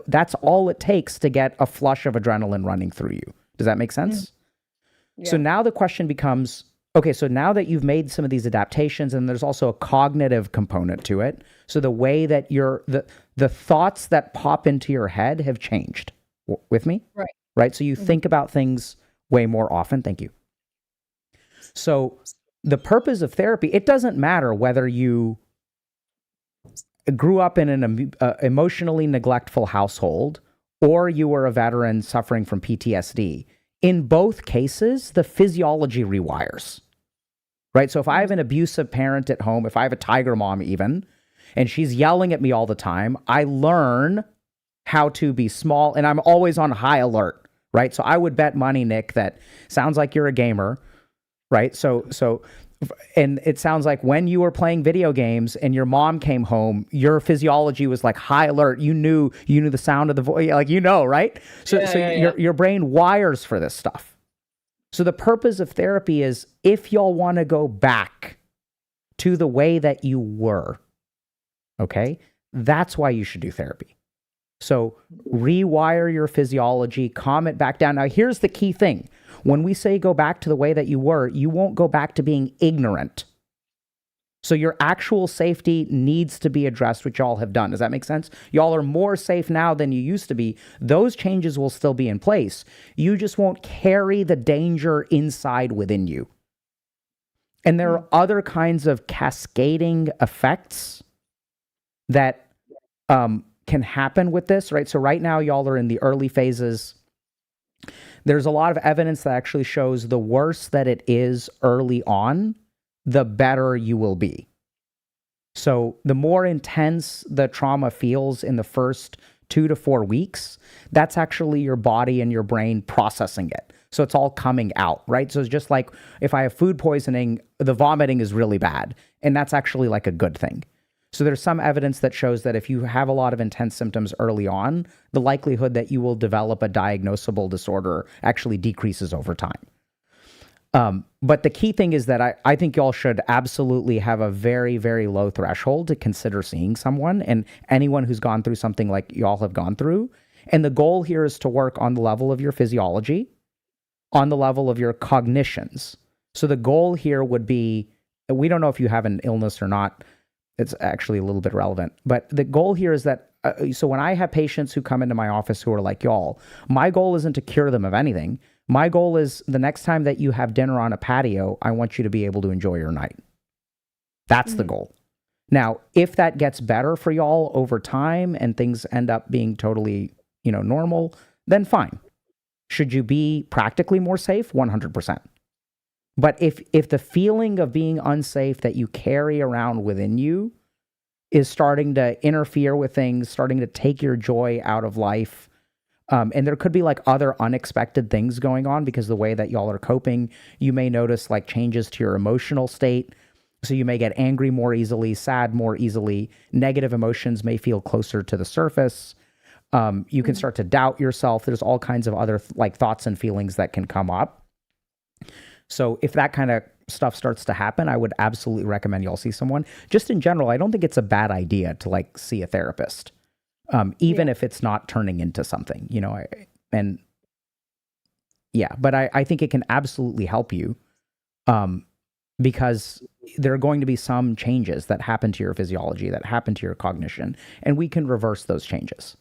that's all it takes to get a flush of adrenaline running through you. Does that make sense? Yeah. So now the question becomes, okay, so now that you've made some of these adaptations and there's also a cognitive component to it. So the way that the thoughts that pop into your head have changed. With me? Right. So you think about things way more often. Thank you. So the purpose of therapy, it doesn't matter whether you grew up in an emotionally neglectful household or you were a veteran suffering from PTSD. In both cases, the physiology rewires, right? So if I have an abusive parent at home, if I have a tiger mom even, and she's yelling at me all the time, I learn how to be small and I'm always on high alert, right? So I would bet money, Nick, that sounds like you're a gamer. Right. So, and it sounds like when you were playing video games and your mom came home, your physiology was like high alert. You knew the sound of the voice, like, right? So, your brain wires for this stuff. So the purpose of therapy is if y'all want to go back to the way that you were, okay, that's why you should do therapy. So rewire your physiology, calm it back down. Now, here's the key thing. When we say go back to the way that you were, you won't go back to being ignorant. So your actual safety needs to be addressed, which y'all have done. Does that make sense? Y'all are more safe now than you used to be. Those changes will still be in place. You just won't carry the danger inside within you. And there are other kinds of cascading effects that can happen with this, right? So right now, y'all are in the early phases. There's a lot of evidence that actually shows the worse that it is early on, the better you will be. So the more intense the trauma feels in the first 2 to 4 weeks, that's actually your body and your brain processing it. So it's all coming out, right? So it's just like if I have food poisoning, the vomiting is really bad. And that's actually like a good thing. So there's some evidence that shows that if you have a lot of intense symptoms early on, the likelihood that you will develop a diagnosable disorder actually decreases over time. But the key thing is that I think y'all should absolutely have a very, very low threshold to consider seeing someone. And anyone who's gone through something like y'all have gone through, And the goal here is to work on the level of your physiology, on the level of your cognitions. So the goal here would be, we don't know if you have an illness or not. It's actually a little bit relevant. But the goal here is that, so when I have patients who come into my office who are like y'all, my goal isn't to cure them of anything. My goal is the next time that you have dinner on a patio, I want you to be able to enjoy your night. That's the goal. Now, if that gets better for y'all over time and things end up being totally, normal, then fine. Should you be practically more safe? 100%. But if the feeling of being unsafe that you carry around within you is starting to interfere with things, starting to take your joy out of life, and there could be like other unexpected things going on because the way that y'all are coping, you may notice like changes to your emotional state. So you may get angry more easily, sad more easily. Negative emotions may feel closer to the surface. You can start to doubt yourself. There's all kinds of other like thoughts and feelings that can come up. So if that kind of stuff starts to happen, I would absolutely recommend y'all see someone. Just in general, I don't think it's a bad idea to like see a therapist, even if it's not turning into something, but I think it can absolutely help you because there are going to be some changes that happen to your physiology, that happen to your cognition, and we can reverse those changes.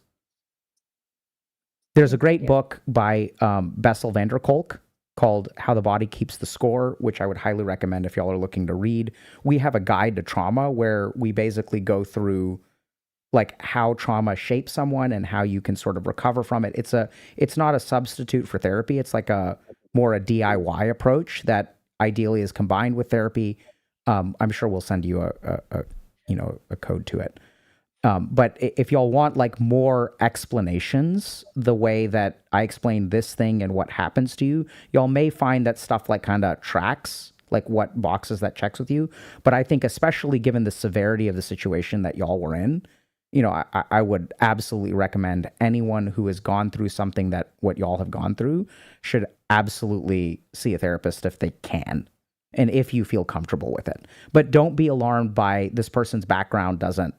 There's a great book by Bessel van der Kolk called How the Body Keeps the Score, which I would highly recommend if y'all are looking to read. We have a guide to trauma where we basically go through like how trauma shapes someone and how you can sort of recover from it. It's not a substitute for therapy. It's like more a DIY approach that ideally is combined with therapy. I'm sure we'll send you a code to it. But if y'all want like more explanations, the way that I explain this thing and what happens to you, y'all may find that stuff like kind of tracks, like what boxes that checks with you. But I think especially given the severity of the situation that y'all were in, I would absolutely recommend anyone who has gone through something that what y'all have gone through should absolutely see a therapist if they can. And if you feel comfortable with it. But don't be alarmed by this person's background doesn't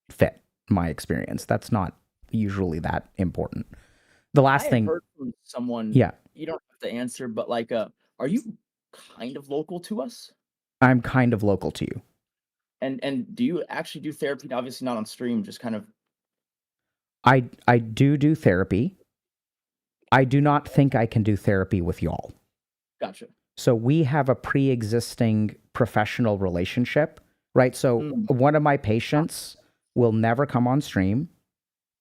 fit my experience. That's not usually that important. The last thing, heard from someone, yeah, you don't have to answer, but like, are you kind of local to us? I'm kind of local to you. And do you actually do therapy? Obviously not on stream, just kind of. I do therapy. I do not think I can do therapy with y'all. Gotcha. So we have a pre-existing professional relationship, right? So one of my patients will never come on stream.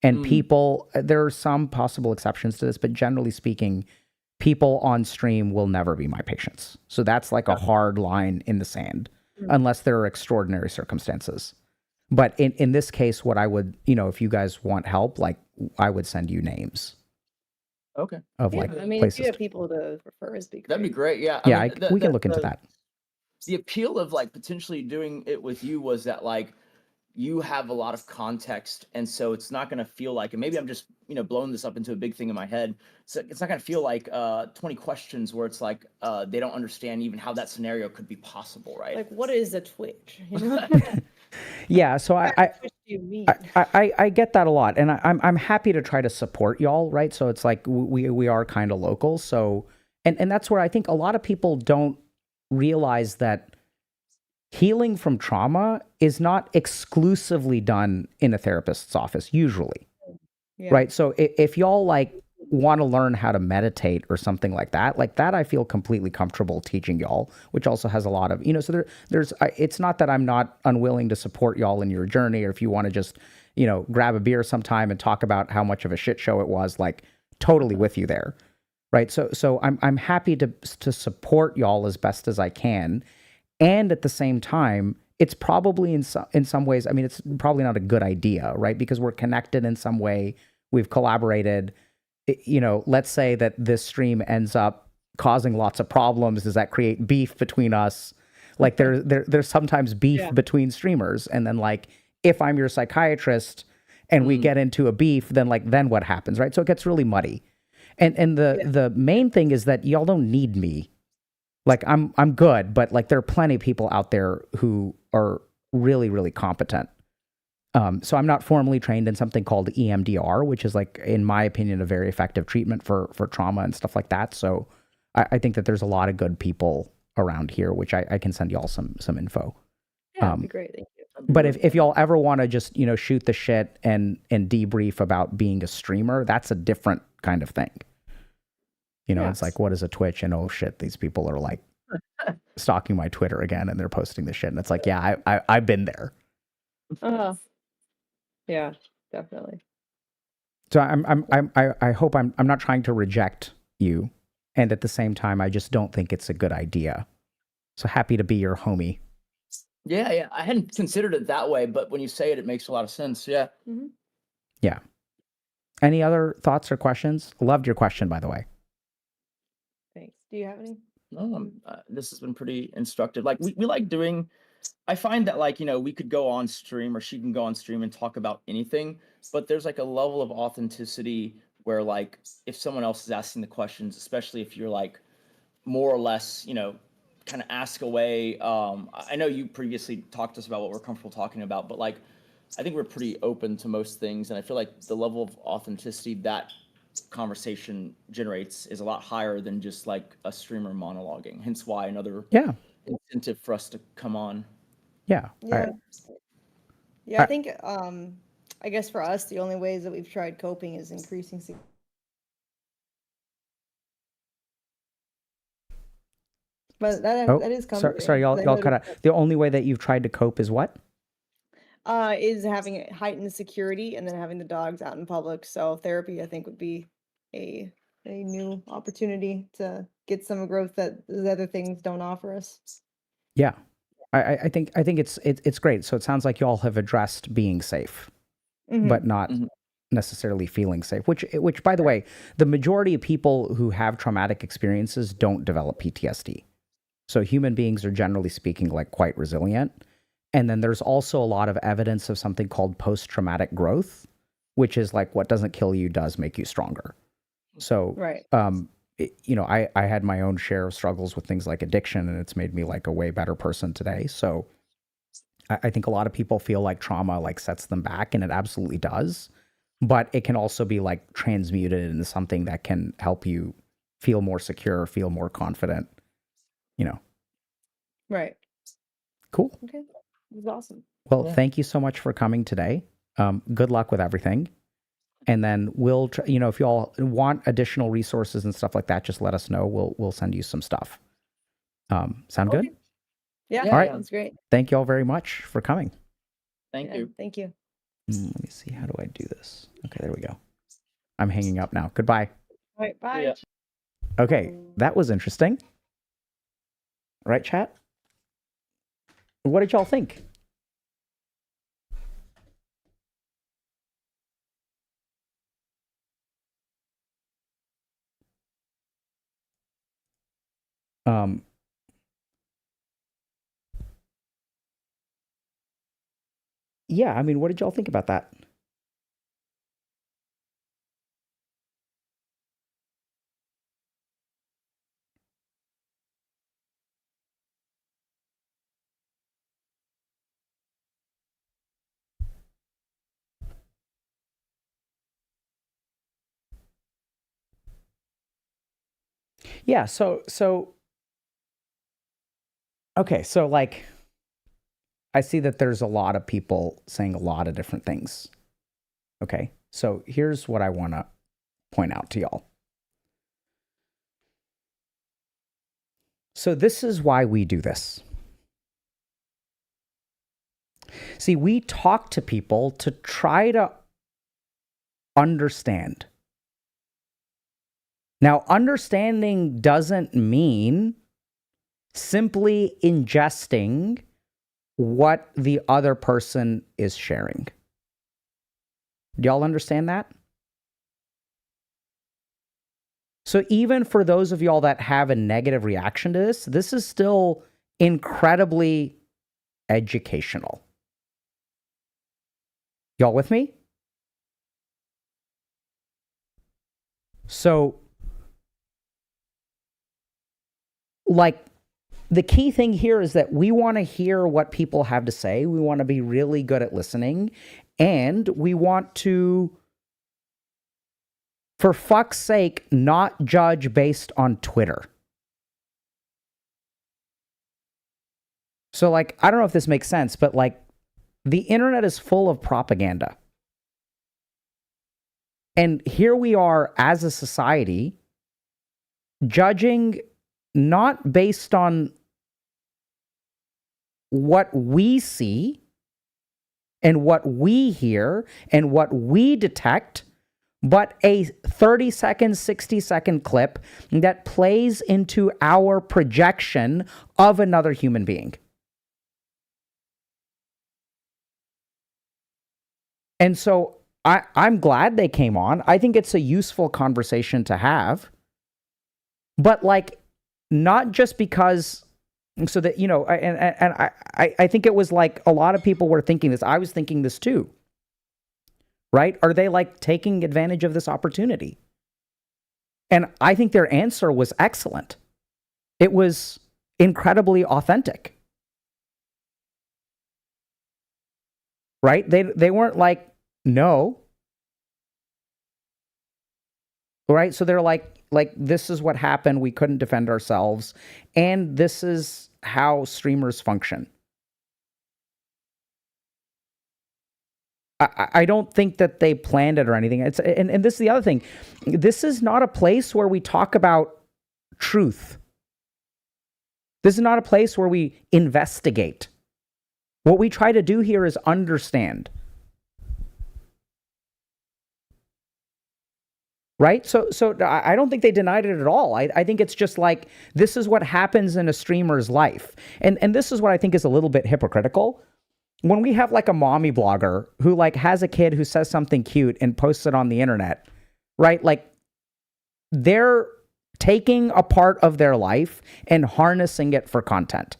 And people, there are some possible exceptions to this, but generally speaking, people on stream will never be my patients. So that's like a hard line in the sand, unless there are extraordinary circumstances. But in this case, what I would, if you guys want help, like I would send you names. Okay. Of Yeah, like I mean, places. if you have people to refer, it'd be great. That'd be great. Yeah. Yeah, I mean, we can look into that. The appeal of like potentially doing it with you was that like you have a lot of context, and so it's not going to feel like, and maybe I'm just blowing this up into a big thing in my head, so it's not going to feel like 20 questions where it's like they don't understand even how that scenario could be possible, right? Like, what is a Twitch? Yeah, so What Twitch do you mean? I get that a lot, and I'm happy to try to support y'all, right? So it's like we are kind of local, so and that's where I think a lot of people don't realize that healing from trauma is not exclusively done in a therapist's office, usually, right? So if y'all like want to learn how to meditate or something like that I feel completely comfortable teaching y'all, which also has a lot of, so there's, it's not that I'm not unwilling to support y'all in your journey, or if you want to just, grab a beer sometime and talk about how much of a shit show it was, like totally with you there. Right. So I'm happy to support y'all as best as I can. And at the same time, it's probably in some ways, I mean, it's probably not a good idea, right? Because we're connected in some way. We've collaborated. Let's say that this stream ends up causing lots of problems. Does that create beef between us? Like there's sometimes beef between streamers. And then like, if I'm your psychiatrist and we get into a beef, then what happens, right? So it gets really muddy. And the main thing is that y'all don't need me. Like I'm good, but like there are plenty of people out there who are really, really competent. So I'm not formally trained in something called EMDR, which is like, in my opinion, a very effective treatment for trauma and stuff like that. So I think that there's a lot of good people around here, which I can send y'all some info. Yeah, that'd be great. Thank you. But if y'all ever want to just, shoot the shit and debrief about being a streamer, that's a different kind of thing. It's like, what is a Twitch? And oh shit, these people are like stalking my Twitter again and they're posting this shit. And it's like, yeah, I've been there. Yeah, definitely. So I hope I'm not trying to reject you. And at the same time, I just don't think it's a good idea. So happy to be your homie. Yeah. I hadn't considered it that way, but when you say it, it makes a lot of sense. Yeah. Mm-hmm. Yeah. Any other thoughts or questions? Loved your question, by the way. Thanks. Do you have any? No, this has been pretty instructive. Like we like doing, I find that like, we could go on stream or she can go on stream and talk about anything, but there's like a level of authenticity where like if someone else is asking the questions, especially if you're like more or less, kind of ask away. I know you previously talked to us about what we're comfortable talking about, but like, I think we're pretty open to most things. And I feel like the level of authenticity that conversation generates is a lot higher than just like a streamer monologuing. Hence why another incentive for us to come on. Yeah. Yeah. I think, I guess for us, the only ways that we've tried coping is increasing. But that is comforting. Sorry, y'all cut out. The only way that you've tried to cope is what? Is having heightened security and then having the dogs out in public. So therapy, I think, would be a new opportunity to get some growth that the other things don't offer us. Yeah, I think it's great. So it sounds like y'all have addressed being safe, but not necessarily feeling safe. Which, by the way, the majority of people who have traumatic experiences don't develop PTSD. So human beings are, generally speaking, like quite resilient. And then there's also a lot of evidence of something called post-traumatic growth, which is like what doesn't kill you does make you stronger. So, right. I had my own share of struggles with things like addiction, and it's made me like a way better person today. So I think a lot of people feel like trauma like sets them back, and it absolutely does. But it can also be like transmuted into something that can help you feel more secure, feel more confident, Right. Cool. Okay. It was awesome. Well, thank you so much for coming today. Good luck with everything. And then we'll, if you all want additional resources and stuff like that, just let us know. We'll send you some stuff. Sound good? Yeah. All right. Sounds great. Thank you all very much for coming. Thank you. Thank you. Let me see. How do I do this? Okay, there we go. I'm hanging up now. Goodbye. All right. Bye. Yeah. Okay, that was interesting. Right, chat? What did y'all think? Yeah, I mean, what did y'all think about that? Yeah, okay, so like I see that there's a lot of people saying a lot of different things. Okay, so here's what I want to point out to y'all. So this is why we do this. See, we talk to people to try to understand. Now, understanding doesn't mean simply ingesting what the other person is sharing. Do y'all understand that? So even for those of y'all that have a negative reaction to this, this is still incredibly educational. Y'all with me? So, like, the key thing here is that we want to hear what people have to say. We want to be really good at listening. And we want to, for fuck's sake, not judge based on Twitter. So, like, I don't know if this makes sense, but like, the internet is full of propaganda. And here we are as a society judging not based on what we see and what we hear and what we detect, but a 30-second, 60-second clip that plays into our projection of another human being. And so I'm glad they came on. I think it's a useful conversation to have. But like, not just because, so that, you know, and I think it was like a lot of people were thinking this. I was thinking this too. Right? Are they like taking advantage of this opportunity? And I think their answer was excellent. It was incredibly authentic. Right? They weren't like, no. Right? So they're like, this is what happened. We couldn't defend ourselves. And this is how streamers function. I don't think that they planned it or anything. And this is the other thing. This is not a place where we talk about truth. This is not a place where we investigate. What we try to do here is understand. Right? So I don't think they denied it at all. I think it's just like, this is what happens in a streamer's life. And this is what I think is a little bit hypocritical. When we have like a mommy blogger who like has a kid who says something cute and posts it on the internet, right? Like, they're taking a part of their life and harnessing it for content.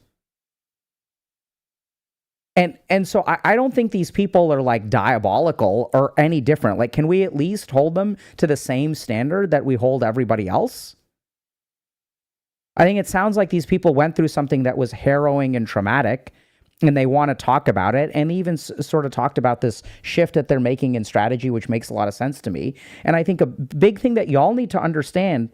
And so I don't think these people are like diabolical or any different. Like, can we at least hold them to the same standard that we hold everybody else? I think it sounds like these people went through something that was harrowing and traumatic, and they want to talk about it, and even sort of talked about this shift that they're making in strategy, which makes a lot of sense to me. And I think a big thing that y'all need to understand,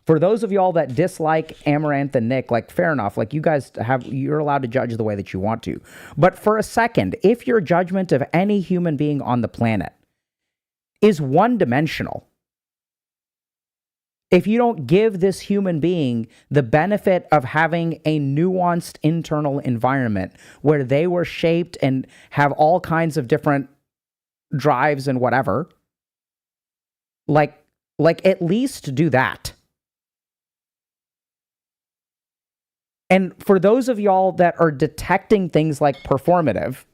for those of y'all that dislike Amouranth and Nick, like, fair enough. Like, you're allowed to judge the way that you want to. But for a second, if your judgment of any human being on the planet is one-dimensional, if you don't give this human being the benefit of having a nuanced internal environment where they were shaped and have all kinds of different drives and whatever, like at least do that. And for those of y'all that are detecting things like performative,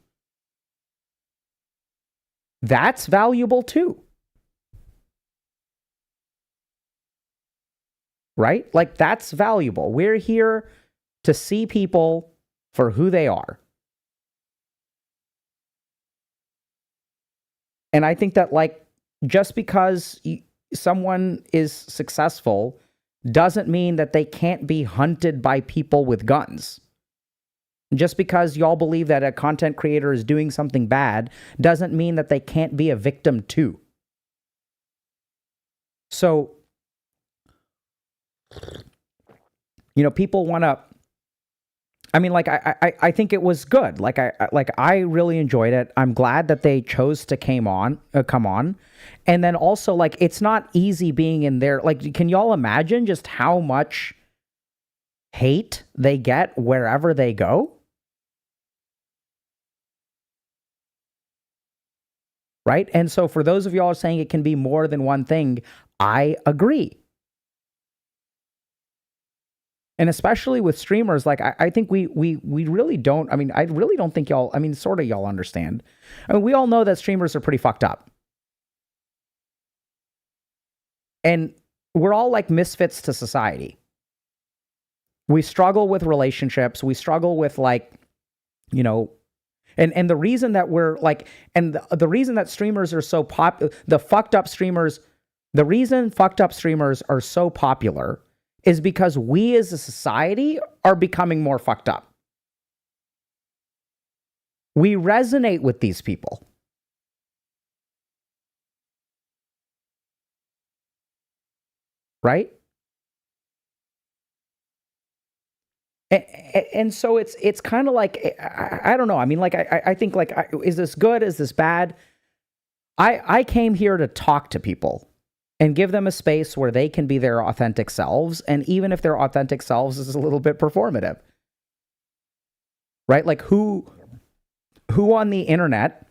that's valuable too. Right? Like, that's valuable. We're here to see people for who they are. And I think that, like, just because someone is successful doesn't mean that they can't be hunted by people with guns. Just because y'all believe that a content creator is doing something bad doesn't mean that they can't be a victim too. So, you know, people want to, I mean, like, I think it was good. Like, I really enjoyed it. I'm glad that they chose to come on. And then also, like, it's not easy being in there. Like, can y'all imagine just how much hate they get wherever they go? Right? And so for those of y'all saying it can be more than one thing, I agree. And especially with streamers, like, I think we really don't, I mean, I really don't think y'all, I mean, sort of y'all understand. I mean, we all know that streamers are pretty fucked up. And we're all like misfits to society. We struggle with relationships. We struggle with, like, you know, and the reason that we're like, and the reason that streamers are so the reason fucked up streamers are so popular is because we as a society are becoming more fucked up. We resonate with these people. right? And so it's kind of like, I don't know. I mean, like, I think, like, is this good? Is this bad? I came here to talk to people and give them a space where they can be their authentic selves. And even if their authentic selves is a little bit performative, right? Like, who on the internet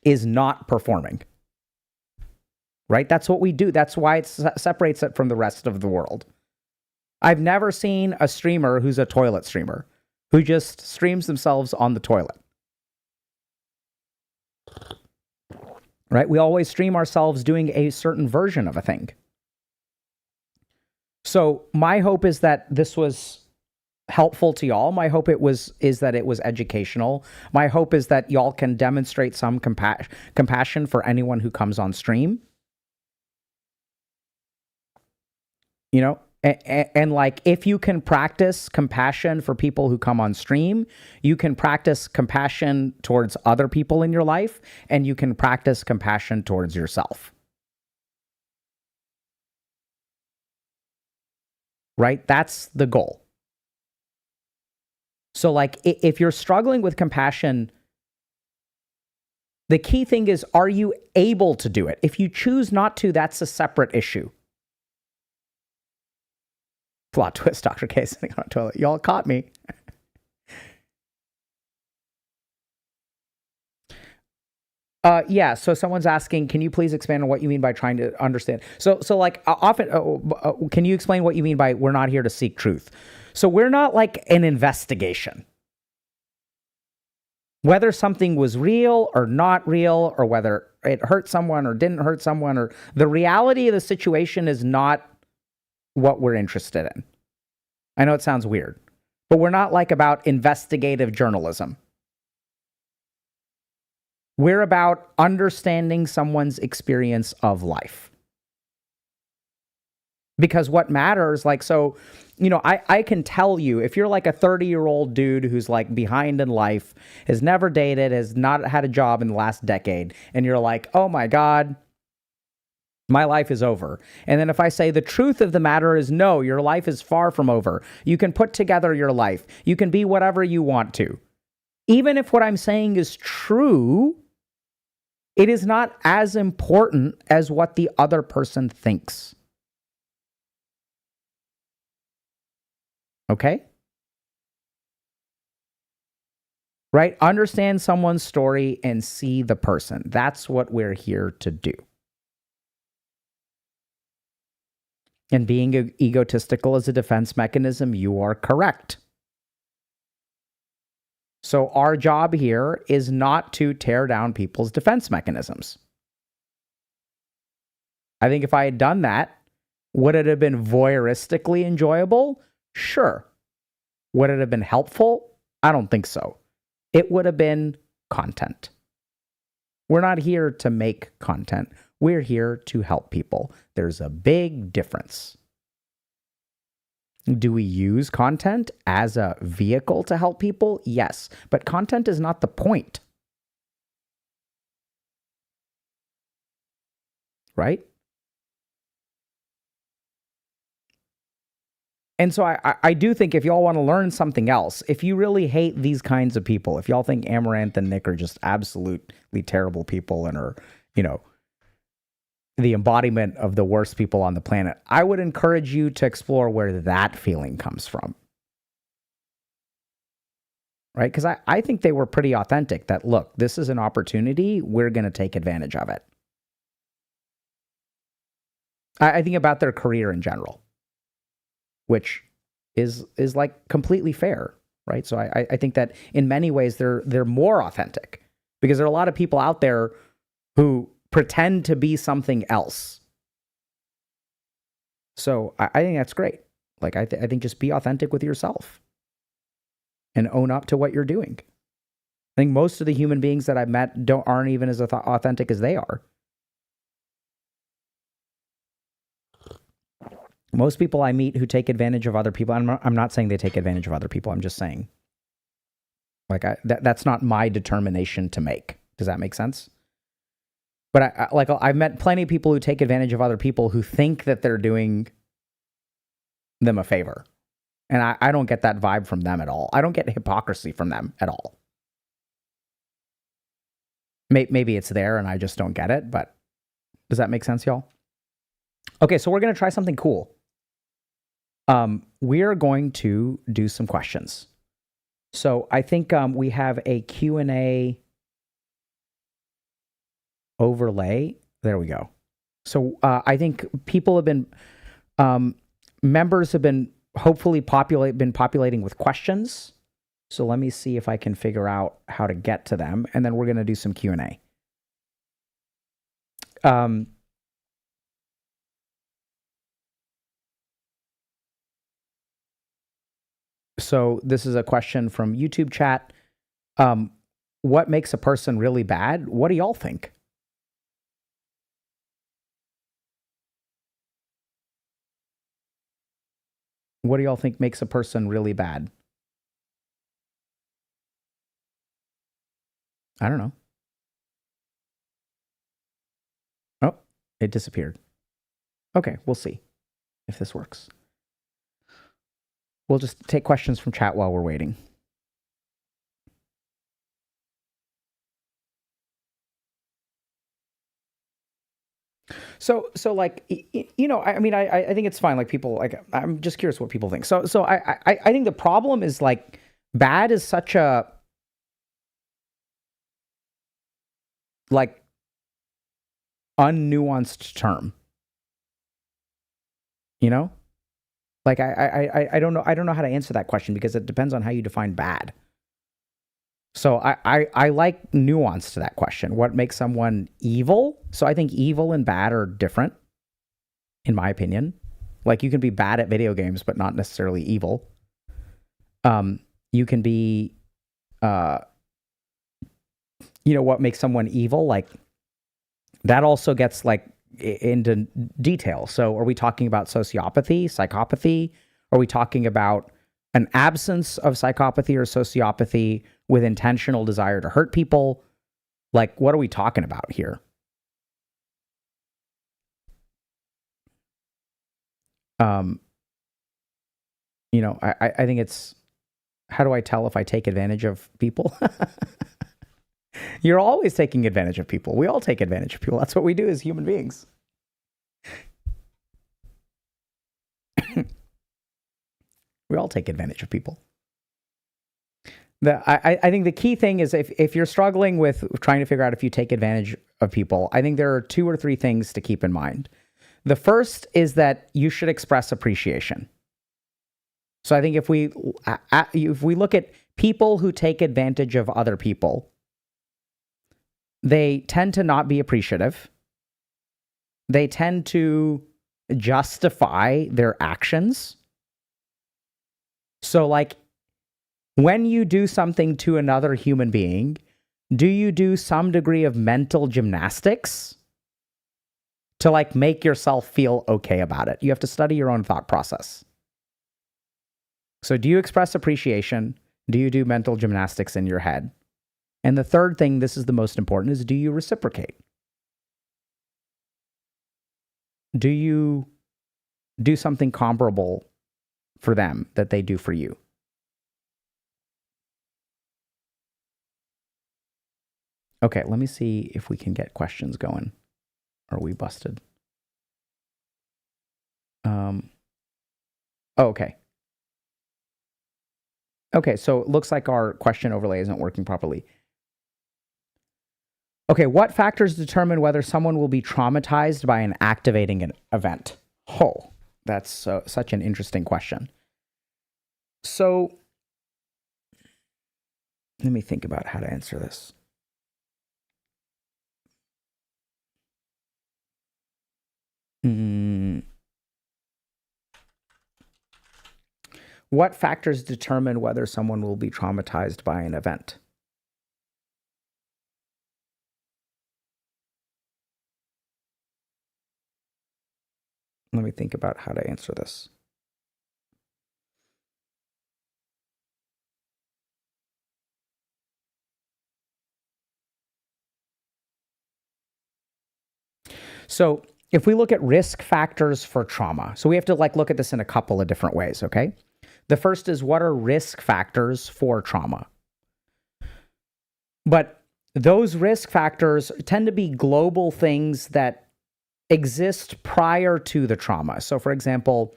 is not performing, right? That's what we do. That's why it separates it from the rest of the world. I've never seen a streamer who's a toilet streamer, who just streams themselves on the toilet. Right? We always stream ourselves doing a certain version of a thing. So my hope is that this was helpful to y'all. My hope is that it was educational. My hope is that y'all can demonstrate some compassion for anyone who comes on stream. You know? And like, if you can practice compassion for people who come on stream, you can practice compassion towards other people in your life, and you can practice compassion towards yourself. Right? That's the goal. So like, if you're struggling with compassion, the key thing is, are you able to do it? If you choose not to, that's a separate issue. Plot twist, Dr. K sitting on a toilet. Y'all caught me. Yeah, so someone's asking, can you please expand on what you mean by trying to understand? So like, often, can you explain what you mean by we're not here to seek truth? So we're not like an investigation. Whether something was real or not real, or whether it hurt someone or didn't hurt someone, or the reality of the situation is not what we're interested in. I know it sounds weird, but we're not like about investigative journalism. We're about understanding someone's experience of life. Because what matters, like, so, you know, I can tell you, if you're like a 30-year-old dude who's like behind in life, has never dated, has not had a job in the last decade, and you're like, oh my God, my life is over. And then if I say the truth of the matter is no, your life is far from over. You can put together your life. You can be whatever you want to. Even if what I'm saying is true, it is not as important as what the other person thinks. Okay? Right? Understand someone's story and see the person. That's what we're here to do. And being egotistical as a defense mechanism, you are correct. So our job here is not to tear down people's defense mechanisms. I think if I had done that, would it have been voyeuristically enjoyable? Sure. Would it have been helpful? I don't think so. It would have been content. We're not here to make content. We're here to help people. There's a big difference. Do we use content as a vehicle to help people? Yes, but content is not the point. Right? And so I do think if y'all want to learn something else, if you really hate these kinds of people, if y'all think Amouranth and Nick are just absolutely terrible people and are, you know, the embodiment of the worst people on the planet, I would encourage you to explore where that feeling comes from. Right? Because I think they were pretty authentic that, look, this is an opportunity. We're going to take advantage of it. I think about their career in general, which is like completely fair, right? So I think that in many ways they're more authentic, because there are a lot of people out there who pretend to be something else. So I think that's great. Like I think just be authentic with yourself and own up to what you're doing. I think most of the human beings that I've met aren't even as authentic as they are. Most people I meet who take advantage of other people, I'm not saying they take advantage of other people. I'm just saying, like, that's not my determination to make. Does that make sense? But I've met plenty of people who take advantage of other people who think that they're doing them a favor. And I don't get that vibe from them at all. I don't get hypocrisy from them at all. Maybe it's there and I just don't get it, but does that make sense, y'all? Okay, so we're going to try something cool. We are going to do some questions. So I think we have a Q&A overlay. There we go. So I think people have been, members have been hopefully populating with questions. So let me see if I can figure out how to get to them, and then we're going to do some Q&A. So this is a question from YouTube chat. What makes a person really bad? What do y'all think? What do y'all think makes a person really bad? I don't know. Oh, it disappeared. Okay, we'll see if this works. We'll just take questions from chat while we're waiting. So like, you know, I mean, I think it's fine. Like people, like, I'm just curious what people think. So I think the problem is like bad is such a, like, unnuanced term, you know? Like I don't know how to answer that question because it depends on how you define bad. So I like nuance to that question. What makes someone evil? So I think evil and bad are different, in my opinion. Like you can be bad at video games, but not necessarily evil. You can be, you know, what makes someone evil? Like that also gets like into detail. So are we talking about sociopathy, psychopathy? Are we talking about an absence of psychopathy or sociopathy with intentional desire to hurt people? Like, what are we talking about here? You know, I think it's, how do I tell if I take advantage of people? You're always taking advantage of people. We all take advantage of people. That's what we do as human beings. We all take advantage of people. I think the key thing is if you're struggling with trying to figure out if you take advantage of people, I think there are 2 or 3 things to keep in mind. The first is that you should express appreciation. So I think if we look at people who take advantage of other people, they tend to not be appreciative. They tend to justify their actions. So like when you do something to another human being, do you do some degree of mental gymnastics to like make yourself feel okay about it? You have to study your own thought process. So do you express appreciation? Do you do mental gymnastics in your head? And the third thing, this is the most important, is do you reciprocate? Do you do something comparable for them that they do for you? Okay, let me see if we can get questions going. Are we busted? Oh, okay. Okay, so it looks like our question overlay isn't working properly. Okay, what factors determine whether someone will be traumatized by an activating an event? Oh, that's such an interesting question. So, let me think about how to answer this. What factors determine whether someone will be traumatized by an event? Let me think about how to answer this. So if we look at risk factors for trauma, so we have to like look at this in a couple of different ways, okay? The first is, what are risk factors for trauma? But those risk factors tend to be global things that exist prior to the trauma. So for example,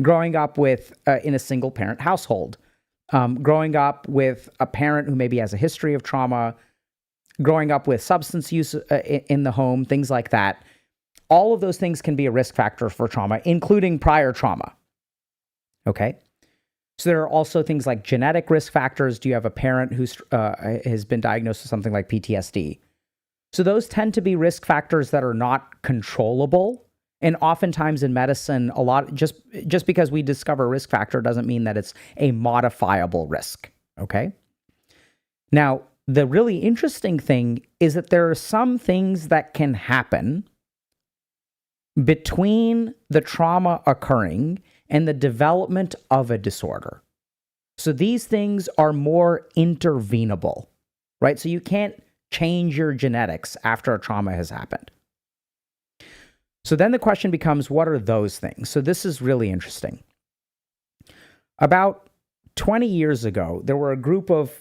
growing up with in a single parent household, growing up with a parent who maybe has a history of trauma, growing up with substance use in the home, things like that. All of those things can be a risk factor for trauma, including prior trauma. Okay? So there are also things like genetic risk factors. Do you have a parent who has been diagnosed with something like PTSD? So those tend to be risk factors that are not controllable. And oftentimes in medicine, a lot just because we discover a risk factor doesn't mean that it's a modifiable risk. Okay? Now, the really interesting thing is that there are some things that can happen between the trauma occurring and the development of a disorder. So these things are more intervenable, right? So you can't change your genetics after a trauma has happened. So then the question becomes, what are those things? So this is really interesting. About 20 years ago, there were a group of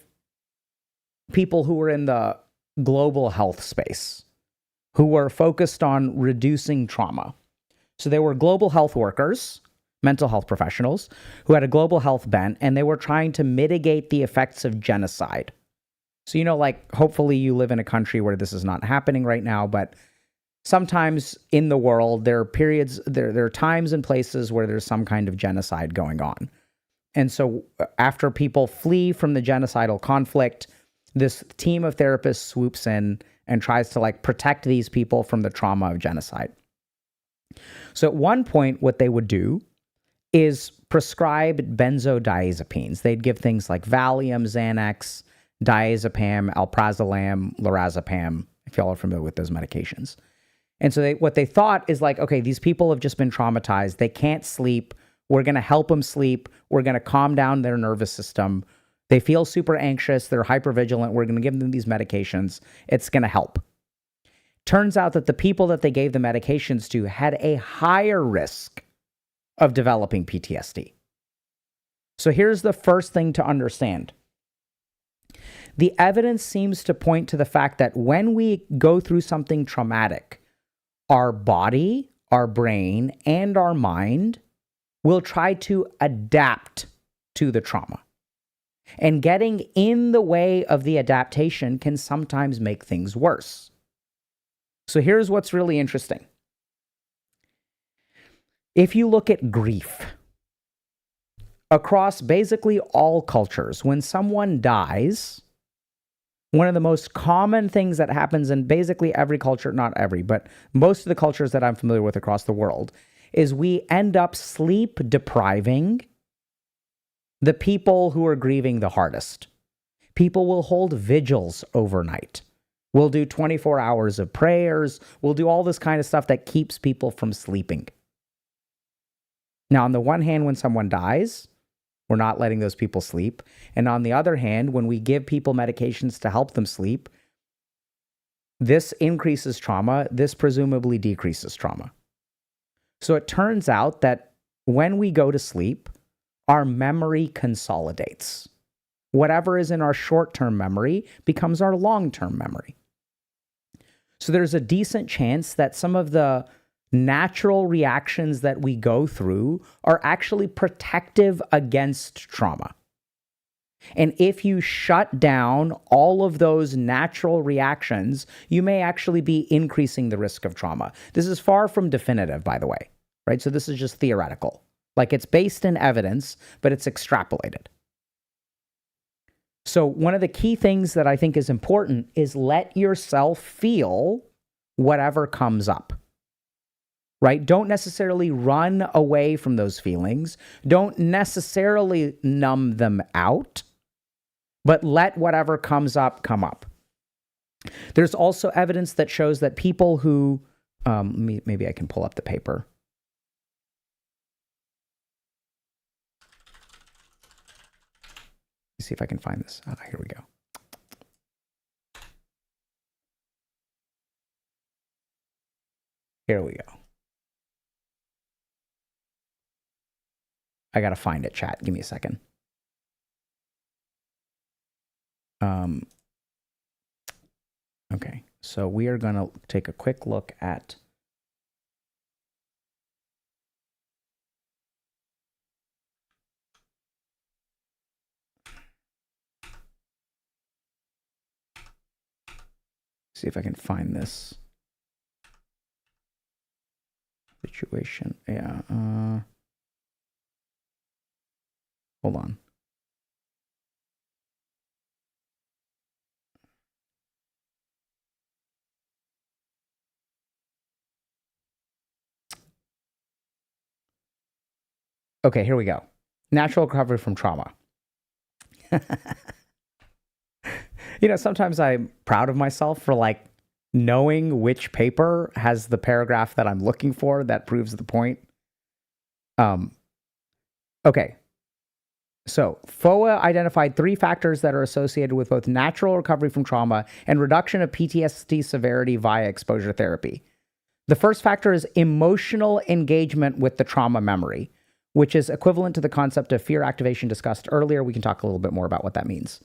people who were in the global health space who were focused on reducing trauma. So they were global health workers, mental health professionals, who had a global health bent, and they were trying to mitigate the effects of genocide. So, you know, like, hopefully you live in a country where this is not happening right now, but sometimes in the world, there are periods, there are times and places where there's some kind of genocide going on. And so after people flee from the genocidal conflict, this team of therapists swoops in and tries to like protect these people from the trauma of genocide. So at one point, what they would do is prescribe benzodiazepines. They'd give things like Valium, Xanax, diazepam, alprazolam, lorazepam, if y'all are familiar with those medications. And so what they thought is like, okay, these people have just been traumatized. They can't sleep. We're going to help them sleep. We're going to calm down their nervous system. They feel super anxious. They're hypervigilant. We're going to give them these medications. It's going to help. Turns out that the people that they gave the medications to had a higher risk of developing PTSD. So here's the first thing to understand. The evidence seems to point to the fact that when we go through something traumatic, our body, our brain, and our mind will try to adapt to the trauma. And getting in the way of the adaptation can sometimes make things worse. So here's what's really interesting. If you look at grief, across basically all cultures, when someone dies, one of the most common things that happens in basically every culture, not every, but most of the cultures that I'm familiar with across the world, is we end up sleep depriving the people who are grieving the hardest. People will hold vigils overnight. We'll do 24 hours of prayers. We'll do all this kind of stuff that keeps people from sleeping. Now, on the one hand, when someone dies, we're not letting those people sleep. And on the other hand, when we give people medications to help them sleep, this increases trauma. This presumably decreases trauma. So it turns out that when we go to sleep, our memory consolidates. Whatever is in our short-term memory becomes our long-term memory. So there's a decent chance that some of the natural reactions that we go through are actually protective against trauma. And if you shut down all of those natural reactions, you may actually be increasing the risk of trauma. This is far from definitive, by the way, right? So this is just theoretical. Like, it's based in evidence, but it's extrapolated. So one of the key things that I think is important is let yourself feel whatever comes up, right? Don't necessarily run away from those feelings. Don't necessarily numb them out, but let whatever comes up come up. There's also evidence that shows that people who, maybe I can pull up the paper. See if I can find this. Here we go. Here we go. I gotta find it, chat. Give me a second. Okay, so we are gonna take a quick look at see if I can find this situation. Yeah. Hold on. Okay, here we go. Natural recovery from trauma. You know, sometimes I'm proud of myself for like knowing which paper has the paragraph that I'm looking for that proves the point. Okay. So, FOA identified 3 factors that are associated with both natural recovery from trauma and reduction of PTSD severity via exposure therapy. The first factor is emotional engagement with the trauma memory, which is equivalent to the concept of fear activation discussed earlier. We can talk a little bit more about what that means.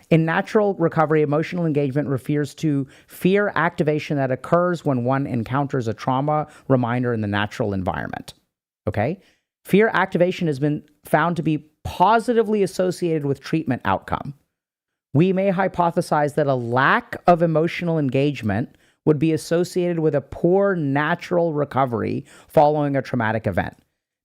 In natural recovery, emotional engagement refers to fear activation that occurs when one encounters a trauma reminder in the natural environment. Okay? Fear activation has been found to be positively associated with treatment outcome. We may hypothesize that a lack of emotional engagement would be associated with a poor natural recovery following a traumatic event.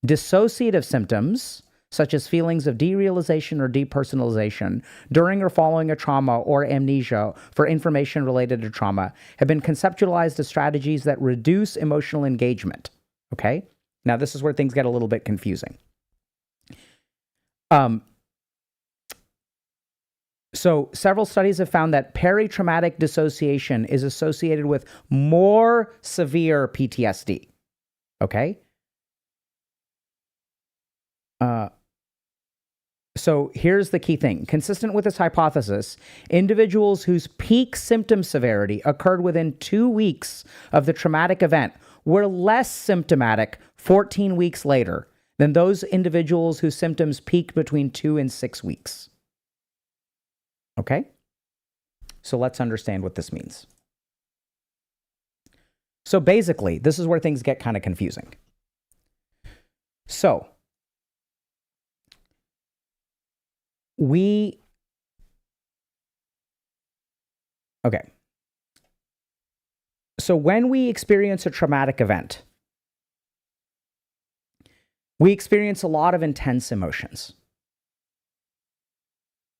Dissociative symptoms, such as feelings of derealization or depersonalization during or following a trauma or amnesia for information related to trauma, have been conceptualized as strategies that reduce emotional engagement. Okay? Now, this is where things get a little bit confusing. So several studies have found that peritraumatic dissociation is associated with more severe PTSD. Okay? So here's the key thing. Consistent with this hypothesis, individuals whose peak symptom severity occurred within 2 weeks of the traumatic event were less symptomatic 14 weeks later than those individuals whose symptoms peaked between 2 and 6 weeks. Okay? So let's understand what this means. So basically, this is where things get kind of confusing. So, So when we experience a traumatic event, we experience a lot of intense emotions.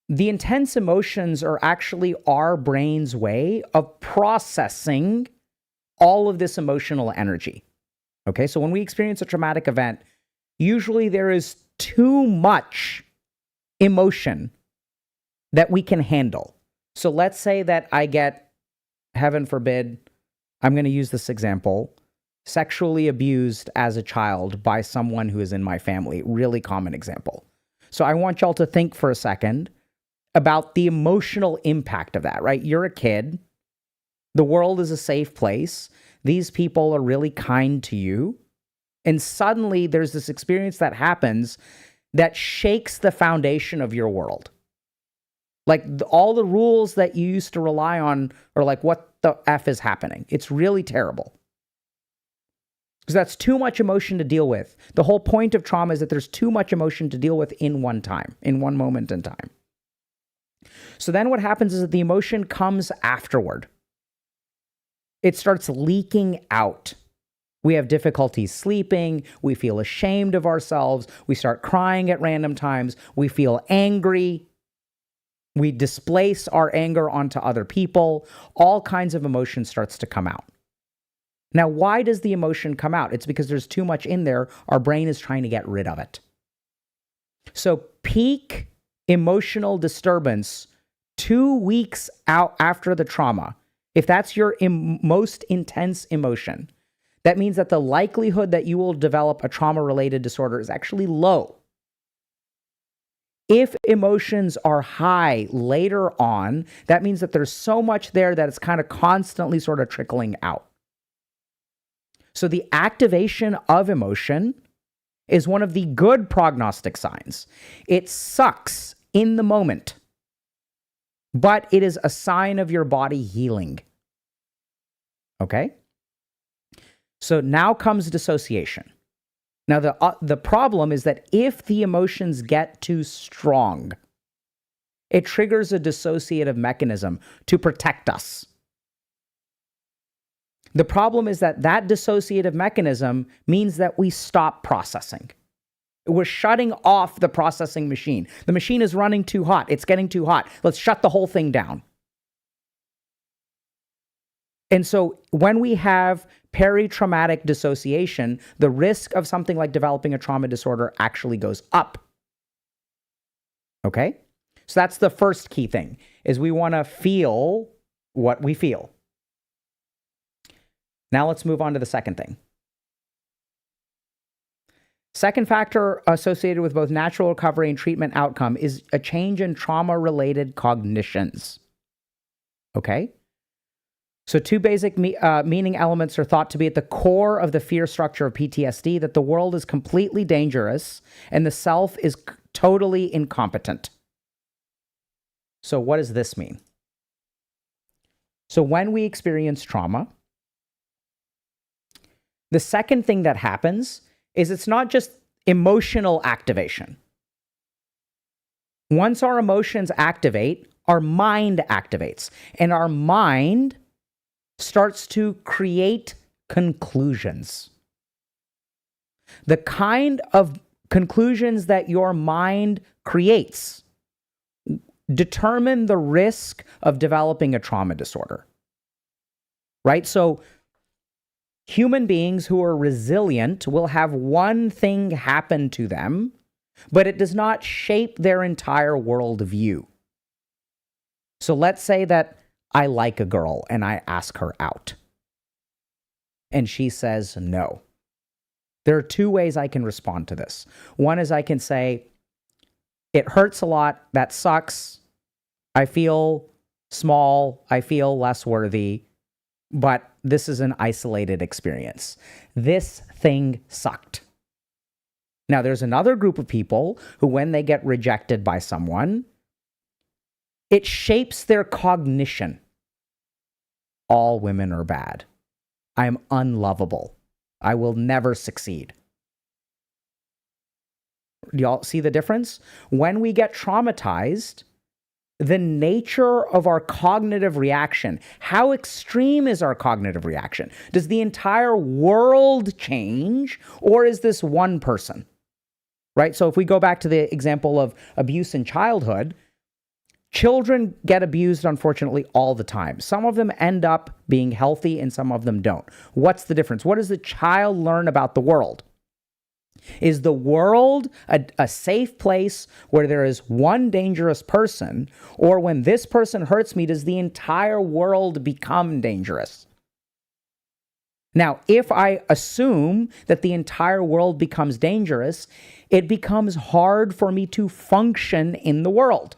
The intense emotions are actually our brain's way of processing all of this emotional energy. Okay, so when we experience a traumatic event, usually there is too much emotion that we can handle. So let's say that I get, heaven forbid, I'm going to use this example, sexually abused as a child by someone who is in my family. Really common example. So I want y'all to think for a second about the emotional impact of that, right? You're a kid. The world is a safe place. These people are really kind to you. And suddenly there's this experience that happens that shakes the foundation of your world. Like all the rules that you used to rely on are like, what the F is happening? It's really terrible. Because that's too much emotion to deal with. The whole point of trauma is that there's too much emotion to deal with in one time, in one moment in time. So then what happens is that the emotion comes afterward. It starts leaking out. We have difficulty sleeping. We feel ashamed of ourselves. We start crying at random times. We feel angry. We displace our anger onto other people. All kinds of emotion starts to come out. Now, why does the emotion come out? It's because there's too much in there. Our brain is trying to get rid of it. So peak emotional disturbance 2 weeks out after the trauma, if that's your most intense emotion, that means that the likelihood that you will develop a trauma-related disorder is actually low. If emotions are high later on, that means that there's so much there that it's kind of constantly sort of trickling out. So the activation of emotion is one of the good prognostic signs. It sucks in the moment, but it is a sign of your body healing. Okay? So now comes dissociation. Now, the problem is that if the emotions get too strong, it triggers a dissociative mechanism to protect us. The problem is that that dissociative mechanism means that we stop processing. We're shutting off the processing machine. The machine is running too hot. It's getting too hot. Let's shut the whole thing down. And so when we have peri-traumatic dissociation, the risk of something like developing a trauma disorder actually goes up. Okay? So that's the first key thing, is we want to feel what we feel. Now let's move on to the second thing. Second factor associated with both natural recovery and treatment outcome is a change in trauma-related cognitions. Okay? So two basic meaning elements are thought to be at the core of the fear structure of PTSD, that the world is completely dangerous and the self is totally incompetent. So what does this mean? So when we experience trauma, the second thing that happens is it's not just emotional activation. Once our emotions activate, our mind activates, and our mind starts to create conclusions. The kind of conclusions that your mind creates determine the risk of developing a trauma disorder. Right? So human beings who are resilient will have one thing happen to them, but it does not shape their entire worldview. So let's say that I like a girl and I ask her out, and she says no. There are two ways I can respond to this. One is I can say, it hurts a lot, that sucks, I feel small, I feel less worthy, but this is an isolated experience. This thing sucked. Now, there's another group of people who, when they get rejected by someone, it shapes their cognition. All women are bad. I am unlovable. I will never succeed. Do y'all see the difference? When we get traumatized, the nature of our cognitive reaction, how extreme is our cognitive reaction? Does the entire world change, or is this one person? Right? So if we go back to the example of abuse in childhood, children get abused, unfortunately, all the time. Some of them end up being healthy and some of them don't. What's the difference? What does the child learn about the world? Is the world a safe place where there is one dangerous person, or when this person hurts me, does the entire world become dangerous? Now, if I assume that the entire world becomes dangerous, it becomes hard for me to function in the world.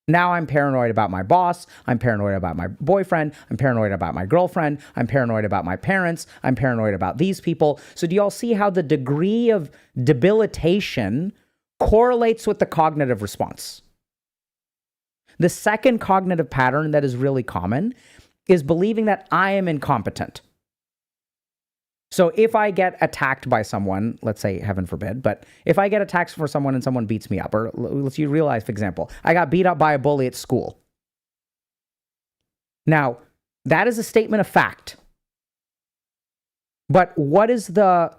Now I'm paranoid about my boss, I'm paranoid about my boyfriend, I'm paranoid about my girlfriend, I'm paranoid about my parents, I'm paranoid about these people. So do y'all see how the degree of debilitation correlates with the cognitive response? The second cognitive pattern that is really common is believing that I am incompetent. So if I get attacked by someone, let's say, heaven forbid, but if I get attacked for someone and someone beats me up, or let's use real life example, I got beat up by a bully at school. Now, that is a statement of fact. But what is the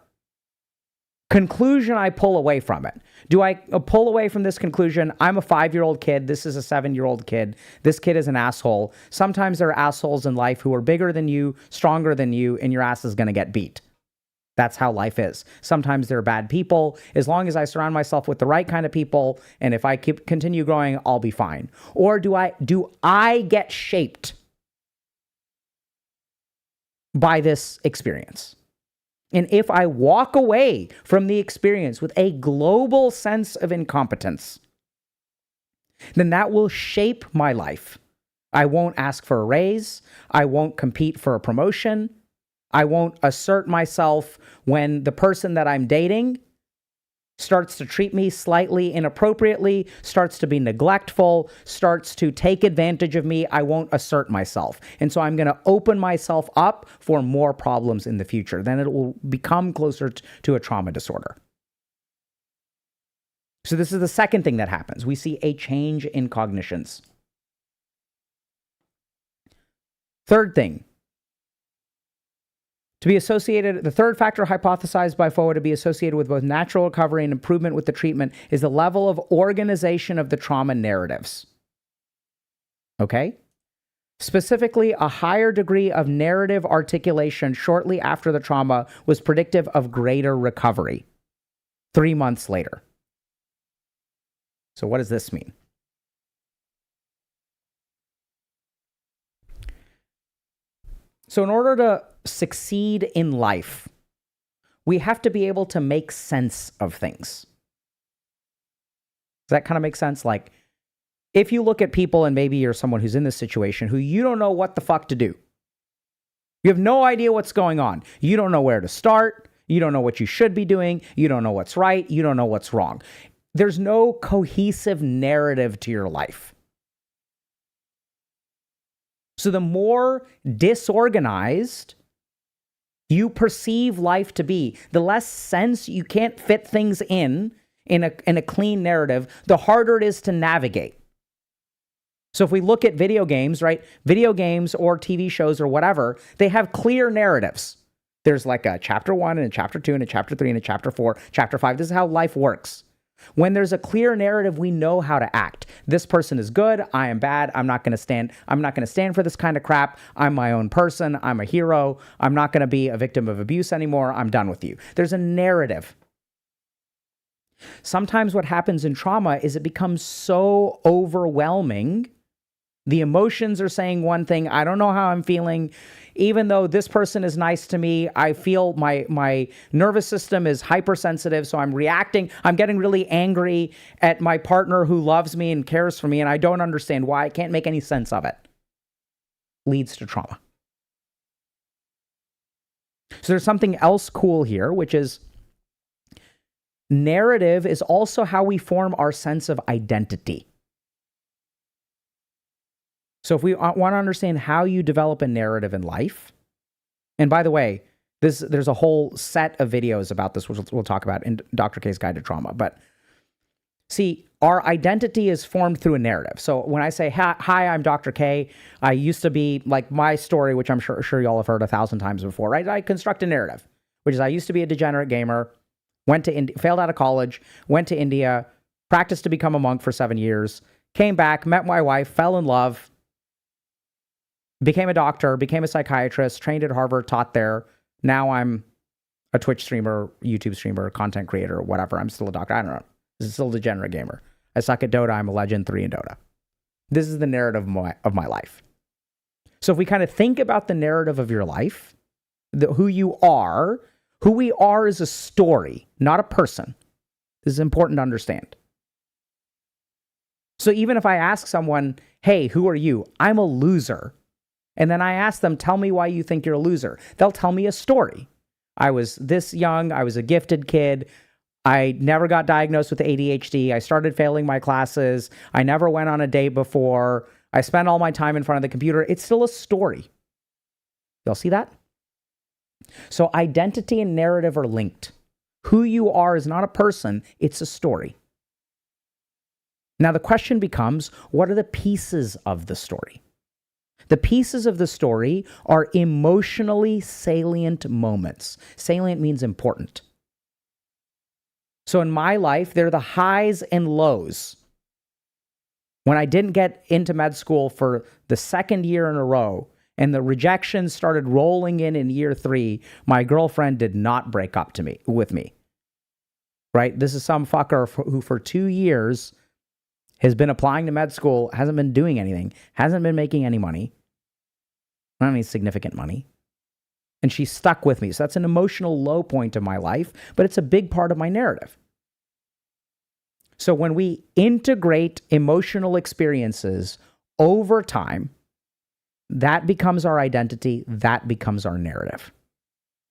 conclusion I pull away from it? Do I pull away from this conclusion, I'm a 5-year-old kid, this is a 7-year-old kid, this kid is an asshole. Sometimes there are assholes in life who are bigger than you, stronger than you, and your ass is going to get beat. That's how life is. Sometimes there are bad people. As long as I surround myself with the right kind of people, and if I continue growing, I'll be fine. Or do I get shaped by this experience? And if I walk away from the experience with a global sense of incompetence, then that will shape my life. I won't ask for a raise. I won't compete for a promotion. I won't assert myself when the person that I'm dating starts to treat me slightly inappropriately, starts to be neglectful, starts to take advantage of me. I won't assert myself. And so I'm going to open myself up for more problems in the future. Then it will become closer to a trauma disorder. So this is the second thing that happens. We see a change in cognitions. Third thing, to be associated, the third factor hypothesized by FOA to be associated with both natural recovery and improvement with the treatment is the level of organization of the trauma narratives. Okay? Specifically, a higher degree of narrative articulation shortly after the trauma was predictive of greater recovery 3 months later. So what does this mean? So in order to succeed in life, we have to be able to make sense of things. Does that kind of make sense? Like, if you look at people, and maybe you're someone who's in this situation, who you don't know what the fuck to do. You have no idea what's going on. You don't know where to start. You don't know what you should be doing. You don't know what's right. You don't know what's wrong. There's no cohesive narrative to your life. So the more disorganized you perceive life to be, the less sense you can't fit things in a clean narrative, the harder it is to navigate. So if we look at video games, right? Video games or TV shows or whatever, they have clear narratives. There's like a chapter 1 and a chapter 2 and a chapter 3 and a chapter 4, chapter 5. This is how life works. When there's a clear narrative, we know how to act. This person is good. I am bad. I'm not going to stand for this kind of crap. I'm my own person. I'm a hero. I'm not going to be a victim of abuse anymore. I'm done with you. There's a narrative. Sometimes what happens in trauma is it becomes so overwhelming. The emotions are saying one thing. I don't know how I'm feeling. Even though this person is nice to me, I feel my nervous system is hypersensitive, so I'm reacting. I'm getting really angry at my partner who loves me and cares for me, and I don't understand why. I can't make any sense of it. Leads to trauma. So there's something else cool here, which is narrative is also how we form our sense of identity. So if we want to understand how you develop a narrative in life, and by the way, there's a whole set of videos about this, which we'll talk about in Dr. K's Guide to Trauma. But see, our identity is formed through a narrative. So when I say, hi, I'm Dr. K, I used to be like my story, which I'm sure y'all have heard 1,000 times before, right? I construct a narrative, which is I used to be a degenerate gamer, failed out of college, went to India, practiced to become a monk for 7 years, came back, met my wife, fell in love, became a doctor, became a psychiatrist, trained at Harvard, taught there. Now I'm a Twitch streamer, YouTube streamer, content creator, whatever. I'm still a doctor. I don't know. This is still a degenerate gamer. I suck at Dota. I'm a legend 3 in Dota. This is the narrative of my life. So if we kind of think about the narrative of your life, who we are is a story, not a person. This is important to understand. So even if I ask someone, hey, who are you? I'm a loser. And then I ask them, tell me why you think you're a loser. They'll tell me a story. I was this young. I was a gifted kid. I never got diagnosed with ADHD. I started failing my classes. I never went on a date before. I spent all my time in front of the computer. It's still a story. Y'all see that? So identity and narrative are linked. Who you are is not a person. It's a story. Now the question becomes, what are the pieces of the story? The pieces of the story are emotionally salient moments. Salient means important. So in my life, they're the highs and lows. When I didn't get into med school for the second year in a row, and the rejections started rolling in year 3, my girlfriend did not break up with me. Right? This is some fucker who for 2 years has been applying to med school, hasn't been doing anything, hasn't been making any money, not any significant money. And she stuck with me. So that's an emotional low point of my life, but it's a big part of my narrative. So when we integrate emotional experiences over time, that becomes our identity, that becomes our narrative.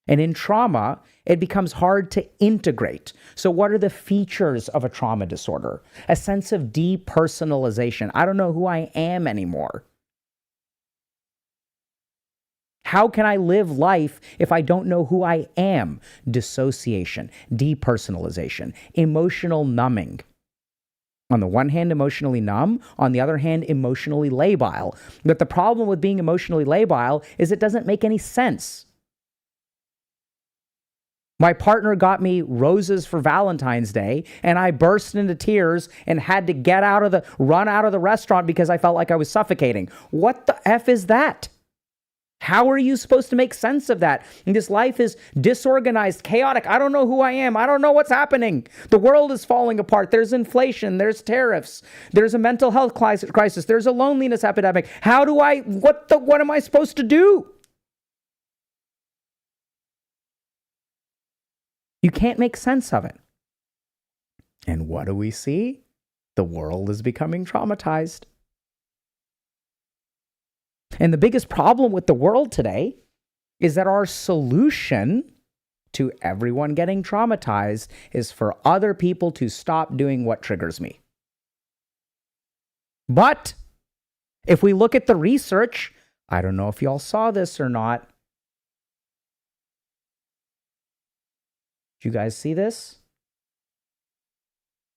And in trauma, it becomes hard to integrate. So what are the features of a trauma disorder? A sense of depersonalization. I don't know who I am anymore. How can I live life if I don't know who I am? Dissociation, depersonalization, emotional numbing. On the one hand, emotionally numb. On the other hand, emotionally labile. But the problem with being emotionally labile is it doesn't make any sense. My partner got me roses for Valentine's Day, and I burst into tears and had to run out of the restaurant because I felt like I was suffocating. What the F is that? How are you supposed to make sense of that? And this life is disorganized, chaotic. I don't know who I am. I don't know what's happening. The world is falling apart. There's inflation. There's tariffs. There's a mental health crisis. There's a loneliness epidemic. What am I supposed to do? You can't make sense of it. And what do we see? The world is becoming traumatized. And the biggest problem with the world today is that our solution to everyone getting traumatized is for other people to stop doing what triggers me. But if we look at the research, I don't know if y'all saw this or not. Did you guys see this?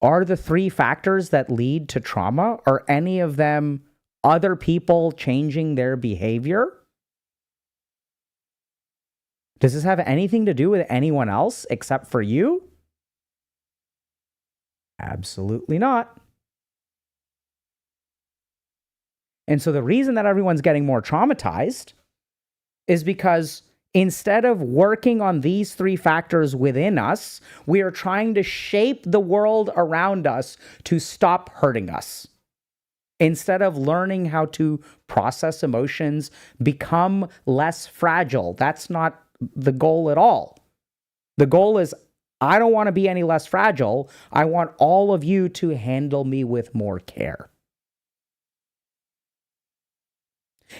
Are the 3 factors that lead to trauma, are any of them other people changing their behavior? Does this have anything to do with anyone else except for you? Absolutely not. And so the reason that everyone's getting more traumatized is because instead of working on these 3 factors within us, we are trying to shape the world around us to stop hurting us. Instead of learning how to process emotions, become less fragile. That's not the goal at all. The goal is, I don't want to be any less fragile. I want all of you to handle me with more care.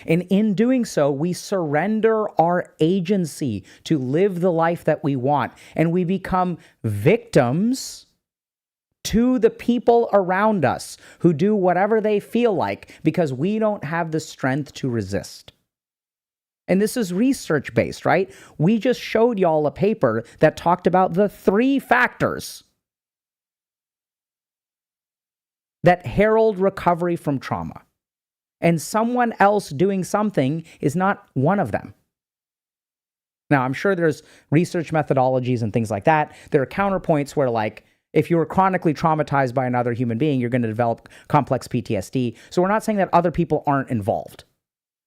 And in doing so, we surrender our agency to live the life that we want. And we become victims to the people around us who do whatever they feel like because we don't have the strength to resist. And this is research-based, right? We just showed y'all a paper that talked about the 3 factors that herald recovery from trauma. And someone else doing something is not one of them. Now, I'm sure there's research methodologies and things like that. There are counterpoints where, like, if you were chronically traumatized by another human being, you're going to develop complex PTSD. So we're not saying that other people aren't involved.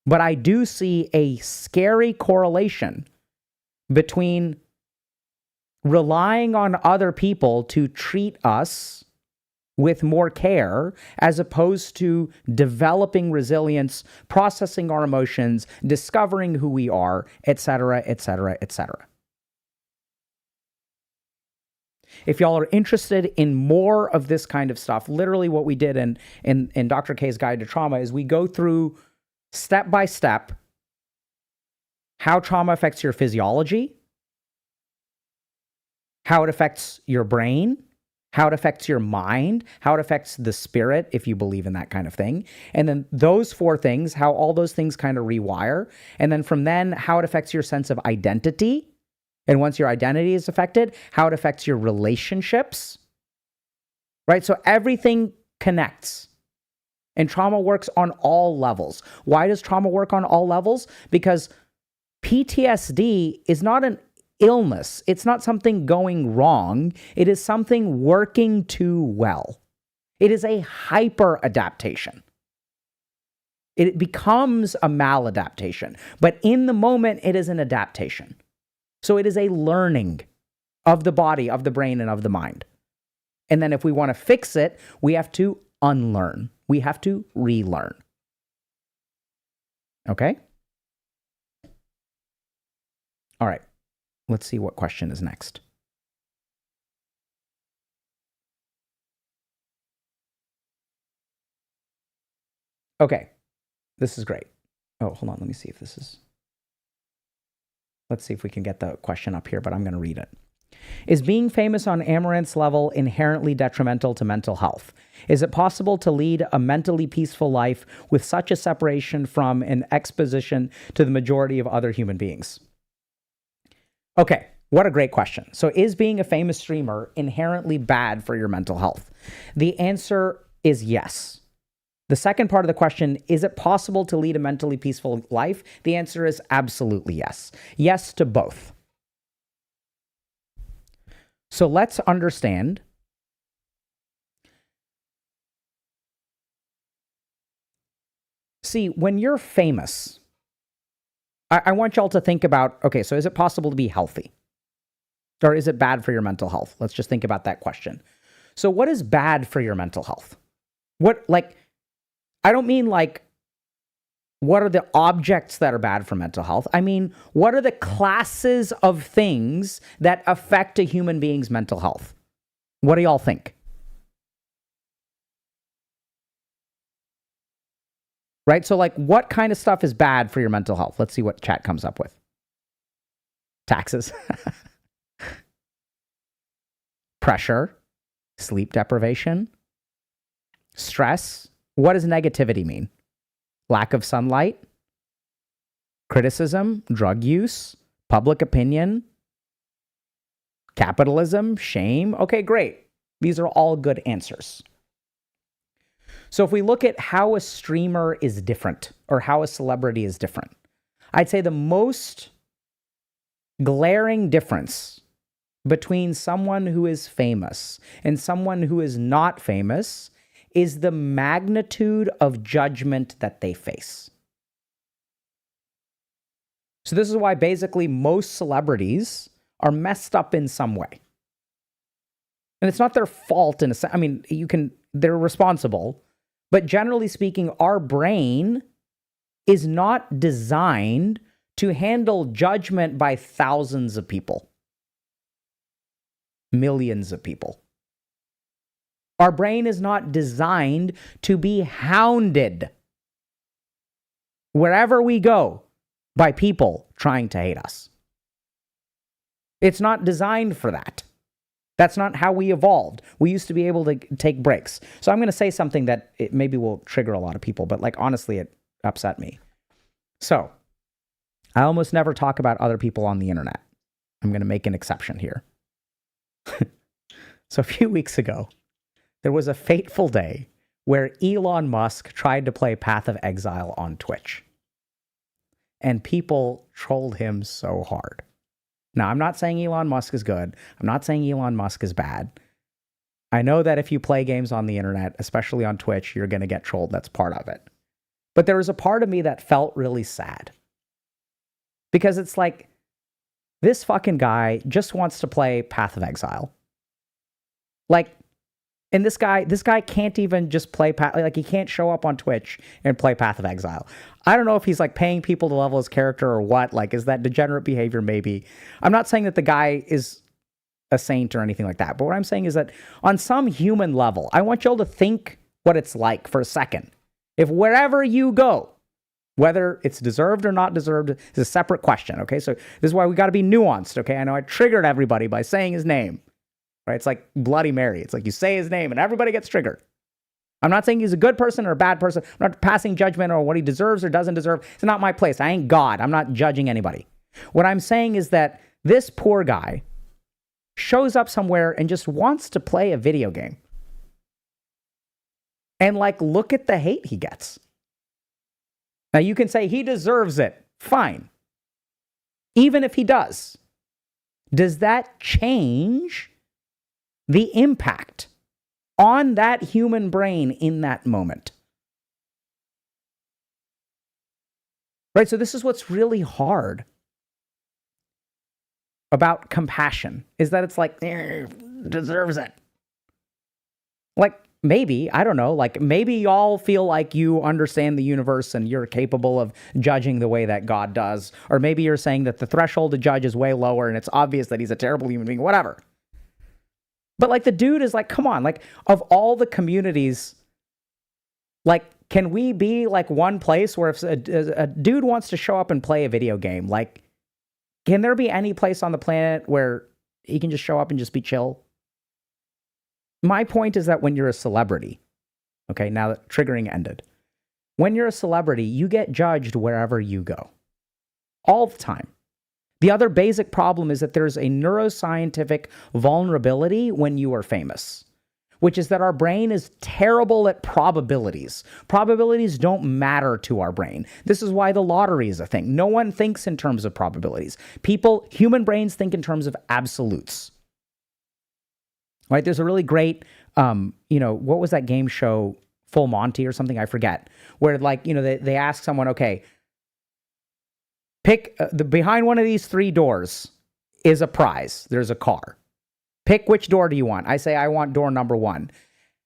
But I do see a scary correlation between relying on other people to treat us with more care as opposed to developing resilience, processing our emotions, discovering who we are, etc., etc., etc. If y'all are interested in more of this kind of stuff, literally what we did in Dr. K's Guide to Trauma is we go through step by step how trauma affects your physiology, how it affects your brain, how it affects your mind, how it affects the spirit, if you believe in that kind of thing. And then those 4 things, how all those things kind of rewire. And then from then, how it affects your sense of identity. And once your identity is affected, how it affects your relationships, right? So everything connects. And trauma works on all levels. Why does trauma work on all levels? Because PTSD is not an illness. It's not something going wrong. It is something working too well. It is a hyper adaptation. It becomes a maladaptation. But in the moment, it is an adaptation. So it is a learning of the body, of the brain, and of the mind. And then if we want to fix it, we have to unlearn. We have to relearn. Okay? All right. Let's see what question is next. Okay. This is great. Oh, hold on. Let me see if this is... Let's see if we can get the question up here, but I'm going to read it. Is being famous on Amouranth's level inherently detrimental to mental health? Is it possible to lead a mentally peaceful life with such a separation from an exposition to the majority of other human beings? Okay, what a great question. So is being a famous streamer inherently bad for your mental health? The answer is yes. The second part of the question, is it possible to lead a mentally peaceful life? The answer is absolutely yes. Yes to both. So let's understand. See, when you're famous, I want y'all to think about, okay, so is it possible to be healthy? Or is it bad for your mental health? Let's just think about that question. So what is bad for your mental health? I don't mean like, what are the objects that are bad for mental health? I mean, what are the classes of things that affect a human being's mental health? What do y'all think? Right? So like, what kind of stuff is bad for your mental health? Let's see what chat comes up with. Taxes. Pressure. Sleep deprivation. Stress. What does negativity mean? Lack of sunlight, criticism, drug use, public opinion, capitalism, shame. Okay, great. These are all good answers. So if we look at how a streamer is different or how a celebrity is different, I'd say the most glaring difference between someone who is famous and someone who is not famous is the magnitude of judgment that they face. So this is why basically most celebrities are messed up in some way. And it's not their fault in a sense. I mean, they're responsible, but generally speaking, our brain is not designed to handle judgment by thousands of people, millions of people. Our brain is not designed to be hounded wherever we go by people trying to hate us. It's not designed for that. That's not how we evolved. We used to be able to take breaks. So I'm going to say something that it maybe will trigger a lot of people, but like honestly, it upset me. So I almost never talk about other people on the internet. I'm going to make an exception here. So a few weeks ago, there was a fateful day where Elon Musk tried to play Path of Exile on Twitch. And people trolled him so hard. Now, I'm not saying Elon Musk is good. I'm not saying Elon Musk is bad. I know that if you play games on the internet, especially on Twitch, you're going to get trolled. That's part of it. But there was a part of me that felt really sad. Because it's like, this fucking guy just wants to play Path of Exile. Like, and this guy can't even just play, like he can't show up on Twitch and play Path of Exile. I don't know if he's like paying people to level his character or what. Like, is that degenerate behavior? Maybe. I'm not saying that the guy is a saint or anything like that. But what I'm saying is that on some human level, I want y'all to think what it's like for a second. If wherever you go, whether it's deserved or not deserved is a separate question. Okay. So this is why we got to be nuanced. Okay. I know I triggered everybody by saying his name. Right? It's like Bloody Mary. It's like you say his name and everybody gets triggered. I'm not saying he's a good person or a bad person. I'm not passing judgment on what he deserves or doesn't deserve. It's not my place. I ain't God. I'm not judging anybody. What I'm saying is that this poor guy shows up somewhere and just wants to play a video game. And like, look at the hate he gets. Now you can say he deserves it. Fine. Even if he does that change the impact on that human brain in that moment? Right? So this is what's really hard about compassion, is that it's like, deserves it. Like, maybe, I don't know, like maybe y'all feel like you understand the universe and you're capable of judging the way that God does. Or maybe you're saying that the threshold to judge is way lower and it's obvious that he's a terrible human being, whatever. But like the dude is like, come on, like of all the communities, like, can we be like one place where if a dude wants to show up and play a video game, like, Can there be any place on the planet where he can just show up and just be chill? My point is that when you're a celebrity, okay, now that triggering ended, when you're a celebrity, you get judged wherever you go. All the time. The other basic problem is that there's a neuroscientific vulnerability when you are famous, which is that our brain is terrible at probabilities. Probabilities don't matter to our brain. This is why the lottery is a thing. No one thinks in terms of probabilities. Human brains think in terms of absolutes. Right? There's a really great, what was that game show, Full Monty or something? I forget. Where they ask someone, okay, pick behind one of these 3 doors is a prize. There's a car. Pick which door do you want? I say, I want door number 1.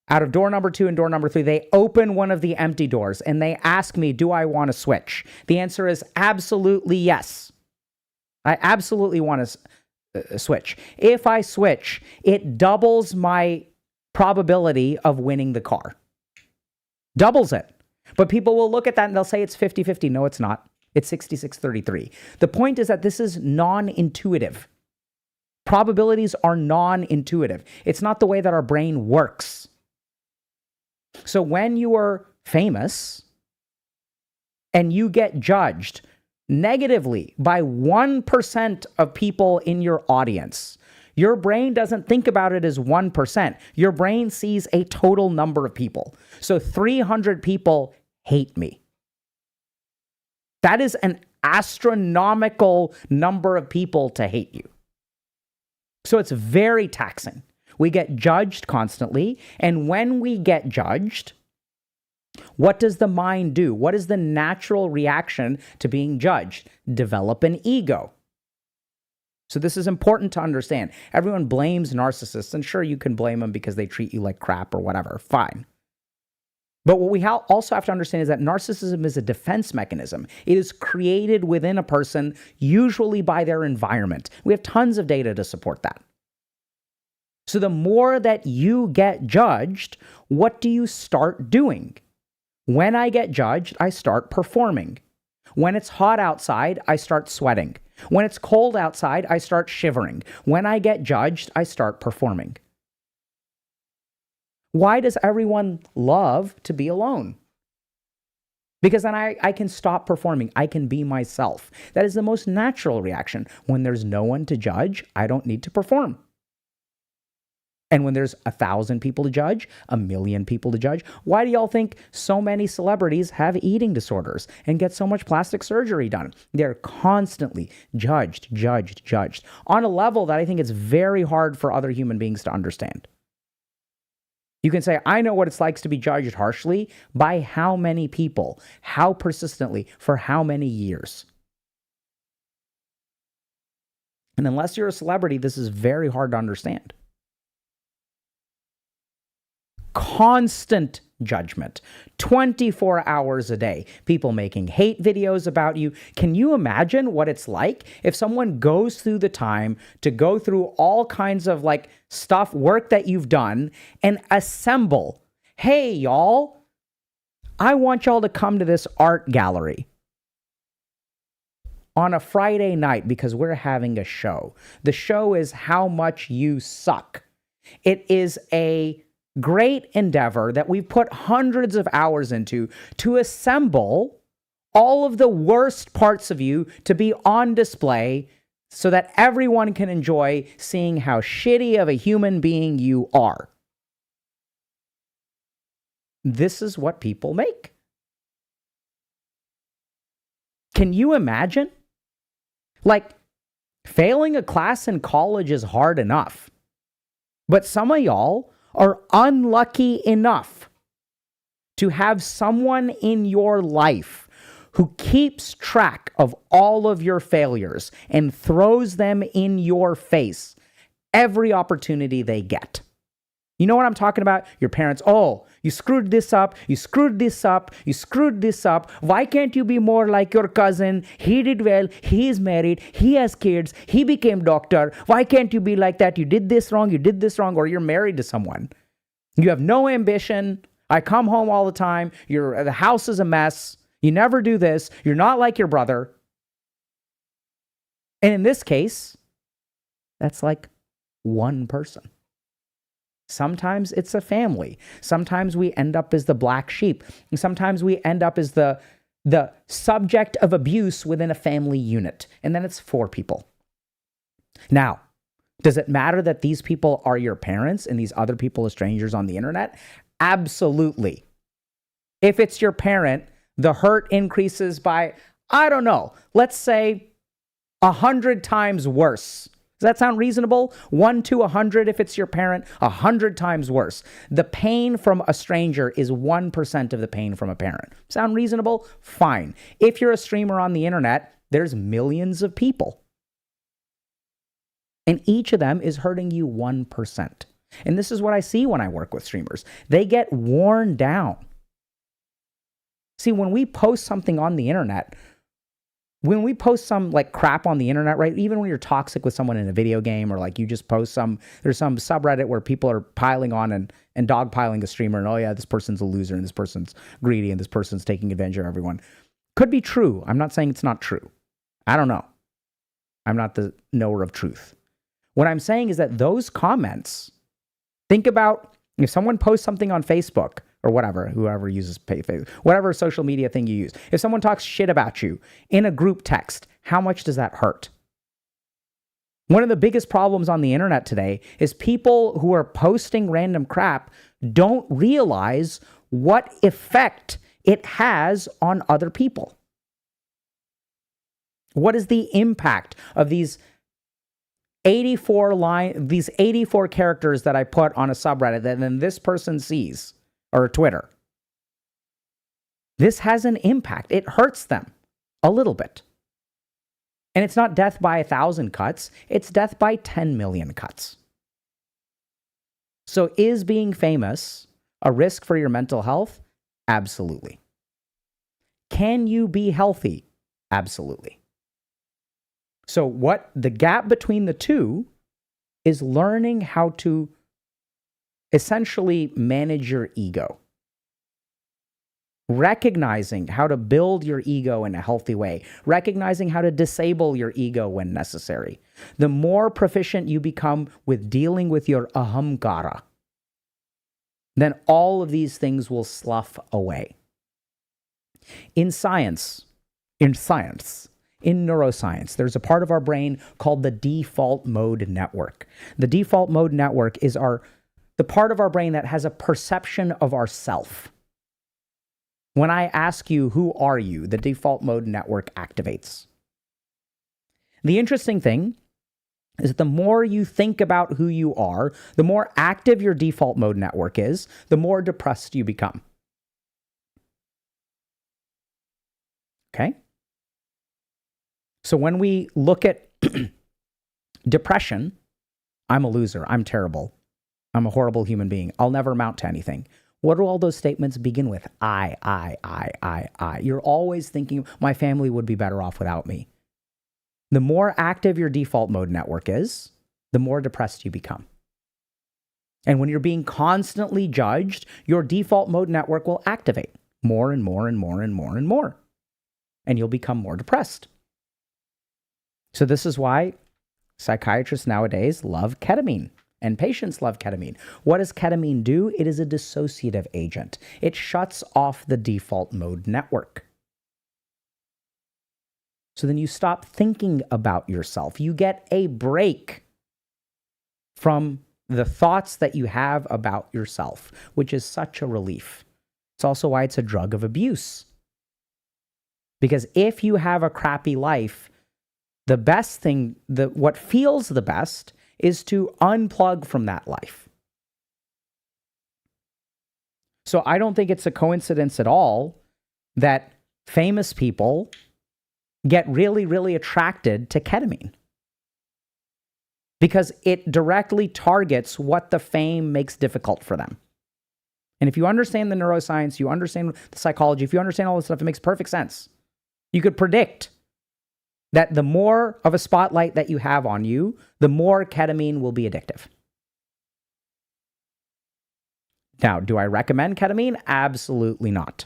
Out of door number 2 and door number 3, they open one of the empty doors and they ask me, do I want to switch? The answer is absolutely yes. I absolutely want to switch. If I switch, it doubles my probability of winning the car. Doubles it. But people will look at that and they'll say it's 50-50. No, it's not. It's 66-33. The point is that this is non-intuitive. Probabilities are non-intuitive. It's not the way that our brain works. So when you are famous and you get judged negatively by 1% of people in your audience, your brain doesn't think about it as 1%. Your brain sees a total number of people. So 300 people hate me. That is an astronomical number of people to hate you. So it's very taxing. We get judged constantly. And when we get judged, what does the mind do? What is the natural reaction to being judged? Develop an ego. So this is important to understand. Everyone blames narcissists, and sure, you can blame them because they treat you like crap or whatever. Fine. But what we also have to understand is that narcissism is a defense mechanism. It is created within a person, usually by their environment. We have tons of data to support that. So the more that you get judged, what do you start doing? When I get judged, I start performing. When it's hot outside, I start sweating. When it's cold outside, I start shivering. When I get judged, I start performing. Why does everyone love to be alone? Because then I can stop performing. I can be myself. That is the most natural reaction. When there's no one to judge, I don't need to perform. And when there's 1,000 people to judge, 1,000,000 people to judge, why do y'all think so many celebrities have eating disorders and get so much plastic surgery done? They're constantly judged on a level that I think it's very hard for other human beings to understand. You can say, I know what it's like to be judged harshly. By how many people? How persistently? For how many years? And unless you're a celebrity, this is very hard to understand. Constant judgment, 24 hours a day, people making hate videos about you. Can you imagine what it's like if someone goes through the time to go through all kinds of work that you've done and assemble, hey, y'all, I want y'all to come to this art gallery on a Friday night because we're having a show. The show is How Much You Suck. It is a great endeavor that we've put hundreds of hours into to assemble all of the worst parts of you to be on display so that everyone can enjoy seeing how shitty of a human being you are. This is what people make. Can you imagine? Failing a class in college is hard enough, but some of y'all are unlucky enough to have someone in your life who keeps track of all of your failures and throws them in your face every opportunity they get. You know what I'm talking about? Your parents, oh, you screwed this up, you screwed this up, you screwed this up. Why can't you be more like your cousin? He did well, he is married, he has kids, he became doctor. Why can't you be like that? You did this wrong, or you're married to someone. You have no ambition. I come home all the time. The house is a mess. You never do this. You're not like your brother. And in this case, that's like one person. Sometimes it's a family. Sometimes we end up as the black sheep. And sometimes we end up as the subject of abuse within a family unit. And then it's 4 people. Now, does it matter that these people are your parents and these other people are strangers on the internet? Absolutely. If it's your parent, the hurt increases by, I don't know, let's say 100 times worse. Does that sound reasonable? 1 to 100 if it's your parent, 100 times worse. The pain from a stranger is 1% of the pain from a parent. Sound reasonable? Fine. If you're a streamer on the internet, there's millions of people. And each of them is hurting you 1%. And this is what I see when I work with streamers. They get worn down. See, when we post something on the internet, when we post some like crap on the internet, right? Even when you're toxic with someone in a video game, or like you just post there's some subreddit where people are piling on and dogpiling a streamer, and oh yeah, this person's a loser and this person's greedy and this person's taking advantage of everyone. Could be true. I'm not saying it's not true. I don't know. I'm not the knower of truth. What I'm saying is that those comments, think about if someone posts something on Facebook or whatever, whoever uses Facebook, whatever social media thing you use. If someone talks shit about you in a group text, how much does that hurt? One of the biggest problems on the internet today is people who are posting random crap don't realize what effect it has on other people. What is the impact of these 84 characters that I put on a subreddit that then this person sees, or Twitter? This has an impact. It hurts them a little bit. And it's not death by 1,000 cuts, it's death by 10 million cuts. So is being famous a risk for your mental health? Absolutely. Can you be healthy? Absolutely. So what the gap between the two is learning how to essentially manage your ego. Recognizing how to build your ego in a healthy way. Recognizing how to disable your ego when necessary. The more proficient you become with dealing with your ahamkara, then all of these things will slough away. In neuroscience, there's a part of our brain called the default mode network. The default mode network is the part of our brain that has a perception of ourself. When I ask you, who are you? The default mode network activates. The interesting thing is that the more you think about who you are, the more active your default mode network is, the more depressed you become. Okay? So when we look at depression, I'm a loser, I'm terrible, I'm a horrible human being, I'll never amount to anything. What do all those statements begin with? I. You're always thinking, my family would be better off without me. The more active your default mode network is, the more depressed you become. And when you're being constantly judged, your default mode network will activate more and more and more and more and more. And you'll become more depressed. So this is why psychiatrists nowadays love ketamine and patients love ketamine. What does ketamine do? It is a dissociative agent. It shuts off the default mode network. So then you stop thinking about yourself. You get a break from the thoughts that you have about yourself, which is such a relief. It's also why it's a drug of abuse. Because if you have a crappy life, the best thing, what feels the best, is to unplug from that life. So I don't think it's a coincidence at all that famous people get really, really attracted to ketamine. Because it directly targets what the fame makes difficult for them. And if you understand the neuroscience, you understand the psychology, if you understand all this stuff, it makes perfect sense. You could predict that the more of a spotlight that you have on you, the more ketamine will be addictive. Now, do I recommend ketamine? Absolutely not.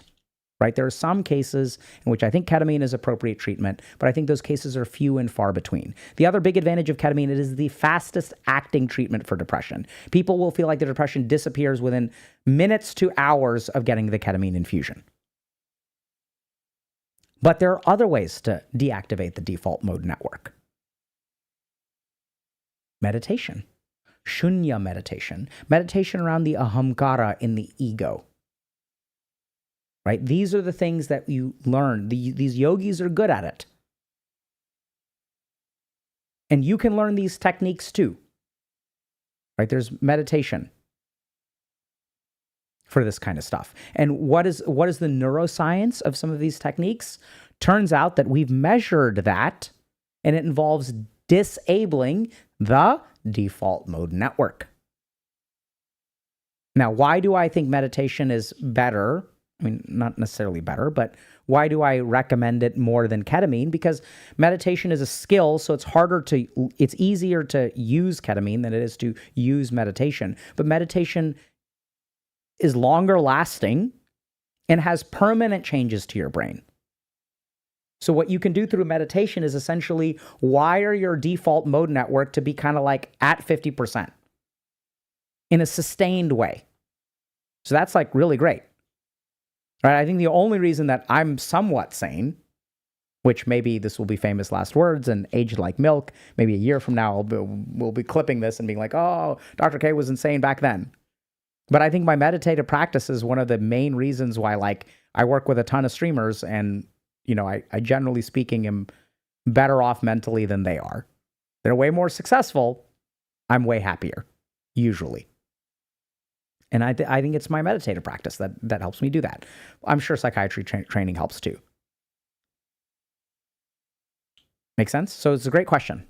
right? There are some cases in which I think ketamine is appropriate treatment, but I think those cases are few and far between. The other big advantage of ketamine, it is the fastest acting treatment for depression. People will feel like their depression disappears within minutes to hours of getting the ketamine infusion. But there are other ways to deactivate the default mode network. Meditation, shunya meditation, meditation around the ahamkara in the ego. Right? These are the things that you learn. These yogis are good at it. And you can learn these techniques too. Right? There's meditation for this kind of stuff. And what is the neuroscience of some of these techniques? Turns out that we've measured that, and it involves disabling the default mode network. Now, why do I think meditation is better? I mean, not necessarily better, but why do I recommend it more than ketamine? Because meditation is a skill, so it's easier to use ketamine than it is to use meditation. But meditation is longer lasting and has permanent changes to your brain. So what you can do through meditation is essentially wire your default mode network to be kind of like at 50% in a sustained way. So that's like really great. Right? I think the only reason that I'm somewhat sane, which maybe this will be famous last words and aged like milk, maybe a year from now we'll be clipping this and being like, oh, Dr. K was insane back then. But I think my meditative practice is one of the main reasons why, like, I work with a ton of streamers and, you know, I generally speaking am better off mentally than they are. They're way more successful. I'm way happier, usually. And I think it's my meditative practice that helps me do that. I'm sure psychiatry training helps too. Make sense? So it's a great question.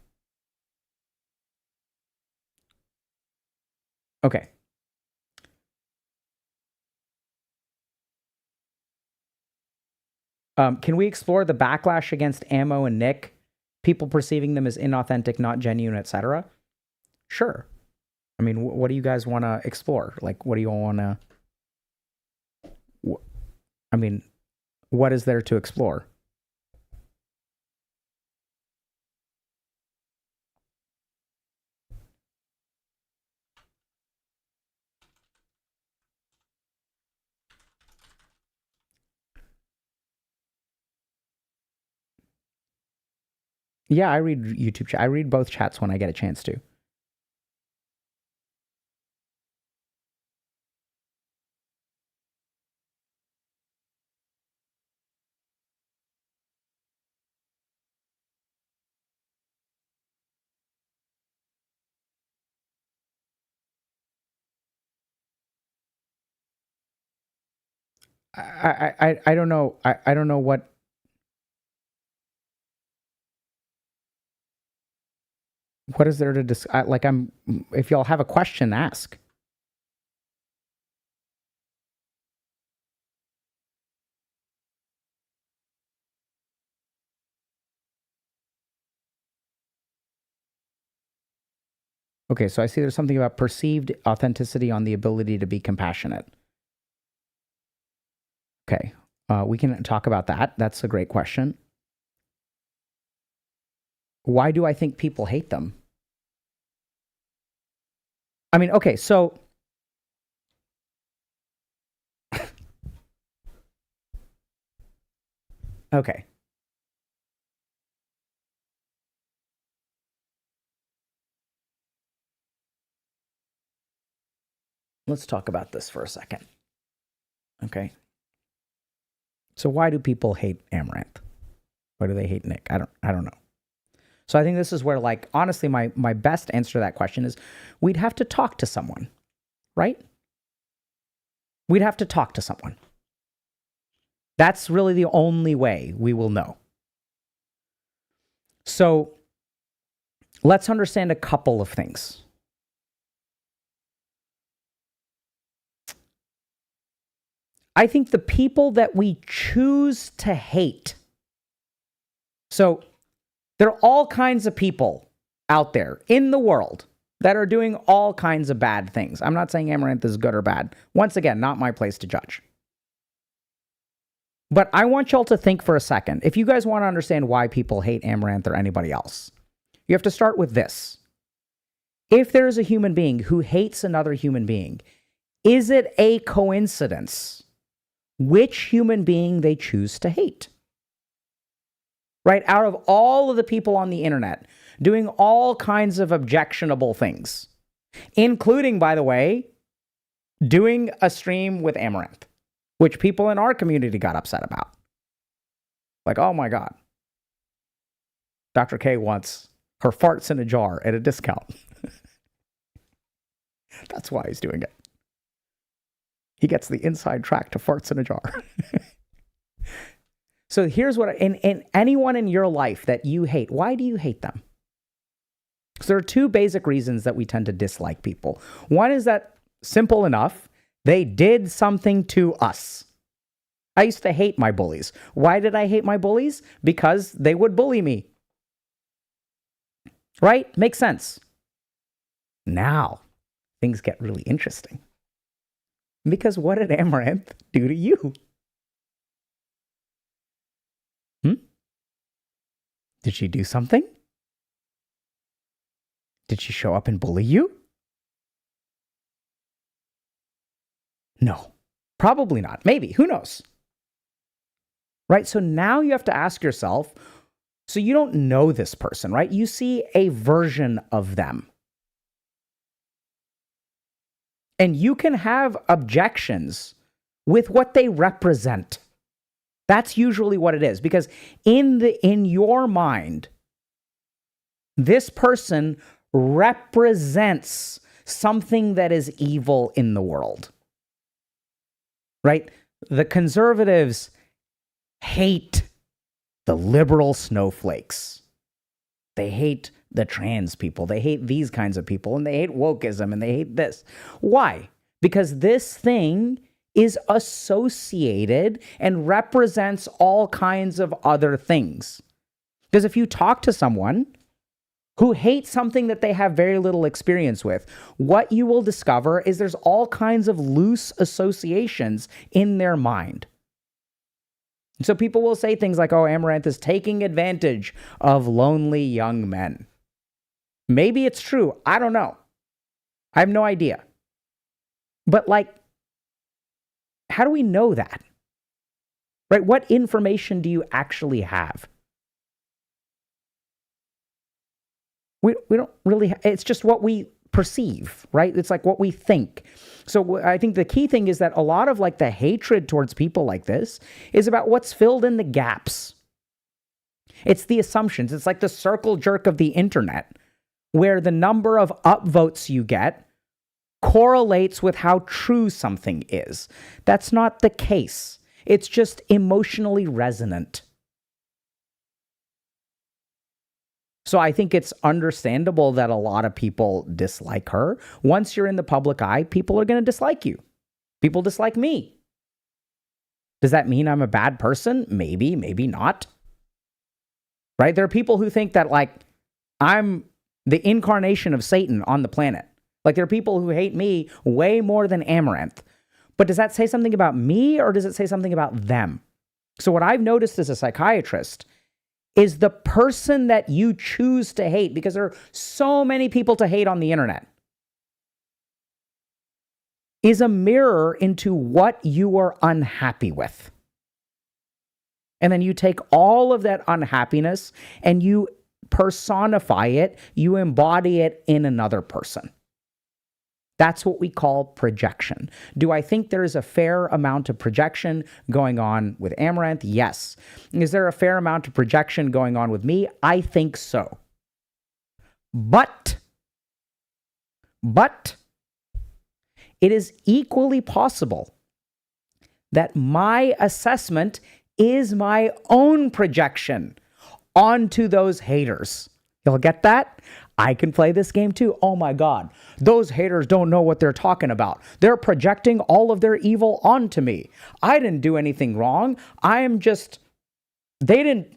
Okay. Can we explore the backlash against Ammo and Nick? People perceiving them as inauthentic, not genuine, etc. Sure. I mean, what do you guys want to explore? Like, what do you want to... I mean, what is there to explore? Yeah, I read YouTube chat. I read both chats when I get a chance to. I don't know. I don't know what is there to discuss. Like, if y'all have a question, ask. Okay, so I see there's something about perceived authenticity on the ability to be compassionate. Okay, we can talk about that. That's a great question. Why do I think people hate them? I mean, okay, so... okay. Let's talk about this for a second. Okay. So why do people hate Amouranth? Why do they hate Nick? I don't know. So I think this is where, like, honestly, my best answer to that question is we'd have to talk to someone, right? We'd have to talk to someone. That's really the only way we will know. So let's understand a couple of things. I think the people that we choose to hate. So there are all kinds of people out there in the world that are doing all kinds of bad things. I'm not saying Amouranth is good or bad. Once again, not my place to judge. But I want y'all to think for a second. If you guys want to understand why people hate Amouranth or anybody else, you have to start with this. If there is a human being who hates another human being, is it a coincidence which human being they choose to hate? Right? Out of all of the people on the internet doing all kinds of objectionable things, including, by the way, doing a stream with Amouranth, which people in our community got upset about. Like, oh my God. Dr. K wants her farts in a jar at a discount. That's why he's doing it. He gets the inside track to farts in a jar. So here's what, in anyone in your life that you hate, why do you hate them? So there are two basic reasons that we tend to dislike people. One is that, simple enough, they did something to us. I used to hate my bullies. Why did I hate my bullies? Because they would bully me. Right? Makes sense. Now, things get really interesting. Because what did Amouranth do to you? Did she do something? Did she show up and bully you? No, probably not. Maybe. Who knows? Right? So now you have to ask yourself, so you don't know this person, right? You see a version of them. And you can have objections with what they represent. That's usually what it is. Because in your mind, this person represents something that is evil in the world. Right? The conservatives hate the liberal snowflakes. They hate the trans people. They hate these kinds of people, and they hate wokeism, and they hate this. Why? Because this thing is associated and represents all kinds of other things. Because if you talk to someone who hates something that they have very little experience with, what you will discover is there's all kinds of loose associations in their mind. So people will say things like, oh, Amouranth is taking advantage of lonely young men. Maybe it's true. I don't know. I have no idea. But like, how do we know that? Right? What information do you actually have? We don't really, it's just what we perceive, right? It's like what we think. So I think the key thing is that a lot of like the hatred towards people like this is about what's filled in the gaps. It's the assumptions. It's like the circle jerk of the internet, where the number of upvotes you get correlates with how true something is. That's not the case. It's just emotionally resonant. So I think it's understandable that a lot of people dislike her. Once you're in the public eye, people are going to dislike you. People dislike me. Does that mean I'm a bad person? Maybe, maybe not. Right? There are people who think that like I'm the incarnation of Satan on the planet. Like there are people who hate me way more than Amouranth. But does that say something about me or does it say something about them? So what I've noticed as a psychiatrist is the person that you choose to hate, because there are so many people to hate on the internet, is a mirror into what you are unhappy with. And then you take all of that unhappiness and you personify it, you embody it in another person. That's what we call projection. Do I think there is a fair amount of projection going on with Amouranth? Yes. Is there a fair amount of projection going on with me? I think so. But it is equally possible that my assessment is my own projection onto those haters. You'll get that? I can play this game too. Oh my God. Those haters don't know what they're talking about. They're projecting all of their evil onto me. I didn't do anything wrong. I didn't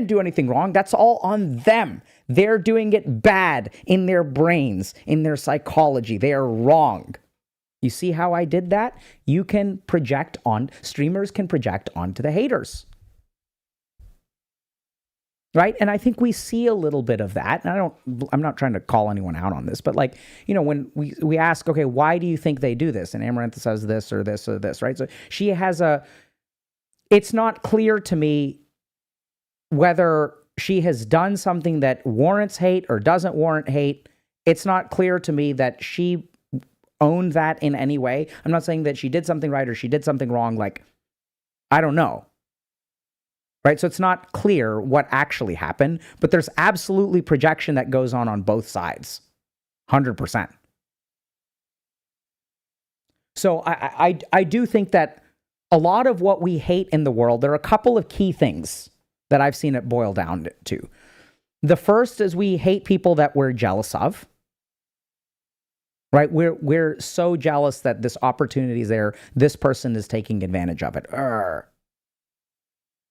do anything wrong. That's all on them. They're doing it bad in their brains, in their psychology. They are wrong. You see how I did that? Streamers can project onto the haters. Right? And I think we see a little bit of that. And I'm not trying to call anyone out on this, but like, when we ask, okay, why do you think they do this? And Amouranth says this or this or this, right? So she has it's not clear to me whether she has done something that warrants hate or doesn't warrant hate. It's not clear to me that she owned that in any way. I'm not saying that she did something right or she did something wrong. Like, I don't know. Right? So it's not clear what actually happened, but there's absolutely projection that goes on both sides. 100%. So I do think that a lot of what we hate in the world, there are a couple of key things that I've seen it boil down to. The first is we hate people that we're jealous of. Right? We're so jealous that this opportunity is there. This person is taking advantage of it.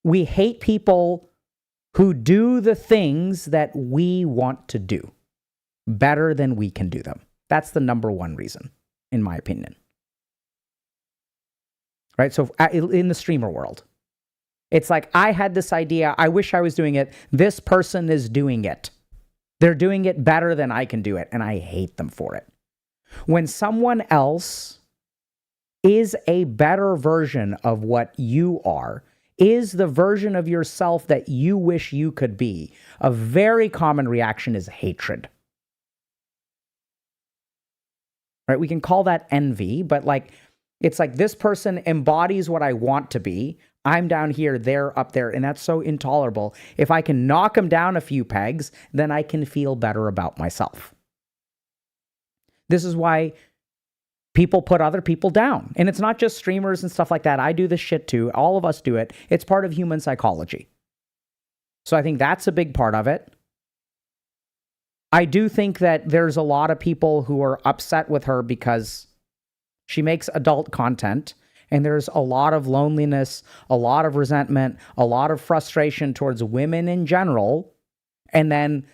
We hate people who do the things that we want to do better than we can do them. That's the number one reason, in my opinion. Right? So in the streamer world, it's like, I had this idea. I wish I was doing it. This person is doing it. They're doing it better than I can do it, and I hate them for it. When someone else is a better version of what you are, is the version of yourself that you wish you could be, a very common reaction is hatred. Right? We can call that envy, but it's like this person embodies what I want to be. I'm down here, they're up there, and that's so intolerable. If I can knock them down a few pegs, then I can feel better about myself. This is why people put other people down. And it's not just streamers and stuff like that. I do this shit too. All of us do it. It's part of human psychology. So I think that's a big part of it. I do think that there's a lot of people who are upset with her because she makes adult content, and there's a lot of loneliness, a lot of resentment, a lot of frustration towards women in general. And then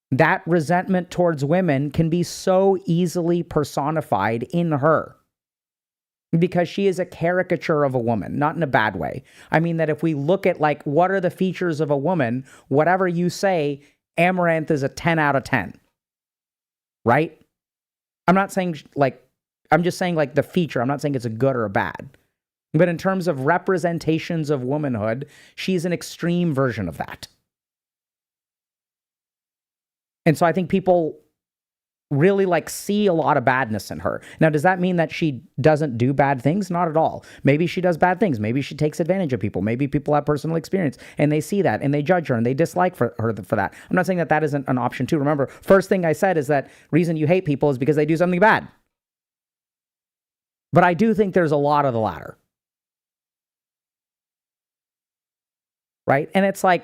that resentment towards women can be so easily personified in her because she is a caricature of a woman, not in a bad way. I mean that if we look at what are the features of a woman, whatever you say, Amouranth is a 10 out of 10, right? I'm not saying I'm just saying the feature. I'm not saying it's a good or a bad. But in terms of representations of womanhood, she's an extreme version of that. And so I think people really see a lot of badness in her. Now, does that mean that she doesn't do bad things? Not at all. Maybe she does bad things. Maybe she takes advantage of people. Maybe people have personal experience and they see that and they judge her and they dislike her for that. I'm not saying that that isn't an option too. Remember, first thing I said is that reason you hate people is because they do something bad. But I do think there's a lot of the latter. Right? And it's I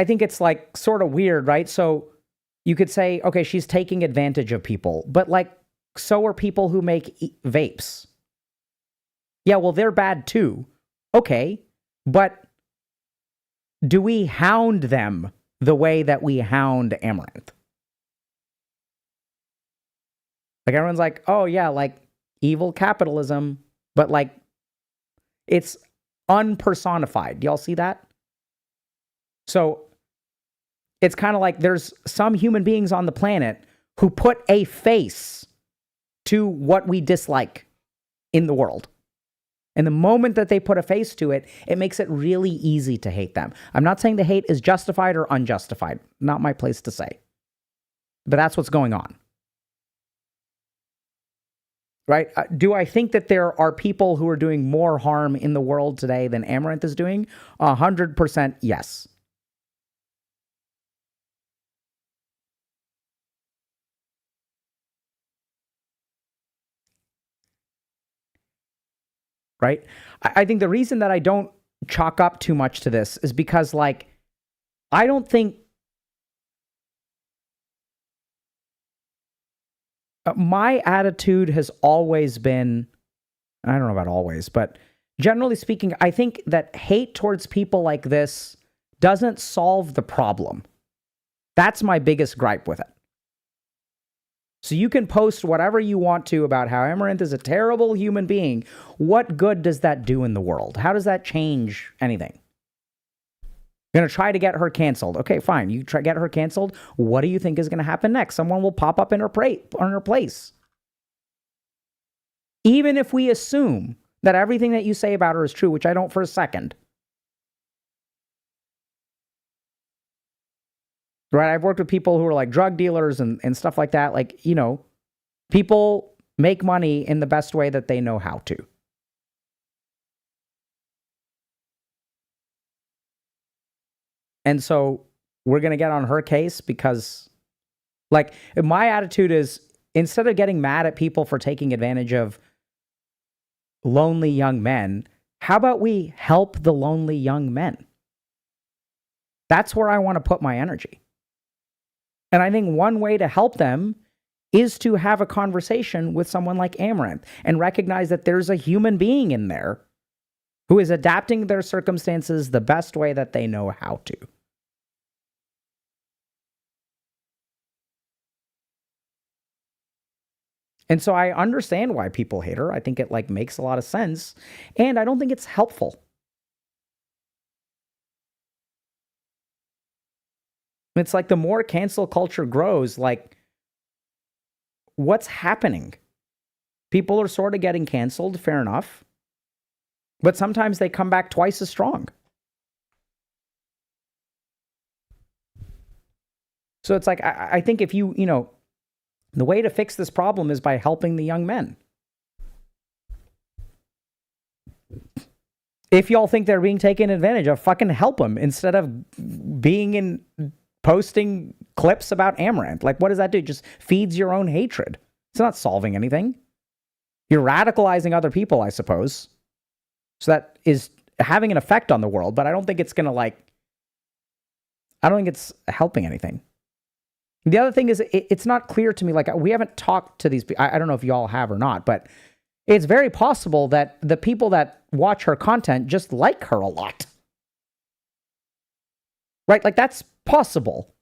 think it's sort of weird, right? So you could say, okay, she's taking advantage of people, but so are people who make vapes. Yeah, well, they're bad too. Okay, but do we hound them the way that we hound Amouranth? Everyone's oh yeah, evil capitalism, but it's unpersonified. Y'all see that? So it's kind of there's some human beings on the planet who put a face to what we dislike in the world. And the moment that they put a face to it, it makes it really easy to hate them. I'm not saying the hate is justified or unjustified. Not my place to say. But that's what's going on. Right? Do I think that there are people who are doing more harm in the world today than Amouranth is doing? 100% yes. Right? I think the reason that I don't chalk up too much to this is because, I don't think my attitude has always been, I don't know about always, but generally speaking, I think that hate towards people like this doesn't solve the problem. That's my biggest gripe with it. So you can post whatever you want to about how Amouranth is a terrible human being. What good does that do in the world? How does that change anything? You're going to try to get her canceled. Okay, fine. You try get her canceled. What do you think is going to happen next? Someone will pop up in her place. Even if we assume that everything that you say about her is true, which I don't for a second. Right? I've worked with people who are like drug dealers and stuff like that. Like, you know, people make money in the best way that they know how to. And so we're going to get on her case because, like, my attitude is instead of getting mad at people for taking advantage of lonely young men, how about we help the lonely young men? That's where I want to put my energy. And I think one way to help them is to have a conversation with someone like Amouranth and recognize that there's a human being in there who is adapting their circumstances the best way that they know how to. And so I understand why people hate her. I think it like makes a lot of sense. And I don't think it's helpful. It's like the more cancel culture grows, like what's happening? People are sort of getting canceled, fair enough. But sometimes they come back twice as strong. So it's like, I think if you know, the way to fix this problem is by helping the young men. If y'all think they're being taken advantage of, fucking help them instead of posting clips about Amouranth. Like, what does that do? It just feeds your own hatred. It's not solving anything. You're radicalizing other people, I suppose. So that is having an effect on the world, but I don't think it's going to I don't think it's helping anything. The other thing is, it's not clear to me, like, we haven't talked to these people. I don't know if y'all have or not, but it's very possible that the people that watch her content just like her a lot. Right? Like, that's possible.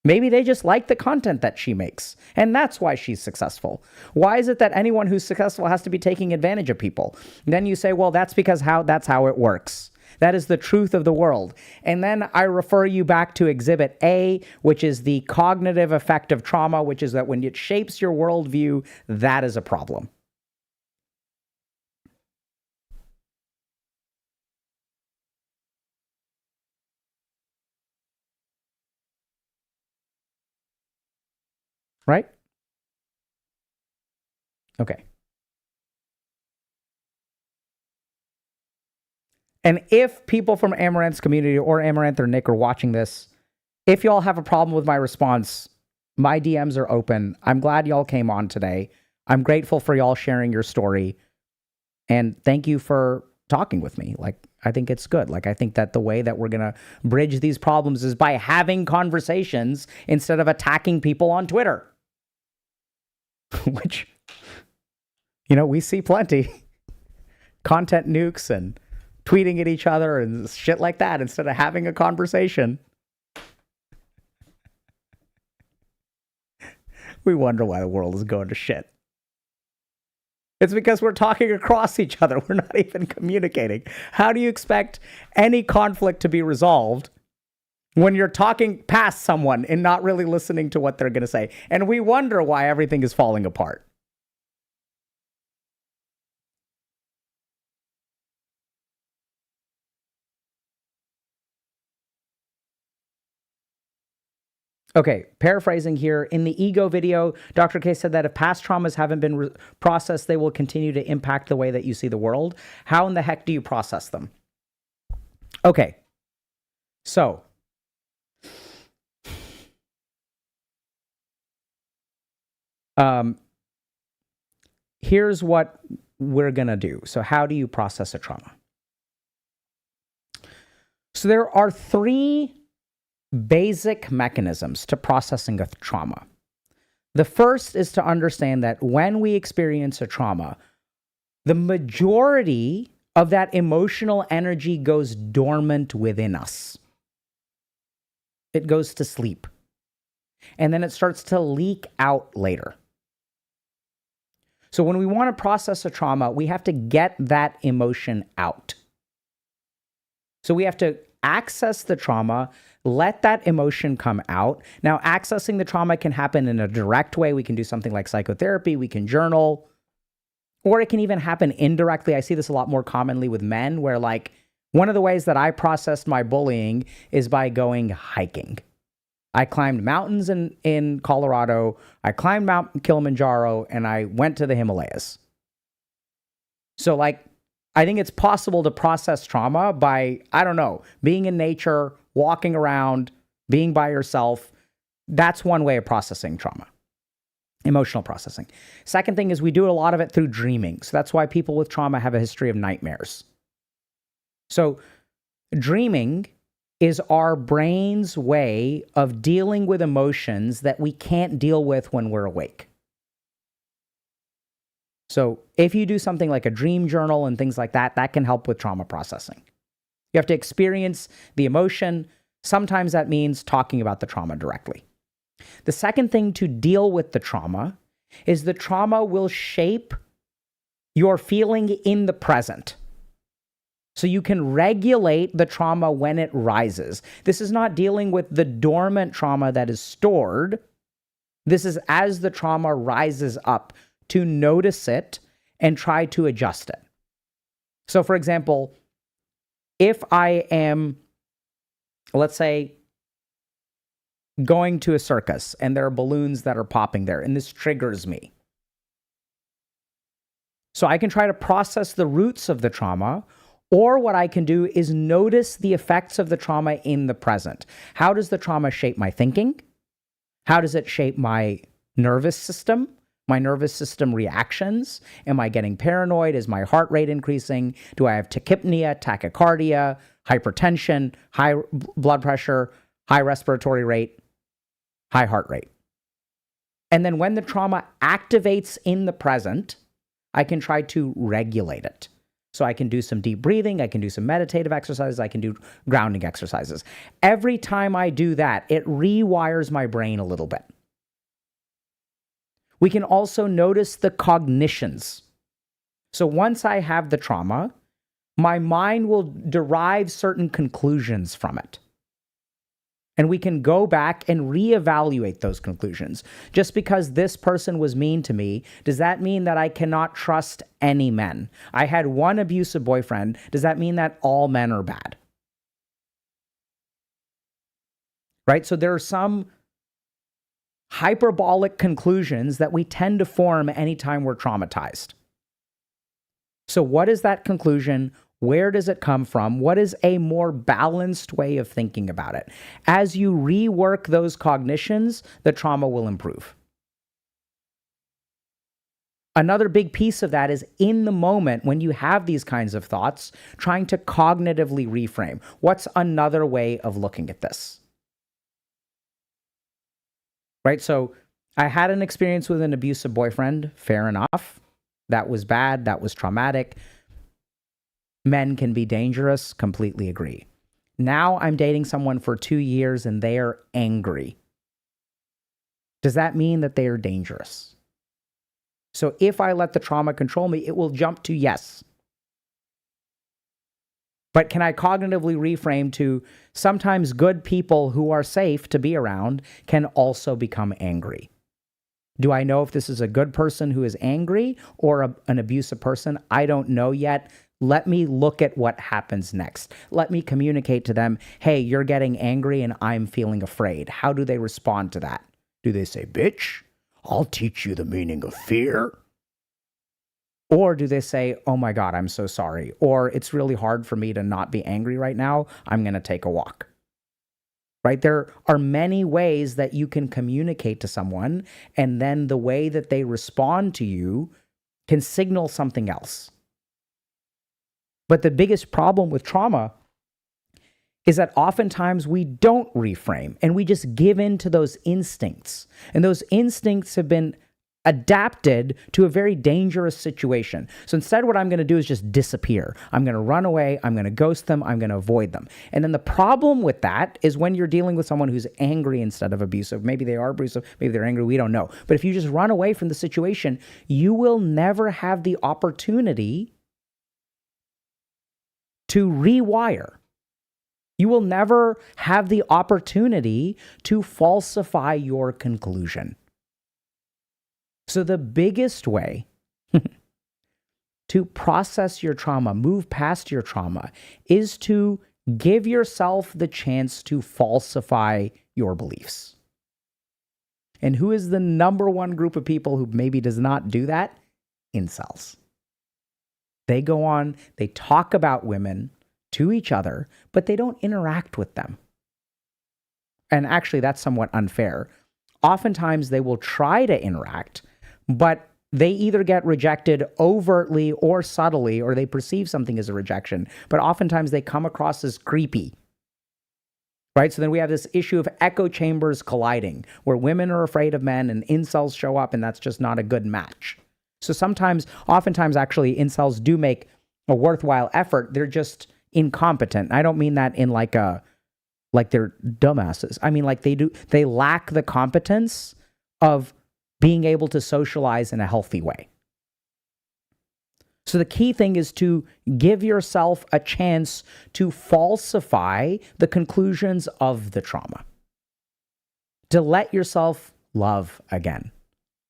Maybe they just like the content that she makes, and that's why she's successful. Why is it that anyone who's successful has to be taking advantage of people? And then you say, well, that's because that's how it works. That is the truth of the world. And then I refer you back to Exhibit A, which is the cognitive effect of trauma, which is that when it shapes your worldview, that is a problem. Right? Okay. And if people from Amouranth's community or Amouranth or Nick are watching this, if y'all have a problem with my response, my DMs are open. I'm glad y'all came on today. I'm grateful for y'all sharing your story. And thank you for talking with me. Like, I think it's good. Like, I think that the way that we're going to bridge these problems is by having conversations instead of attacking people on Twitter. Which, you know, we see plenty. Content nukes and tweeting at each other and shit like that instead of having a conversation. We wonder why the world is going to shit. It's because we're talking across each other. We're not even communicating. How do you expect any conflict to be resolved when you're talking past someone and not really listening to what they're going to say? And we wonder why everything is falling apart. Okay, paraphrasing here. In the ego video, Dr. K said that if past traumas haven't been processed, they will continue to impact the way that you see the world. How in the heck do you process them? Okay, so here's what we're going to do. So how do you process a trauma? So there are three basic mechanisms to processing a trauma. The first is to understand that when we experience a trauma, the majority of that emotional energy goes dormant within us. It goes to sleep. and then it starts to leak out later. So when we want to process a trauma, we have to get that emotion out. So we have to access the trauma, let that emotion come out. Now, accessing the trauma can happen in a direct way. We can do something like psychotherapy, we can journal, or it can even happen indirectly. I see this a lot more commonly with men, where like one of the ways that I processed my bullying is by going hiking. I climbed mountains in Colorado, I climbed Mount Kilimanjaro, and I went to the Himalayas. So like, I think it's possible to process trauma by, I don't know, being in nature, walking around, being by yourself. That's one way of processing trauma, emotional processing. Second thing is we do a lot of it through dreaming. So that's why people with trauma have a history of nightmares. So dreaming is our brain's way of dealing with emotions that we can't deal with when we're awake. So if you do something like a dream journal and things like that, that can help with trauma processing. You have to experience the emotion. Sometimes that means talking about the trauma directly. The second thing to deal with the trauma is the trauma will shape your feeling in the present. So you can regulate the trauma when it rises. This is not dealing with the dormant trauma that is stored. This is as the trauma rises up, to notice it and try to adjust it. So for example, if I am, let's say, going to a circus and there are balloons that are popping there and this triggers me. So I can try to process the roots of the trauma, or what I can do is notice the effects of the trauma in the present. How does the trauma shape my thinking? How does it shape my nervous system? My nervous system reactions? Am I getting paranoid? Is my heart rate increasing? Do I have tachypnea, tachycardia, hypertension, high blood pressure, high respiratory rate, high heart rate? And then when the trauma activates in the present, I can try to regulate it. So I can do some deep breathing, I can do some meditative exercises, I can do grounding exercises. Every time I do that, it rewires my brain a little bit. We can also notice the cognitions. So once I have the trauma, my mind will derive certain conclusions from it. And we can go back and reevaluate those conclusions. Just because this person was mean to me, does that mean that I cannot trust any men? I had one abusive boyfriend. Does that mean that all men are bad? Right? So there are some hyperbolic conclusions that we tend to form anytime we're traumatized. So what is that conclusion? Where does it come from? What is a more balanced way of thinking about it? As you rework those cognitions, the trauma will improve. Another big piece of that is in the moment when you have these kinds of thoughts, trying to cognitively reframe. What's another way of looking at this? Right? So I had an experience with an abusive boyfriend. Fair enough. That was bad. That was traumatic. Men can be dangerous. Completely agree. Now I'm dating someone for 2 years and they are angry. Does that mean that they are dangerous? So if I let the trauma control me, it will jump to yes. But can I cognitively reframe to sometimes good people who are safe to be around can also become angry? Do I know if this is a good person who is angry or an abusive person? I don't know yet. Let me look at what happens next. Let me communicate to them, hey, you're getting angry and I'm feeling afraid. How do they respond to that? Do they say, bitch, I'll teach you the meaning of fear? Or do they say, oh my God, I'm so sorry. Or it's really hard for me to not be angry right now. I'm going to take a walk. Right? There are many ways that you can communicate to someone, and then the way that they respond to you can signal something else. But the biggest problem with trauma is that oftentimes we don't reframe and we just give in to those instincts. And those instincts have been adapted to a very dangerous situation. So instead, what I'm going to do is just disappear. I'm going to run away. I'm going to ghost them. I'm going to avoid them. And then the problem with that is when you're dealing with someone who's angry instead of abusive. Maybe they are abusive. Maybe they're angry. We don't know. But if you just run away from the situation, you will never have the opportunity to rewire. You will never have the opportunity to falsify your conclusion. So the biggest way to process your trauma, move past your trauma, is to give yourself the chance to falsify your beliefs. And who is the number one group of people who maybe does not do that? Incels. They go on, they talk about women to each other, but they don't interact with them. And actually, that's somewhat unfair. Oftentimes, they will try to interact, but they either get rejected overtly or subtly, or they perceive something as a rejection. But oftentimes, they come across as creepy. Right? So then we have this issue of echo chambers colliding, where women are afraid of men and incels show up, and that's just not a good match. So oftentimes, actually, incels do make a worthwhile effort. They're just incompetent. I don't mean that in like they're dumbasses. I mean like they lack the competence of being able to socialize in a healthy way. So the key thing is to give yourself a chance to falsify the conclusions of the trauma. To let yourself love again.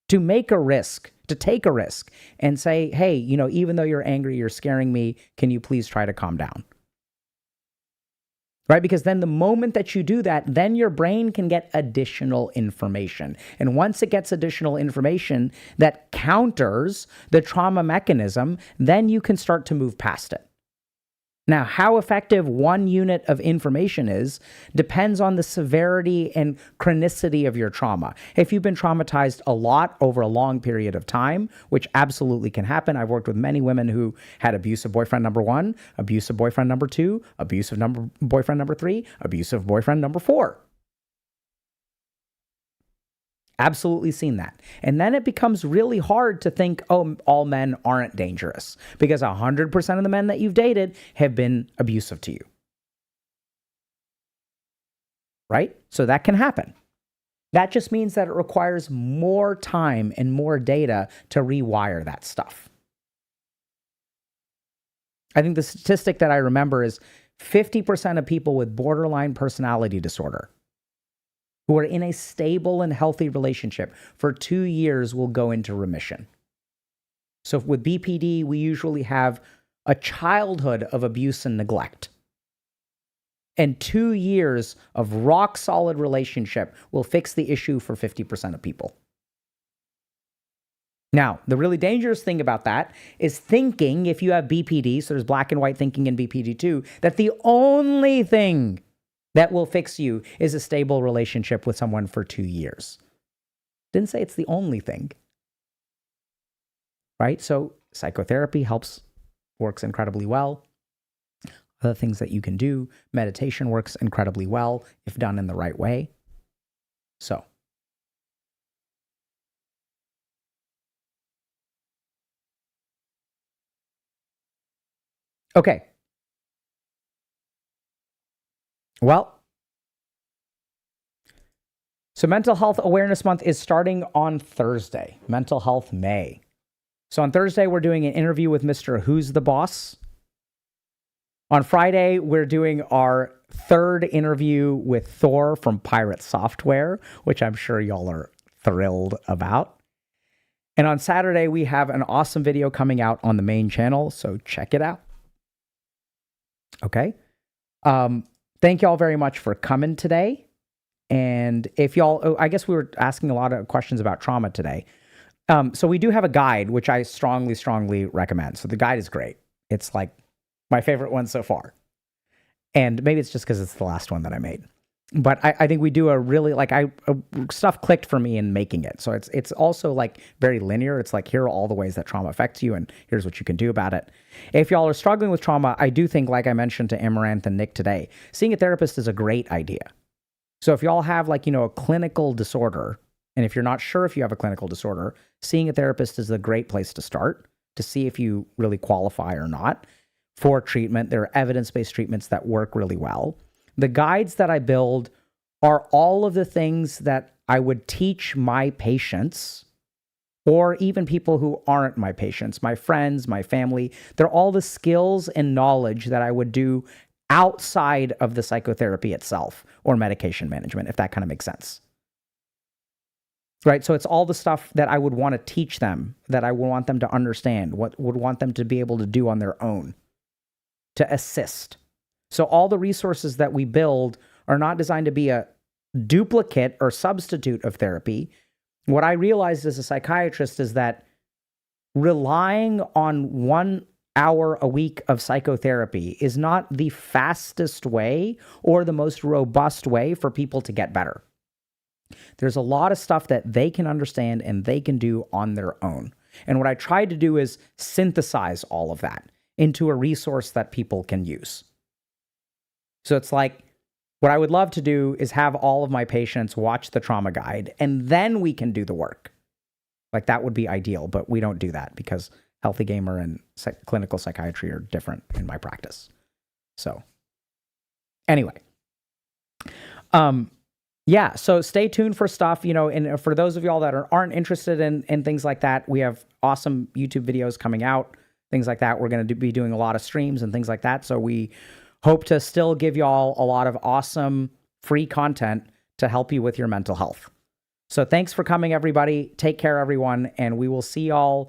To make a risk, to take a risk and say, hey, even though you're angry, you're scaring me, can you please try to calm down? Right? Because then the moment that you do that, then your brain can get additional information. And once it gets additional information that counters the trauma mechanism, then you can start to move past it. Now, how effective one unit of information is depends on the severity and chronicity of your trauma. If you've been traumatized a lot over a long period of time, which absolutely can happen. I've worked with many women who had abusive boyfriend number 1, abusive boyfriend number 2, abusive boyfriend number 3, abusive boyfriend number 4. Absolutely seen that. And then it becomes really hard to think, oh, all men aren't dangerous, because 100% of the men that you've dated have been abusive to you. Right? So that can happen. That just means that it requires more time and more data to rewire that stuff. I think the statistic that I remember is 50% of people with borderline personality disorder who are in a stable and healthy relationship for 2 years will go into remission. So with BPD, we usually have a childhood of abuse and neglect. And 2 years of rock solid relationship will fix the issue for 50% of people. Now, the really dangerous thing about that is thinking, if you have BPD, so there's black and white thinking in BPD too, that the only thing that will fix you is a stable relationship with someone for 2 years. Didn't say it's the only thing. Right? So psychotherapy works incredibly well. Other things that you can do, meditation works incredibly well if done in the right way. So. Okay. Well, so Mental Health Awareness Month is starting on Thursday, Mental Health May. So on Thursday, we're doing an interview with Mr. Who's the Boss. On Friday, we're doing our third interview with Thor from Pirate Software, which I'm sure y'all are thrilled about. And on Saturday, we have an awesome video coming out on the main channel, so check it out. Okay. Thank y'all very much for coming today. And if y'all, I guess we were asking a lot of questions about trauma today. So we do have a guide, which I strongly, strongly recommend. So the guide is great. It's like my favorite one so far. And maybe it's just because it's the last one that I made. But I think we do a really, stuff clicked for me in making it. So it's also like very linear. It's like, here are all the ways that trauma affects you, and here's what you can do about it. If y'all are struggling with trauma, I do think, like I mentioned to Amouranth and Nick today, seeing a therapist is a great idea. So if y'all have a clinical disorder, And if you're not sure if you have a clinical disorder, seeing a therapist is a great place to start to see if you really qualify or not for treatment. There are evidence-based treatments that work really well. The guides that I build are all of the things that I would teach my patients, or even people who aren't my patients, my friends, my family. They're all the skills and knowledge that I would do outside of the psychotherapy itself or medication management, if that kind of makes sense. Right? So it's all the stuff that I would want to teach them, that I would want them to understand, what would want them to be able to do on their own, to assist. So all the resources that we build are not designed to be a duplicate or substitute of therapy. What I realized as a psychiatrist is that relying on 1 hour a week of psychotherapy is not the fastest way or the most robust way for people to get better. There's a lot of stuff that they can understand and they can do on their own. And what I tried to do is synthesize all of that into a resource that people can use. So it's like, what I would love to do is have all of my patients watch the trauma guide, and then we can do the work. Like, that would be ideal, but we don't do that because Healthy Gamer and clinical psychiatry are different in my practice. So anyway, yeah, so stay tuned for stuff, you know, and for those of y'all that aren't interested in things like that, we have awesome YouTube videos coming out, things like that. We're going to be doing a lot of streams and things like that. So we hope to still give y'all a lot of awesome free content to help you with your mental health. So thanks for coming, everybody. Take care, everyone, and we will see y'all